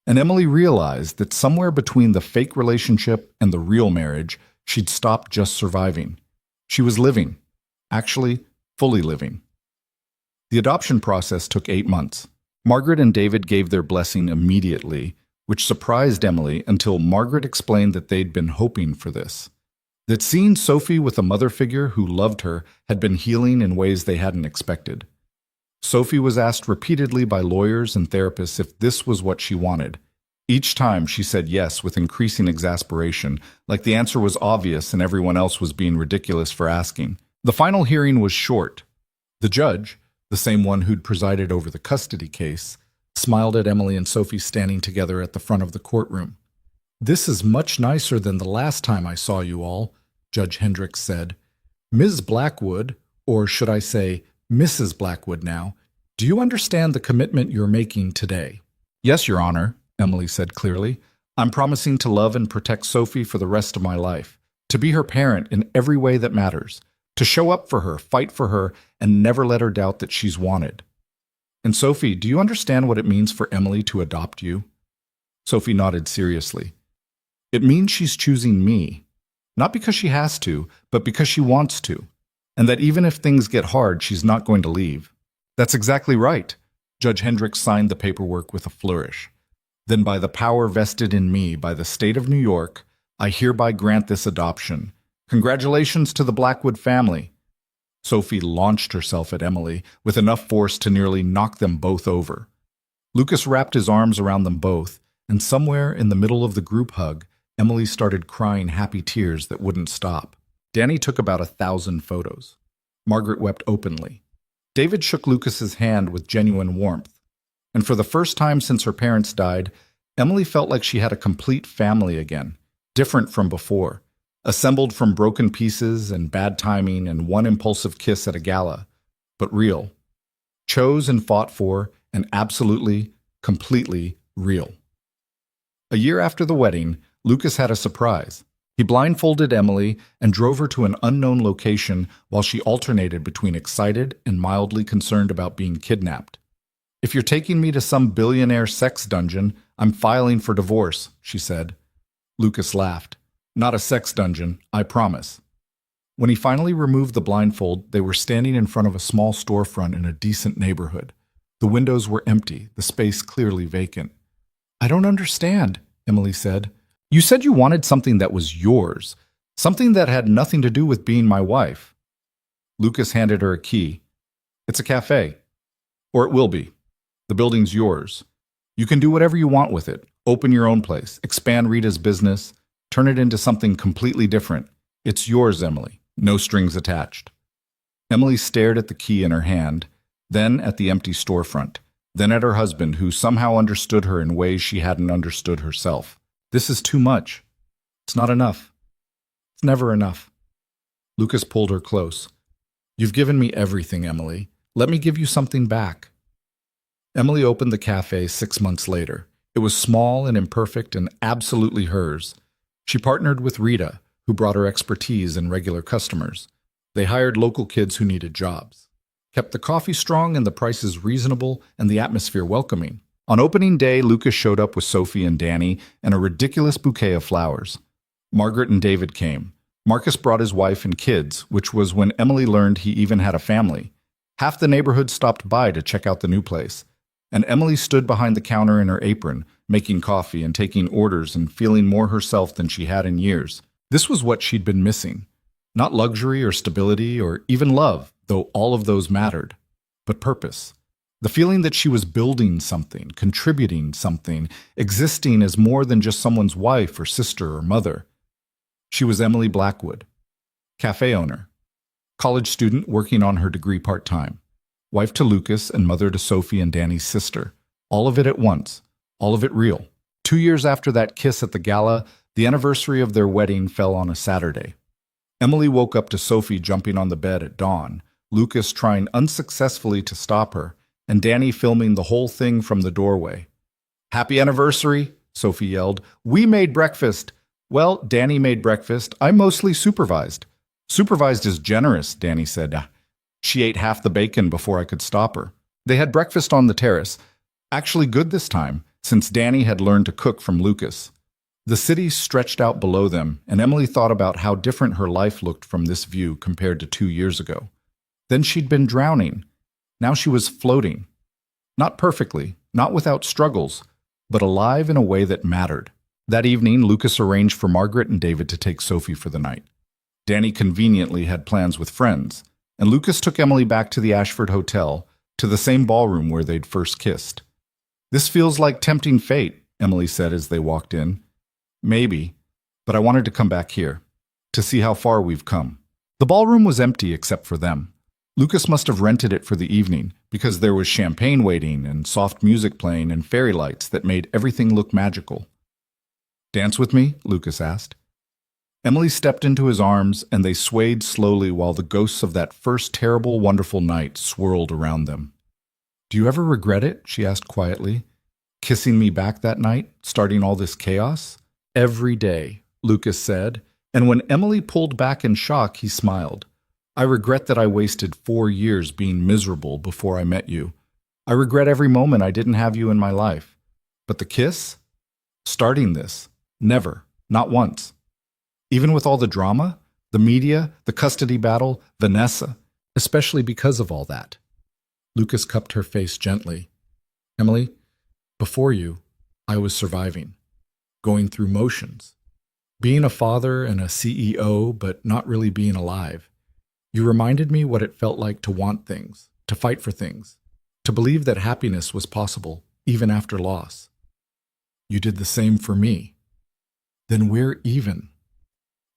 And Emily realized that somewhere between the fake relationship and the real marriage, she'd stopped just surviving. She was living. Actually, fully living. The adoption process took 8 months. Margaret and David gave their blessing immediately, which surprised Emily until Margaret explained that they'd been hoping for this. That seeing Sophie with a mother figure who loved her had been healing in ways they hadn't expected. Sophie was asked repeatedly by lawyers and therapists if this was what she wanted. Each time she said yes with increasing exasperation, like the answer was obvious and everyone else was being ridiculous for asking. The final hearing was short. The judge, the same one who'd presided over the custody case, smiled at Emily and Sophie standing together at the front of the courtroom. This is much nicer than the last time I saw you all, Judge Hendricks said. Ms. Blackwood, or should I say Mrs. Blackwood now, do you understand the commitment you're making today? Yes, Your Honor, Emily said clearly. I'm promising to love and protect Sophie for the rest of my life, to be her parent in every way that matters, to show up for her, fight for her, and never let her doubt that she's wanted. And Sophie, do you understand what it means for Emily to adopt you? Sophie nodded seriously. It means she's choosing me, not because she has to, but because she wants to, and that even if things get hard, she's not going to leave. That's exactly right. Judge Hendricks signed the paperwork with a flourish. Then by the power vested in me by the state of New York, I hereby grant this adoption. Congratulations to the Blackwood family. Sophie launched herself at Emily with enough force to nearly knock them both over. Lucas wrapped his arms around them both, and somewhere in the middle of the group hug, Emily started crying happy tears that wouldn't stop. Danny took about 1,000 photos. Margaret wept openly. David shook Lucas's hand with genuine warmth. And for the first time since her parents died, Emily felt like she had a complete family again, different from before, assembled from broken pieces and bad timing and one impulsive kiss at a gala, but real. Chose and fought for, and absolutely, completely real. A year after the wedding, Lucas had a surprise. He blindfolded Emily and drove her to an unknown location while she alternated between excited and mildly concerned about being kidnapped. If you're taking me to some billionaire sex dungeon, I'm filing for divorce, she said. Lucas laughed. Not a sex dungeon, I promise. When he finally removed the blindfold, they were standing in front of a small storefront in a decent neighborhood. The windows were empty, the space clearly vacant. I don't understand, Emily said. You said you wanted something that was yours, something that had nothing to do with being my wife. Lucas handed her a key. It's a cafe. Or it will be. The building's yours. You can do whatever you want with it. Open your own place, expand Rita's business, turn it into something completely different. It's yours, Emily. No strings attached. Emily stared at the key in her hand, then at the empty storefront, then at her husband, who somehow understood her in ways she hadn't understood herself. This is too much. It's not enough. It's never enough. Lucas pulled her close. You've given me everything, Emily. Let me give you something back. Emily opened the cafe 6 months later. It was small and imperfect and absolutely hers. She partnered with Rita, who brought her expertise and regular customers. They hired local kids who needed jobs. kept the coffee strong and the prices reasonable and the atmosphere welcoming. On opening day, Lucas showed up with Sophie and Danny and a ridiculous bouquet of flowers. Margaret and David came. Marcus brought his wife and kids, which was when Emily learned he even had a family. Half the neighborhood stopped by to check out the new place. And Emily stood behind the counter in her apron, making coffee and taking orders and feeling more herself than she had in years. This was what she'd been missing. Not luxury or stability or even love, though all of those mattered, but purpose. The feeling that she was building something, contributing something, existing as more than just someone's wife or sister or mother. She was Emily Blackwood, cafe owner, college student working on her degree part-time, wife to Lucas and mother to Sophie and Danny's sister. All of it at once, all of it real. 2 years after that kiss at the gala, the anniversary of their wedding fell on a Saturday. Emily woke up to Sophie jumping on the bed at dawn, Lucas trying unsuccessfully to stop her, and Danny filming the whole thing from the doorway. "Happy anniversary," Sophie yelled. "We made breakfast." "Well, Danny made breakfast. I mostly supervised." "Supervised is generous," Danny said. She ate half the bacon before I could stop her. They had breakfast on the terrace. Actually good this time, since Danny had learned to cook from Lucas. The city stretched out below them, and Emily thought about how different her life looked from this view compared to 2 years ago. Then she'd been drowning. Now she was floating. Not perfectly, not without struggles, but alive in a way that mattered. That evening, Lucas arranged for Margaret and David to take Sophie for the night. Danny conveniently had plans with friends, and Lucas took Emily back to the Ashford Hotel, to the same ballroom where they'd first kissed. "This feels like tempting fate," Emily said as they walked in. "Maybe, but I wanted to come back here, to see how far we've come." The ballroom was empty except for them. Lucas must have rented it for the evening, because there was champagne waiting and soft music playing and fairy lights that made everything look magical. "Dance with me?" Lucas asked. Emily stepped into his arms, and they swayed slowly while the ghosts of that first terrible, wonderful night swirled around them. "Do you ever regret it?" she asked quietly. "Kissing me back that night, starting all this chaos?" "Every day," Lucas said, and when Emily pulled back in shock, he smiled. "I regret that I wasted 4 years being miserable before I met you. I regret every moment I didn't have you in my life. But the kiss? Starting this? Never. Not once. Even with all the drama, the media, the custody battle, Vanessa, especially because of all that." Lucas cupped her face gently. "Emily, before you, I was surviving, going through motions, being a father and a CEO, but not really being alive. You reminded me what it felt like to want things, to fight for things, to believe that happiness was possible, even after loss. You did the same for me. Then we're even."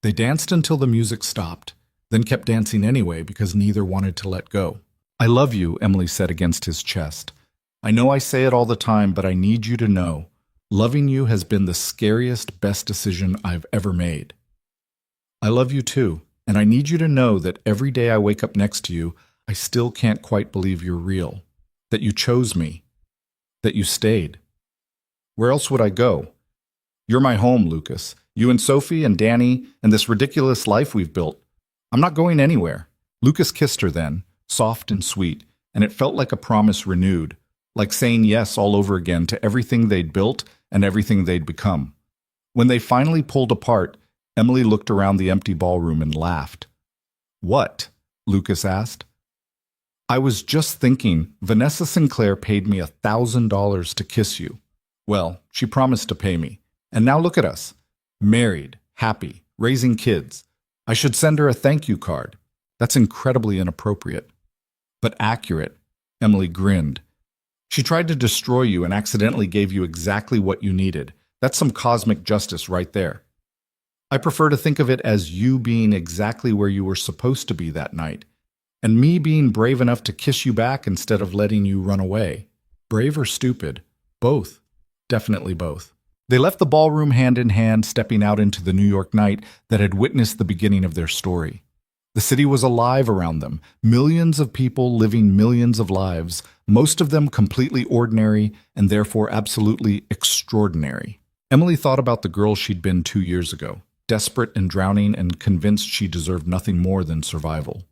They danced until the music stopped, then kept dancing anyway because neither wanted to let go. "I love you," Emily said against his chest. "I know I say it all the time, but I need you to know. Loving you has been the scariest, best decision I've ever made. I love you too. And I need you to know that every day I wake up next to you, I still can't quite believe you're real, that you chose me, that you stayed. Where else would I go? You're my home, Lucas. You and Sophie and Danny and this ridiculous life we've built. I'm not going anywhere." Lucas kissed her then, soft and sweet, and it felt like a promise renewed, like saying yes all over again to everything they'd built and everything they'd become. When they finally pulled apart, Emily looked around the empty ballroom and laughed. "What?" Lucas asked. "I was just thinking, Vanessa Sinclair paid me $1,000 to kiss you. Well, she promised to pay me. And now look at us. Married, happy, raising kids. I should send her a thank you card. That's incredibly inappropriate." "But accurate," Emily grinned. "She tried to destroy you and accidentally gave you exactly what you needed. That's some cosmic justice right there. I prefer to think of it as you being exactly where you were supposed to be that night, and me being brave enough to kiss you back instead of letting you run away. Brave or stupid? Both. Definitely both." They left the ballroom hand in hand, stepping out into the New York night that had witnessed the beginning of their story. The city was alive around them, millions of people living millions of lives, most of them completely ordinary and therefore absolutely extraordinary. Emily thought about the girl she'd been 2 years ago. Desperate and drowning and convinced she deserved nothing more than survival.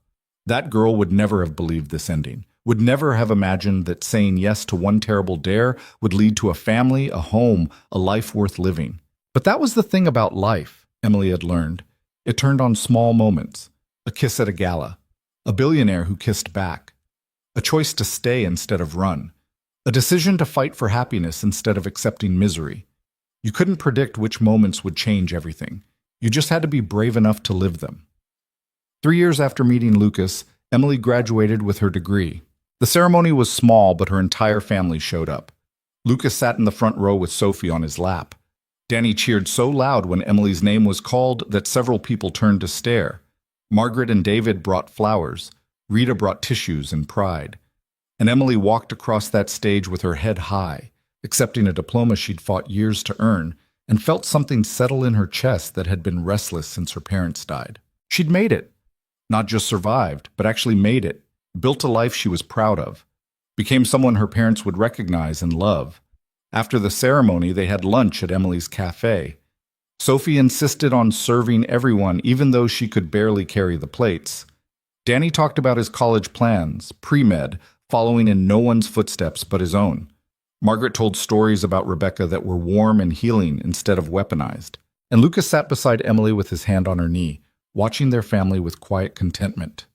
That girl would never have believed this ending, would never have imagined that saying yes to one terrible dare would lead to a family, a home, a life worth living. But that was the thing about life, Emily had learned. It turned on small moments: a kiss at a gala, a billionaire who kissed back, a choice to stay instead of run, a decision to fight for happiness instead of accepting misery. You couldn't predict which moments would change everything. You just had to be brave enough to live them. 3 years after meeting Lucas, Emily graduated with her degree. The ceremony was small, but her entire family showed up. Lucas sat in the front row with Sophie on his lap. Danny cheered so loud when Emily's name was called that several people turned to stare. Margaret and David brought flowers. Rita brought tissues and pride. And Emily walked across that stage with her head high, accepting a diploma she'd fought years to earn, and felt something settle in her chest that had been restless since her parents died. She'd made it. Not just survived, but actually made it. Built a life she was proud of. Became someone her parents would recognize and love. After the ceremony, they had lunch at Emily's cafe. Sophie insisted on serving everyone, even though she could barely carry the plates. Danny talked about his college plans, pre-med, following in no one's footsteps but his own. Margaret told stories about Rebecca that were warm and healing instead of weaponized. And Lucas sat beside Emily with his hand on her knee, watching their family with quiet contentment.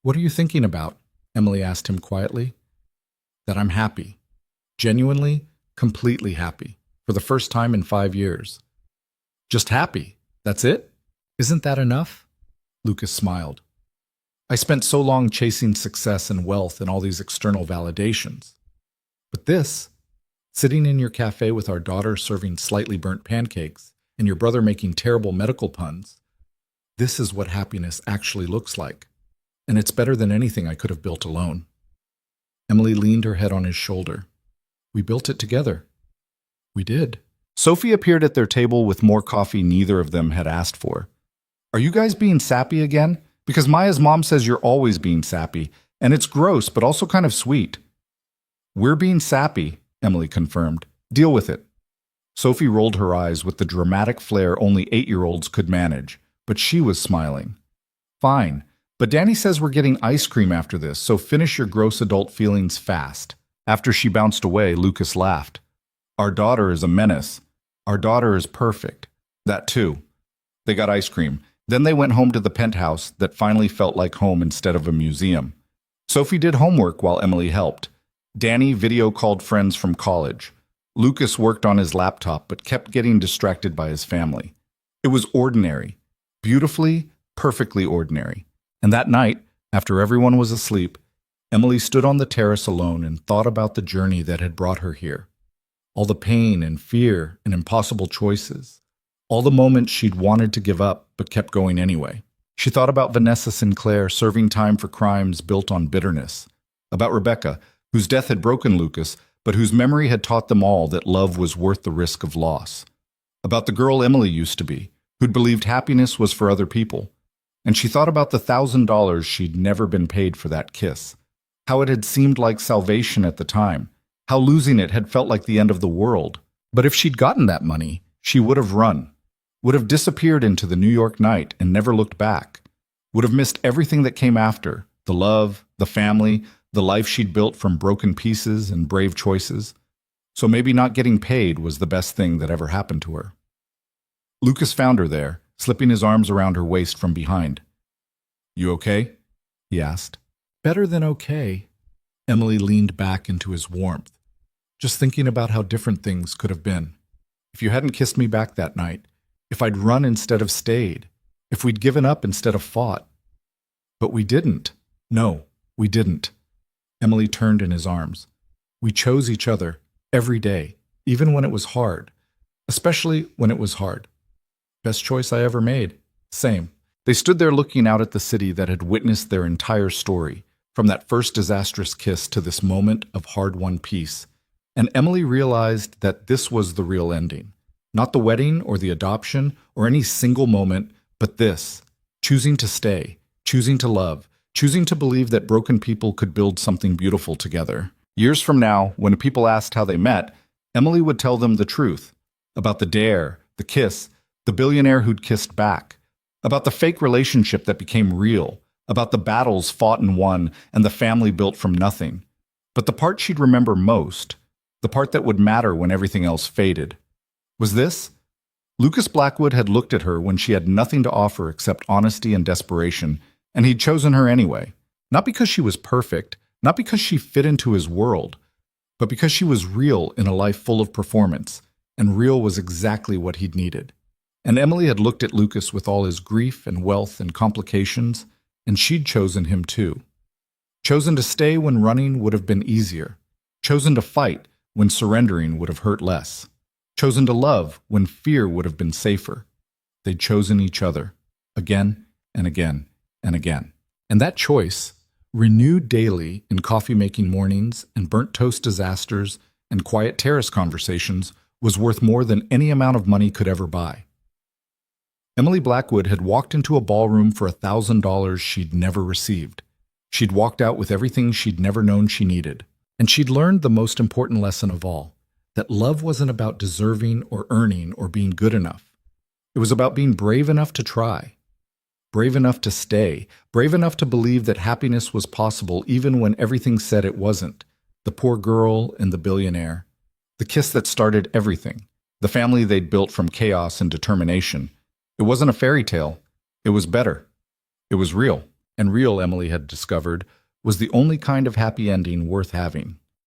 "What are you thinking about?" Emily asked him quietly. "That I'm happy. Genuinely, completely happy. For the first time in 5 years." "Just happy? That's it? Isn't that enough?" Lucas smiled. "I spent so long chasing success and wealth and all these external validations. But this, sitting in your cafe with our daughter serving slightly burnt pancakes and your brother making terrible medical puns, this is what happiness actually looks like. And it's better than anything I could have built alone." Emily leaned her head on his shoulder. "We built it together." "We did." Sophie appeared at their table with more coffee neither of them had asked for. "Are you guys being sappy again? Because Maya's mom says you're always being sappy, and it's gross but also kind of sweet." "We're being sappy," Emily confirmed. "Deal with it." Sophie rolled her eyes with the dramatic flair only 8-year-olds could manage, but she was smiling. "Fine, but Danny says we're getting ice cream after this, so finish your gross adult feelings fast." After she bounced away, Lucas laughed. "Our daughter is a menace. Our daughter is perfect." That too. They got ice cream. Then they went home to the penthouse that finally felt like home instead of a museum. Sophie did homework while Emily helped. Danny video called friends from college. Lucas worked on his laptop but kept getting distracted by his family. It was ordinary. Beautifully, perfectly ordinary. And that night, after everyone was asleep, Emily stood on the terrace alone and thought about the journey that had brought her here. All the pain and fear and impossible choices. All the moments she'd wanted to give up but kept going anyway. She thought about Vanessa Sinclair serving time for crimes built on bitterness. About Rebecca, whose death had broken Lucas, but whose memory had taught them all that love was worth the risk of loss. About the girl Emily used to be, who'd believed happiness was for other people. And she thought about the $1,000 she'd never been paid for that kiss. How it had seemed like salvation at the time. How losing it had felt like the end of the world. But if she'd gotten that money, she would have run. Would have disappeared into the New York night and never looked back. Would have missed everything that came after. The love, the family, the life she'd built from broken pieces and brave choices. So maybe not getting paid was the best thing that ever happened to her. Lucas found her there, slipping his arms around her waist from behind. "You okay?" he asked. "Better than okay." Emily leaned back into his warmth, just thinking about how different things could have been. If you hadn't kissed me back that night, if I'd run instead of stayed, if we'd given up instead of fought. But we didn't. No, we didn't. Emily turned in his arms. We chose each other every day, even when it was hard, especially when it was hard. Best choice I ever made. Same. They stood there looking out at the city that had witnessed their entire story, from that first disastrous kiss to this moment of hard-won peace. And Emily realized that this was the real ending. Not the wedding or the adoption or any single moment, but this. Choosing to stay, choosing to love, choosing to believe that broken people could build something beautiful together. Years from now, when people asked how they met, Emily would tell them the truth. About the dare, the kiss, the billionaire who'd kissed back. About the fake relationship that became real, about the battles fought and won, and the family built from nothing. But the part she'd remember most, the part that would matter when everything else faded, was this. Lucas Blackwood had looked at her when she had nothing to offer except honesty and desperation, and he'd chosen her anyway. Not because she was perfect, not because she fit into his world, but because she was real in a life full of performance, and real was exactly what he'd needed. And Emily had looked at Lucas with all his grief and wealth and complications, and she'd chosen him too. Chosen to stay when running would have been easier. Chosen to fight when surrendering would have hurt less. Chosen to love when fear would have been safer. They'd chosen each other, again and again and again. And that choice, renewed daily in coffee-making mornings and burnt toast disasters and quiet terrace conversations, was worth more than any amount of money could ever buy. Emily Blackwood had walked into a ballroom for $1,000 she'd never received. She'd walked out with everything she'd never known she needed. And she'd learned the most important lesson of all, that love wasn't about deserving or earning or being good enough. It was about being brave enough to try, brave enough to stay, brave enough to believe that happiness was possible even when everything said it wasn't. The poor girl and the billionaire, the kiss that started everything, the family they'd built from chaos and determination. It wasn't a fairy tale. It was better. It was real. And real, Emily had discovered, was the only kind of happy ending worth having.